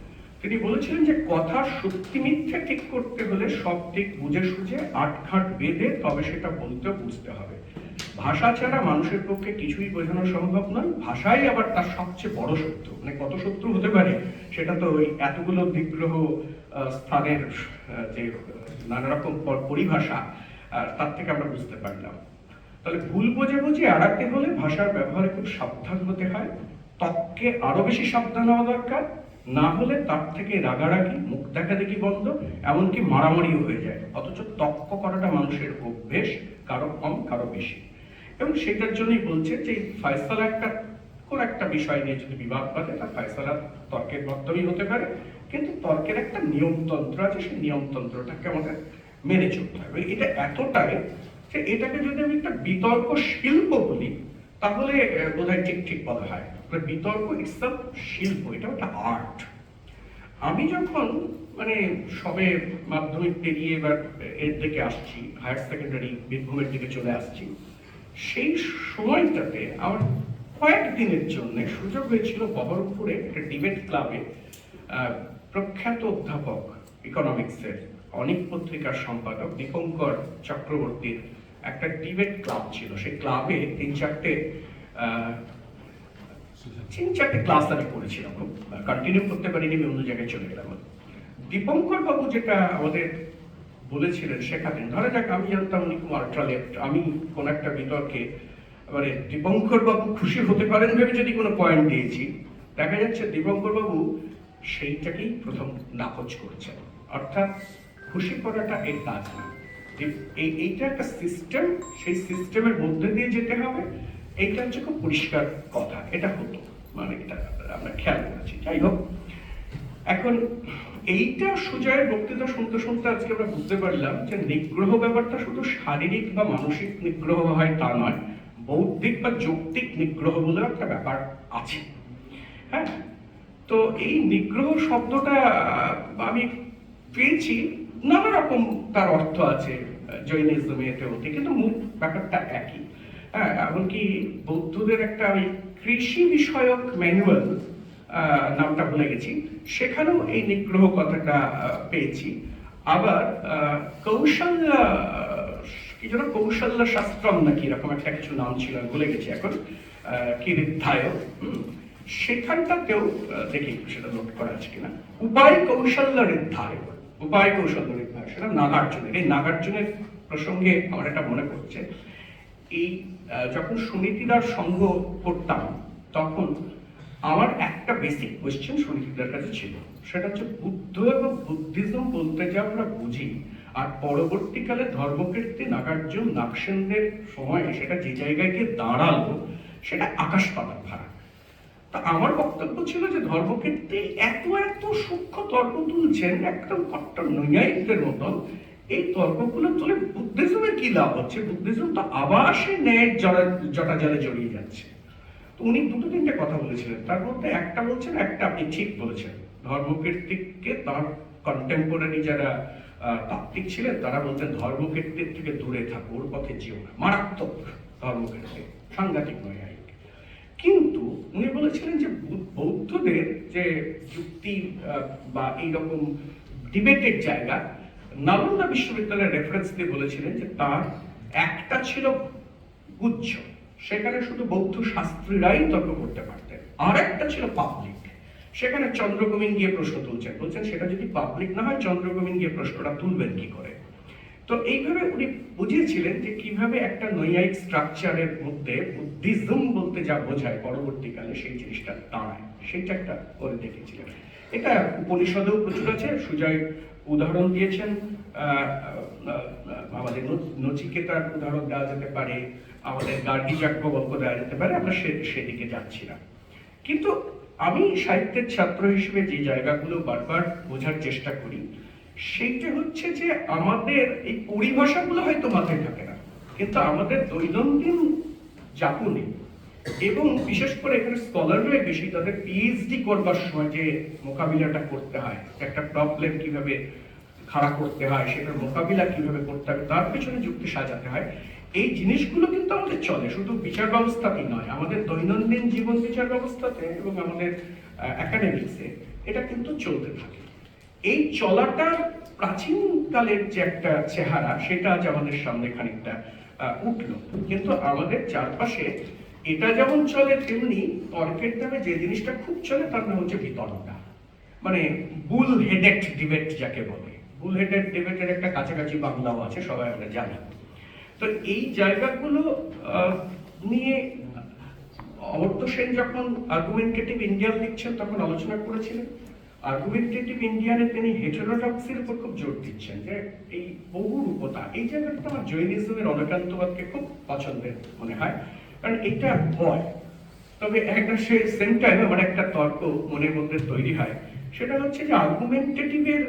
তিনি বলেছিলেন যে কথার সত্যি মিথ্যে ঠিক করতে হলে সব দিক বুঝে সুঝে আটঘাট বেঁধে তবে সেটা বলতে বুঝতে হবে। ভাষা ছাড়া মানুষের পক্ষে কিছুই বোঝানো সম্ভব নয়। ভাষাই আবার তার সবচেয়ে বড় শত্রু। মানে কত শত্রু হতে পারে সেটা তো ওই এতগুলো বিগ্রহ স্থানের যে নানা রকম পরিভাষা তার থেকে আমরা বুঝতে পারলাম। তাহলে ভুল বোঝাবুঝি এড়াতে হলে ভাষার ব্যবহারে খুব সাবধান হতে হয়। তককে আরো বেশি সাবধান হওয়া দরকার, না হলে তার থেকে রাগারাগি, মুখ দেখাদেখি বন্ধ, এমনকি মারামারিও হয়ে যায়। অথচ তক্ক করাটা মানুষের অভ্যেস, কারো কম কারো বেশি। এবং সেটার জন্যই বলছে যে ফয়সালা কোন একটা বিষয় নিয়ে যদি বিবাদ বাঁধে, তার ফয়সালা তর্কের মাধ্যমেই হতে পারে, কিন্তু তর্কের একটা নিয়মতন্ত্র আছে, সেই নিয়মতন্ত্রটাকে আমাদের মেনে চলতে হবে। এটা এতটাই যে এটাকে যদি আমি একটা বিতর্ক শিল্প বলি তাহলে বোধহয় ঠিক বলা হয়। বিতর্ক ইটসেলফ শিল্প, এটা একটা আর্ট। আমি যখন মানে সবে মাধ্যমিক পেরিয়ে এবার এর দিকে আসছি, হায়ার সেকেন্ডারি বীরভূমের দিকে চলে আসছি, সেই সময়টাতে আমার কয়েকদিনের জন্য সুযোগ হয়েছিল বহরমপুরে একটা ডিবেট ক্লাবে প্রখ্যাত অধ্যাপক ইকোনমিক্সের, অনেক পত্রিকার সম্পাদক দীপঙ্কর চক্রবর্তীর একটা ডিবেট ক্লাব ছিল। সেই ক্লাবে তিন চারটে ক্লাস আমি করেছিলাম, কন্টিনিউ করতে পারিনি, আমি অন্য জায়গায় চলে গেলাম। দীপঙ্কর বাবু যেটা আমাদের বলেছিলেন শেখাতেন, ধরা যাক আমি জানতাম উনি খুব আল্ট্রা লেফট, আমি কোন একটা বিতর্কে এবারে দীপঙ্কর বাবু খুশি হতে পারেন ভেবে যদি কোনো পয়েন্ট দিয়েছি, দেখা যাচ্ছে দীপঙ্কর বাবু সেইটাকেই প্রথম নাকচ করছেন। অর্থাৎ খুশি করাটা এর কাজ না, এইটা একটা সিস্টেম, সেই সিস্টেমের মধ্যে দিয়ে যেতে হবে। এইটা হচ্ছে খুব পরিষ্কার কথা, এটা হতো, মানে এটা আমরা খেয়াল করেছি। যাই হোক, এখন এইটা সুজয়ের বক্তৃতা শুনতে শুনতে আজকে আমরা বুঝতে পারলাম যে নিগ্রহ ব্যাপারটা শুধু শারীরিক বা মানসিক নিগ্রহ হয় তা নয়, বৌদ্ধিক বা যৌক্তিক নিগ্রহ বলে একটা ব্যাপার আছে। হ্যাঁ, তো এই নিগ্রহ শব্দটা আমি পেয়েছি, নানা রকম তার অর্থ আছে জৈনিজমে, এতেও, কিন্তু মূল ব্যাপারটা একই। হ্যাঁ, এমনকি বৌদ্ধদের একটা ওই কৃষি বিষয়ক ম্যানুয়াল, নামটা ভুলে গেছি, সেখানেও এই নিগ্রহ কথাটা পেয়েছি। আবার কৌশল্য কি যেন, কৌশল্য শাস্ত্রম নাকি এরকম একটা কিছু নাম ছিল, ভুলে গেছি এখন, কি ঋদ্ধায়, সেখানটাতেও দেখি সেটা নোট করা আছে কিনা, উপায় কৌশল্য ঋদ্ধায়, উপায় কৌশল্য ঋদ্ধায়, সেটা নাগার্জুনের। এই নাগার্জুনের প্রসঙ্গে আমার এটা মনে পড়ছে, এই যখন সুনীতিদার সঙ্গ করতাম তখন আমার একটা বেসিক কোয়েশ্চেন সুনীতিদার কাছে ছিল, সেটা হচ্ছে বুদ্ধ এবং বুদ্ধিজম বলতে যা আমরা বুঝি, আর পরবর্তীকালে ধর্মকীর্তি নাগার্জুন নাগসেনদের সময় সেটা যে জায়গায় গিয়ে দাঁড়ালো, সেটা আকাশ পাতাল ফারাক। তা আমার বক্তব্য ছিল যে ধর্মকীর্তি এত সূক্ষ্ম তর্ক তুলছেন একদম কট্টর নৈয়ায়িকদের মতন, এই তর্কগুলো তুলে বুদ্ধিজমের কি লাভ হচ্ছে? বুদ্ধিজম তো আবার সে ন্যায়ের জটাজলে জড়িয়ে যাচ্ছে। তো উনি দুটো তিনটে কথা বলেছিলেন, তার মধ্যে একটা বলছেন, একটা আপনি ঠিক বলেছেন, ধর্মকীর্তিকে তার কন্টেম্পোরারি যারা তাত্ত্বিক ছিলেন তারা বলছেন ধর্মকীর্তির থেকে দূরে থাকো, ওর পথে যেও না, মারাত্মক ধর্মকীর্তি, সাংঘাতিক নৈয়ায়িক। কিন্তু উনি বলেছিলেন যে বৌদ্ধদের যে যুক্তি বা এইরকম ডিবেটের জায়গা, নালন্দা বিশ্ববিদ্যালয়ের রেফারেন্স দিয়ে বলেছিলেন যে তার একটা ছিল গুচ্ছ, সেখানে শুধু বৌদ্ধ শাস্ত্রীরাই তর্ক করতে পারতেন, আর একটা ছিল পাবলিক, সেখানে চন্দ্রগোবিন্দ গিয়ে প্রশ্ন তুলছেন, বলছেন সেটা যদি পাবলিক না হয় চন্দ্রগোবিন্দ গিয়ে প্রশ্নটা তুলবেন কি করে। তো এইভাবে উনি বুঝিয়েছিলেন যে কিভাবে একটা নৈয়ায়িক স্ট্রাকচারের মধ্যে বুদ্ধিজম বলতে যা বোঝায় পরবর্তীকালে সেই জিনিসটা দাঁড়ায়, সেইটা একটা করে দেখেছিলেন। এটা উপনিষদেও প্রচুর আছে, সুজয় উদাহরণ দিয়েছেন, আমাদের নচিকেতার উদাহরণ দেওয়া যেতে পারে, আমাদের গার্গী যাজ্ঞবল্ক্য দেওয়া যেতে পারে, আমরা সেদিকে যাচ্ছি না। কিন্তু আমি সাহিত্যের ছাত্র হিসেবে যে জায়গাগুলো বারবার বোঝার চেষ্টা করি, সেইটা হচ্ছে যে আমাদের এই পরিভাষাগুলো হয়তো মাথায় থাকে না, কিন্তু আমাদের দৈনন্দিন যাপনে, এবং বিশেষ করে এখানে স্কলাররাই বেশি, তাদের পিএইচডি করবার সময় যে মোকাবিলাটা করতে হয়, একটা প্রবলেম কিভাবে খাড়া করতে হয়, সেটার মোকাবিলা কিভাবে করতে হবে, তার পেছনে যুক্তি সাজাতে হয়। এই জিনিসগুলো কিন্তু আমাদের চলে, শুধু বিচার ব্যবস্থাতেই নয়, আমাদের দৈনন্দিন জীবন বিচার ব্যবস্থাতে এবং আমাদের একাডেমিক্সে এটা কিন্তু চলতে থাকে। এই চলাটা প্রাচীনকালের যে একটা চেহারা, সেটা আজ আমাদের সামনে খানিকটা উঠলো। কিন্তু আমাদের চারপাশে এটা যেমন চলে, তেমনি তর্কের নামে যে জিনিসটা খুব চলে তার নাম হচ্ছে বিতর্কটা, মানে বুল হেডেড ডিবেট যাকে বলে। বুল হেডেড ডিবেটের একটা কাছাকাছি বাংলাও আছে, সবাই আমরা জানি। তো এই জায়গাগুলো নিয়ে অমর্ত্য সেন যখন আর্গুমেন্টেটিভ ইন্ডিয়ান লিখছেন তখন আলোচনা করেছিলেন। আর্গুমেন্টেটিভ ইন্ডিয়ানে তিনি হেটেরোডক্সির উপর খুব জোর দিচ্ছেন, যে এই বহুরূপতা, এই জায়গাটা আমার জৈনিজমের অনকান্তবাদকে খুব পছন্দের মনে হয়, কারণ এটা হয়। তবে একটা সেম টাইম আমার একটা তর্ক মনের মধ্যে তৈরি হয়, সেটা হচ্ছে যে আর্গুমেন্টেটিভের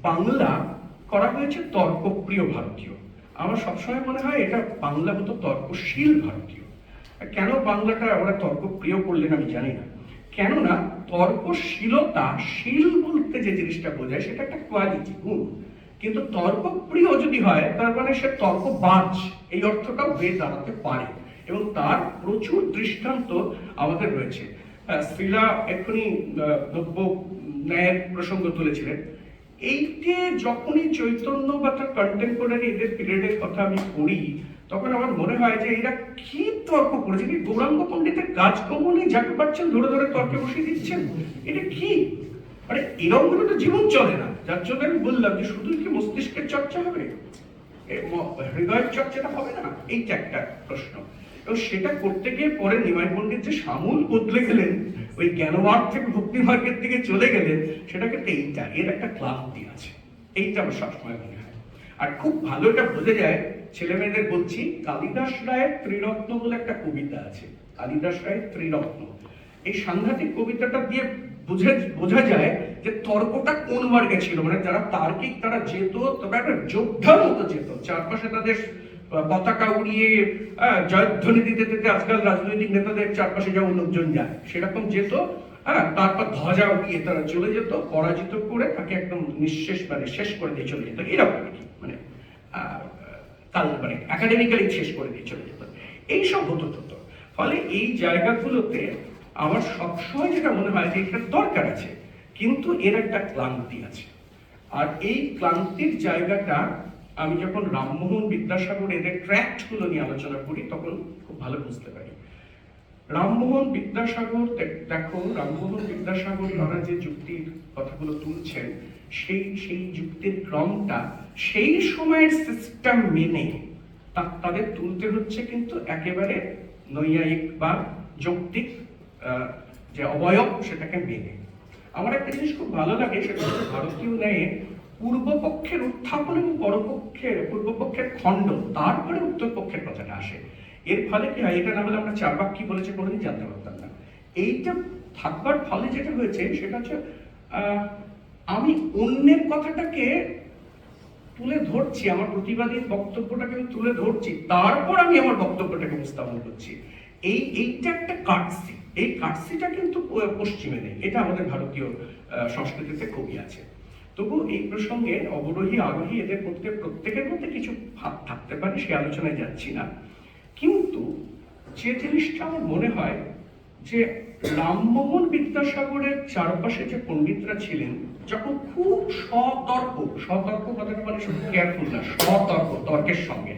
বাংলা করা হয়েছে তর্কপ্রিয় ভারতীয়। আমার সবসময় মনে হয় এটা বাংলা হতো তর্কশীল ভারতীয়। কেন বাংলাটা ওরা তর্কপ্রিয় করলেন আমি জানি না, কেননা তর্কশীলতা, শীল বলতে যে জিনিসটা বোঝায় সেটা একটা কোয়ালিটি, গুণ। কিন্তু তর্কপ্রিয় যদি হয় তার মানে সে তর্কবাজ, এই অর্থটাও হয়ে দাঁড়াতে পারে, এবং তার প্রচুর দৃষ্টান্ত আমাদের রয়েছে। শ্রীলা এক্ষুনি নব্য ন্যায়ের প্রসঙ্গ তুলেছিলেন। এইতে যখনই চৈতন্য বা তার কন্টেম্পোরারি এদের পিরিয়ডের কথা আমি পড়ি, তখন আমার মনে হয় যে এরা কি তর্ক করেছে। গৌরাঙ্গ পণ্ডিতের গাছকমলে যাকে পাচ্ছেন ধরে ধরে তর্কে বসিয়ে দিচ্ছেন, এটা কি? মানে এরকম করে তো জীবন চলে না। যার জন্য আমি বললাম যে শুধু কি মস্তিষ্কের চর্চা হবে, হৃদয়ের চর্চাটা হবে না, এইটা একটা প্রশ্ন। এবং সেটা করতে গিয়ে পরে নিমাই পণ্ডিত যে সামূল বদলে গেলেন, ওই জ্ঞানমার্গ থেকে ভক্তি মার্গের দিকে চলে গেলেন, সেটা কিন্তু এইটা, এর একটা ক্লান্তি আছে, এইটা আমার সবসময় মনে হয়। আর খুব ভালো এটা বোঝা যায়, ছেলে মেয়েদের বলছি, কালিদাস রায়ের ত্রিরত্ন বলে একটা কবিতা আছে, কালিদাস রায়ের ত্রিরত্ন। এই সাংঘাতিক কবিতাটা দিয়ে বোঝা যায় যে তর্কটা কোন মার্গে ছিল। মানে যারা তার্কিক তারা যেত, তবে একটা যোদ্ধার মতো যেত, চারপাশে তাদের পতাকা উড়িয়ে জয়ধ্বনি দিতে দিতে আজকাল রাজনৈতিক নেতাদের চারপাশে যেমন লোকজন যায় সেরকম যেত। তারপর ধ্বজা উড়িয়ে তারা চলে যেত, পরাজিত করে তাকে একদম নিঃশেষ মানে শেষ করে দিয়ে চলে যেত, এরকম আর কি, মানে মানে একাডেমিক্যালি শেষ করে দিয়ে চলে যেত, এইসব হতো। ফলে এই জায়গাগুলোতে আমার সবসময় যেটা মনে হয় যে এটা দরকার আছে, কিন্তু এর একটা ক্লান্তি আছে। আর এই ক্লান্তির জায়গাটা আমি যখন রামমোহন, বিদ্যাসাগর এদের ট্র্যাক্ট গুলো নিয়ে আলোচনা করি তখন খুব ভালো বুঝতে পারি। রামমোহন বিদ্যাসাগর, দেখো রামমোহন বিদ্যাসাগর তারা যে যুক্তির কথাগুলো তুলছেন, সেই যুক্তির ক্রমটা সেই সময়ের সিস্টেম মেনে তাদের তুলতে হচ্ছে, কিন্তু একেবারে নৈয়ায়িক বা যৌক্তিক যে অবয়ব সেটাকে মেনে। আমার একটা জিনিস খুব ভালো লাগে, সেটা হচ্ছে ভারতীয় ন্যায়ে পূর্বপক্ষের উত্থাপন এবং পূর্বপক্ষের খণ্ড, তারপরে উত্তর পক্ষের কথাটা আসে। এর ফলে কি হয়, এটা না হলে আমরা চারবাক কি বলেছে কোনোদিন জানতে পারতাম না। এইটা থাকবার ফলে যেটা হয়েছে সেটা হচ্ছে আমি অন্যের কথাটাকে তুলে ধরছি, আমার প্রতিবাদীর বক্তব্যটাকে আমি তুলে ধরছি, তারপর আমি আমার বক্তব্যটাকে উপস্থাপন করছি। এইটা একটা কাটসি, এই কাটসিটা কিন্তু পশ্চিমে নেই, এটা আমাদের ভারতীয় সংস্কৃতিতে খুবই আছে। তবু এই প্রসঙ্গে অবরোহী আরোহী এদের প্রত্যেকের মধ্যে কিছু ভাব থাকতে পারে, সে আলোচনায় যাচ্ছি না। কিন্তু যে জিনিসটা আমার মনে হয় যে রামমোহন বিদ্যাসাগরের চারপাশে যে পণ্ডিতরা ছিলেন, যখন খুব সতর্ক কথাটা মানে শুধু কেয়ারফুল না, সতর্ক, তর্কের সঙ্গে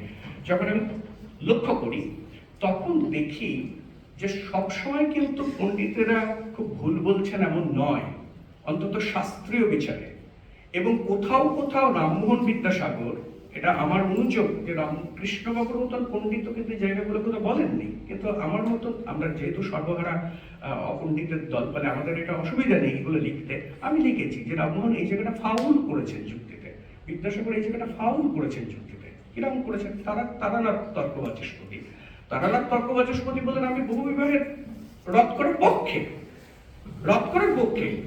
যখন আমি লক্ষ্য করি, তখন দেখি যে সবসময় কিন্তু পণ্ডিতেরা খুব ভুল বলছেন এমন নয়, অন্তত শাস্ত্রীয় বিচারে। এবং কোথাও কোথাও রামমোহন বিদ্যাসাগর, এটা আমার অনুযোগ যে রামকৃষ্ণবাবুর মতন পণ্ডিত কিন্তু এই জায়গাগুলো কোথাও বলেননি, কিন্তু আমার মতন আমরা যেহেতু সর্বহারা অপণ্ডিতের দল, ফলে আমাদের এটা অসুবিধা নেই এগুলো লিখতে। আমি লিখেছি যে রামমোহন এই জায়গাটা ফাউল করেছেন যুক্তিতে, বিদ্যাসাগর এই জায়গাটা ফাউল করেছেন যুক্তিতে। কিরকম করেছেন? তারানাথ তর্কবাচস্পতি, তারানাথ তর্কবাচস্পতি বলেন আমি বহু বিবাহের রদ করার পক্ষে,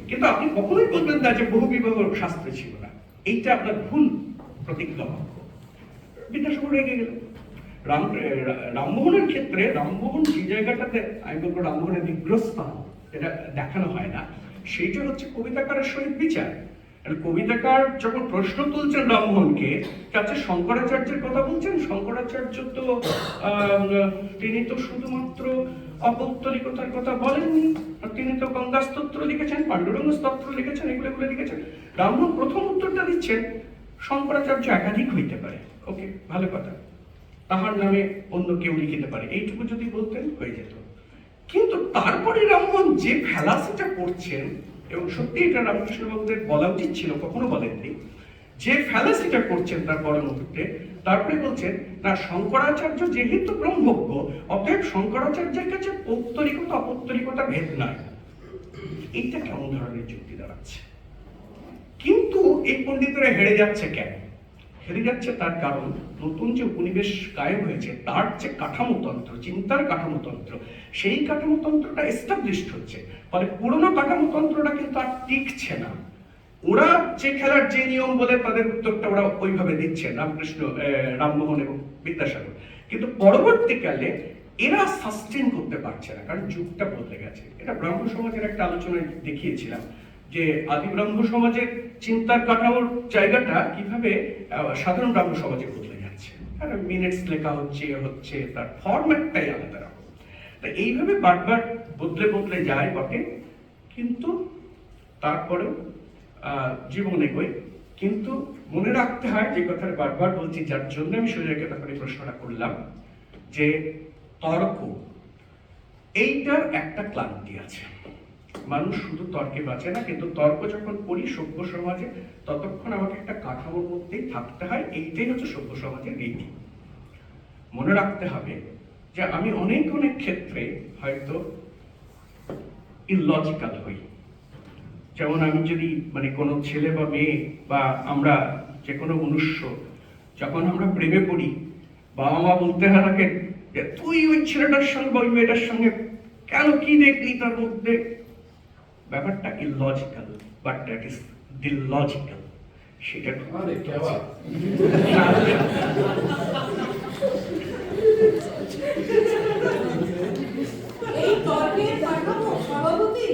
কিন্তু আপনি কখনোই বলবেন না যে বহু বিবাহ শাস্ত্রে ছিল না, এইটা আপনার ভুল প্রতিজ্ঞা বাক্য। বিদ্যাসাগর রেগে গেলেন। রামমোহনের ক্ষেত্রে রামমোহন যে জায়গাটাতে আমি বলবো রামমোহনের বিগ্রস্থান, এটা দেখানো হয় না, সেইটা হচ্ছে কবিতাকারের সহিত বিচার। আর কবিতাকার যখন প্রশ্ন তুলছেন রামমোহনকে, কাছে শঙ্করাচার্যের কথা বলছেন, শঙ্করাচার্য তো তিনি তো শুধুমাত্র অপৌত্তলিকতার কথা বলেননি, আর তিনি তো গঙ্গা স্তোত্র লিখেছেন, পাণ্ডুরঙ্গ স্তোত্র লিখেছেন, এগুলো লিখেছেন। রামমোহন প্রথম উত্তরটা দিচ্ছেন শঙ্করাচার্য একাধিক হইতে পারে, ওকে, ভালো কথা, তাহার নামে অন্য কেউ লিখিতে পারে, এইটুকু যদি বলতেন হয়ে যেত। কিন্তু তারপরে রামমোহন যে ফ্যালাসিটা করছেন, এবং সত্যি এটা রামকৃষ্ণ বাবুদের বলা উচিত ছিল, কখনো বলেননি, যে ফ্যালাসিটা করছেন তার পর মুহূর্তে, তারপরে বলছেন না শঙ্করাচার্য যেহেতু ব্রহ্মজ্ঞ, অতএব শঙ্করাচার্যের কাছে পৌত্তলিকতা অপৌত্তলিকতা ভেদ নয়। এইটা কেমন ধরনের যুক্তি দাঁড়াচ্ছে? কিন্তু এই পণ্ডিতরা হেরে যাচ্ছে কেন? হেরে যাচ্ছে তার কারণ নতুন যে উপনিবেশ কায়েম হয়েছে তার যে কাঠামোতন্ত্র, চিন্তার কাঠামোতন্ত্র, সেই কাঠামোতন্ত্রটা এস্টাবলিশড হচ্ছে, ফলে পুরোনো কাঠামোতন্ত্রটা কিন্তু আর টিকছে না। ওরা যে খেলার যে নিয়ম বলে তাদের উত্তরটা ওরা ওইভাবে দিচ্ছে, রামমোহন এবং বিদ্যাসাগর, কিন্তু পরবর্তীকালে এরা সাস্টেন করতে পারছে না, কারণ যুগটা বদলে গেছে। এটা ব্রাহ্ম সমাজের একটা আলোচনায় দেখিয়েছিলাম যে আদি ব্রাহ্ম সমাজের চিন্তার কাঠামোর জায়গাটা কিভাবে সাধারণ ব্রাহ্ম সমাজে বদলে যাচ্ছে। মিনিটস লেখা হচ্ছে তার ফরম্যাটটাই আলাদা রকম। তা এইভাবে বারবার বদলে বদলে যায় বটে, কিন্তু তারপরেও জীবন এগোয়। কিন্তু মনে রাখতে হয়, যে কথাটা বারবার বলছি, যার জন্য আমি সুজয়কে তখন এই প্রশ্নটা করলাম, যে তর্ক এইটার একটা ক্লান্তি আছে। মানুষ শুধু তর্কে বাঁচে না, কিন্তু তর্ক যখন করি সভ্য সমাজে, ততক্ষণ আমাকে একটা কাঠামোর মধ্যেই থাকতে হয়। এইটাই হচ্ছে সভ্য সমাজের রীতি। মনে রাখতে হবে যে আমি অনেক অনেক ক্ষেত্রে হয়তো ইললজিক্যাল হই। যেমন আমি যদি কোনো ছেলে বা মেয়ে বা আমরা যে কোনো মনুষ্য যখন আমরা প্রেমে পড়ি, বাবা মা বলতে থাকেন যে তুই ওই ছেলেটার সঙ্গে বা ওই মেয়েটার সঙ্গে কেন, কি দেখলি তার মধ্যে, ব্যাপারটা ইললজিক্যাল, বাট দ্যাট ইজ ডিললজিক্যাল। সেটা এই তর্কের কাঠামো সভাপতি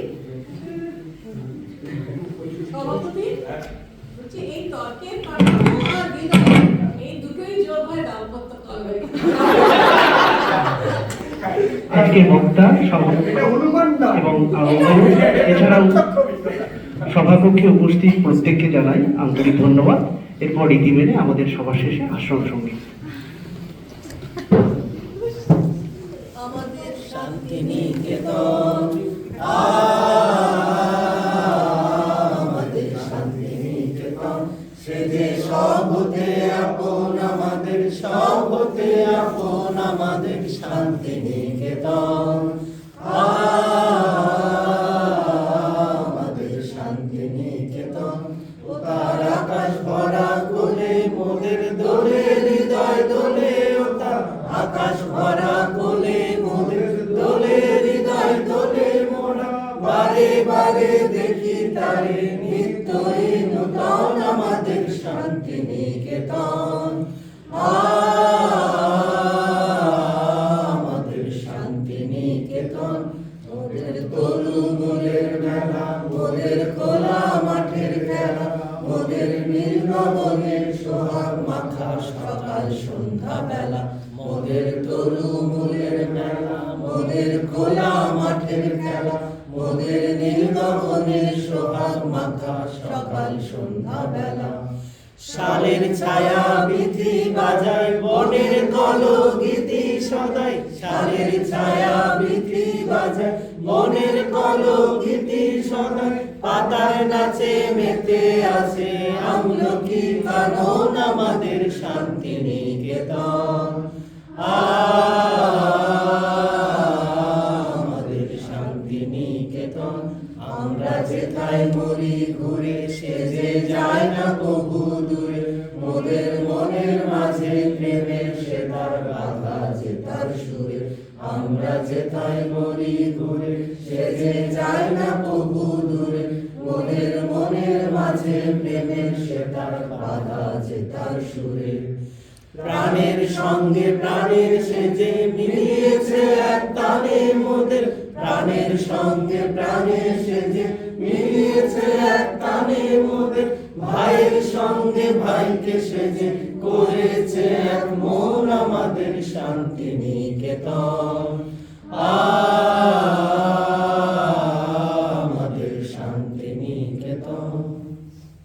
বলছি, এই তর্কের কাঠামো আর হৃদয়, এই দুটোই যোগ হয় দাম্পত্য কলহে। আজকে বক্তা এবং এছাড়াও সভাকক্ষে উপস্থিত প্রত্যেককে জানাই আন্তরিক ধন্যবাদ। এরপর রীতি মেনে আমাদের সবার শেষে আশ্রম সঙ্গীত। আমাদের শান্তিনিকেতন, আমাদের শান্তিনিকেতন, সে যে সব হতে আপন, আমাদের সব হতে আপন, আমাদের শান্তিনিকেতন, আমাদের শান্তিনিকেতন। ও তার আকাশ ভরা কোলে মোদের দোলে, হৃদয় দোলে, ও তার আকাশ ভরা কোলে মোদের দোলে, হৃদয় দোলে। মোরা বারে বারে দেখি তারে, নিত্যই নূতন আমাদের শান্তিনিকেতন, আমাদের শান্তিনিকেতন। মোদের তরু মূলের মেলা, মোদের খোলা মাঠের খেলা, মোদের নীলনবনের সোহাগ মাখা সকাল সন্ধ্যা বেলা, মোদের তরু মূলের মেলা, মোদের খোলা মাঠের খেলা, মোদের নীলনবনের সোহাগ মাখা সকাল সন্ধ্যা বেলা। শালের ছায়া বিথি বাজায়, বনের কলগীতি সদাই, শালের ছায়া বিথি বাজায়, বনের কলগীতি সদাই। পাতার নাচে মেতে আছে আমলকি কানন, আমাদের শান্তিনিকেতন, আমাদের শান্তিনিকেতন। আমরা যেথায় মরি ঘুরে, সে যে যায় না কবু দূরে, মোদের মনের মাঝে প্রেমের সে তার বাধা যে তার সুরে। আমরা যেথায় মরি ঘুরে, সে যে যায় না কবু দূরে, মোদের মনের মাঝে প্রেমের সে তার বাধা যে তার সুরে। প্রাণের সঙ্গে প্রাণের সে যে মিলিয়েছে এক তানে মোদের, প্রাণের সঙ্গে প্রাণের সে যে মিলিয়েছে এক তানে মোদের। মোদের ভাইয়ের সঙ্গে ভাইকে সেজে করেছে এক মন আমাদের শান্তি নিকেতন।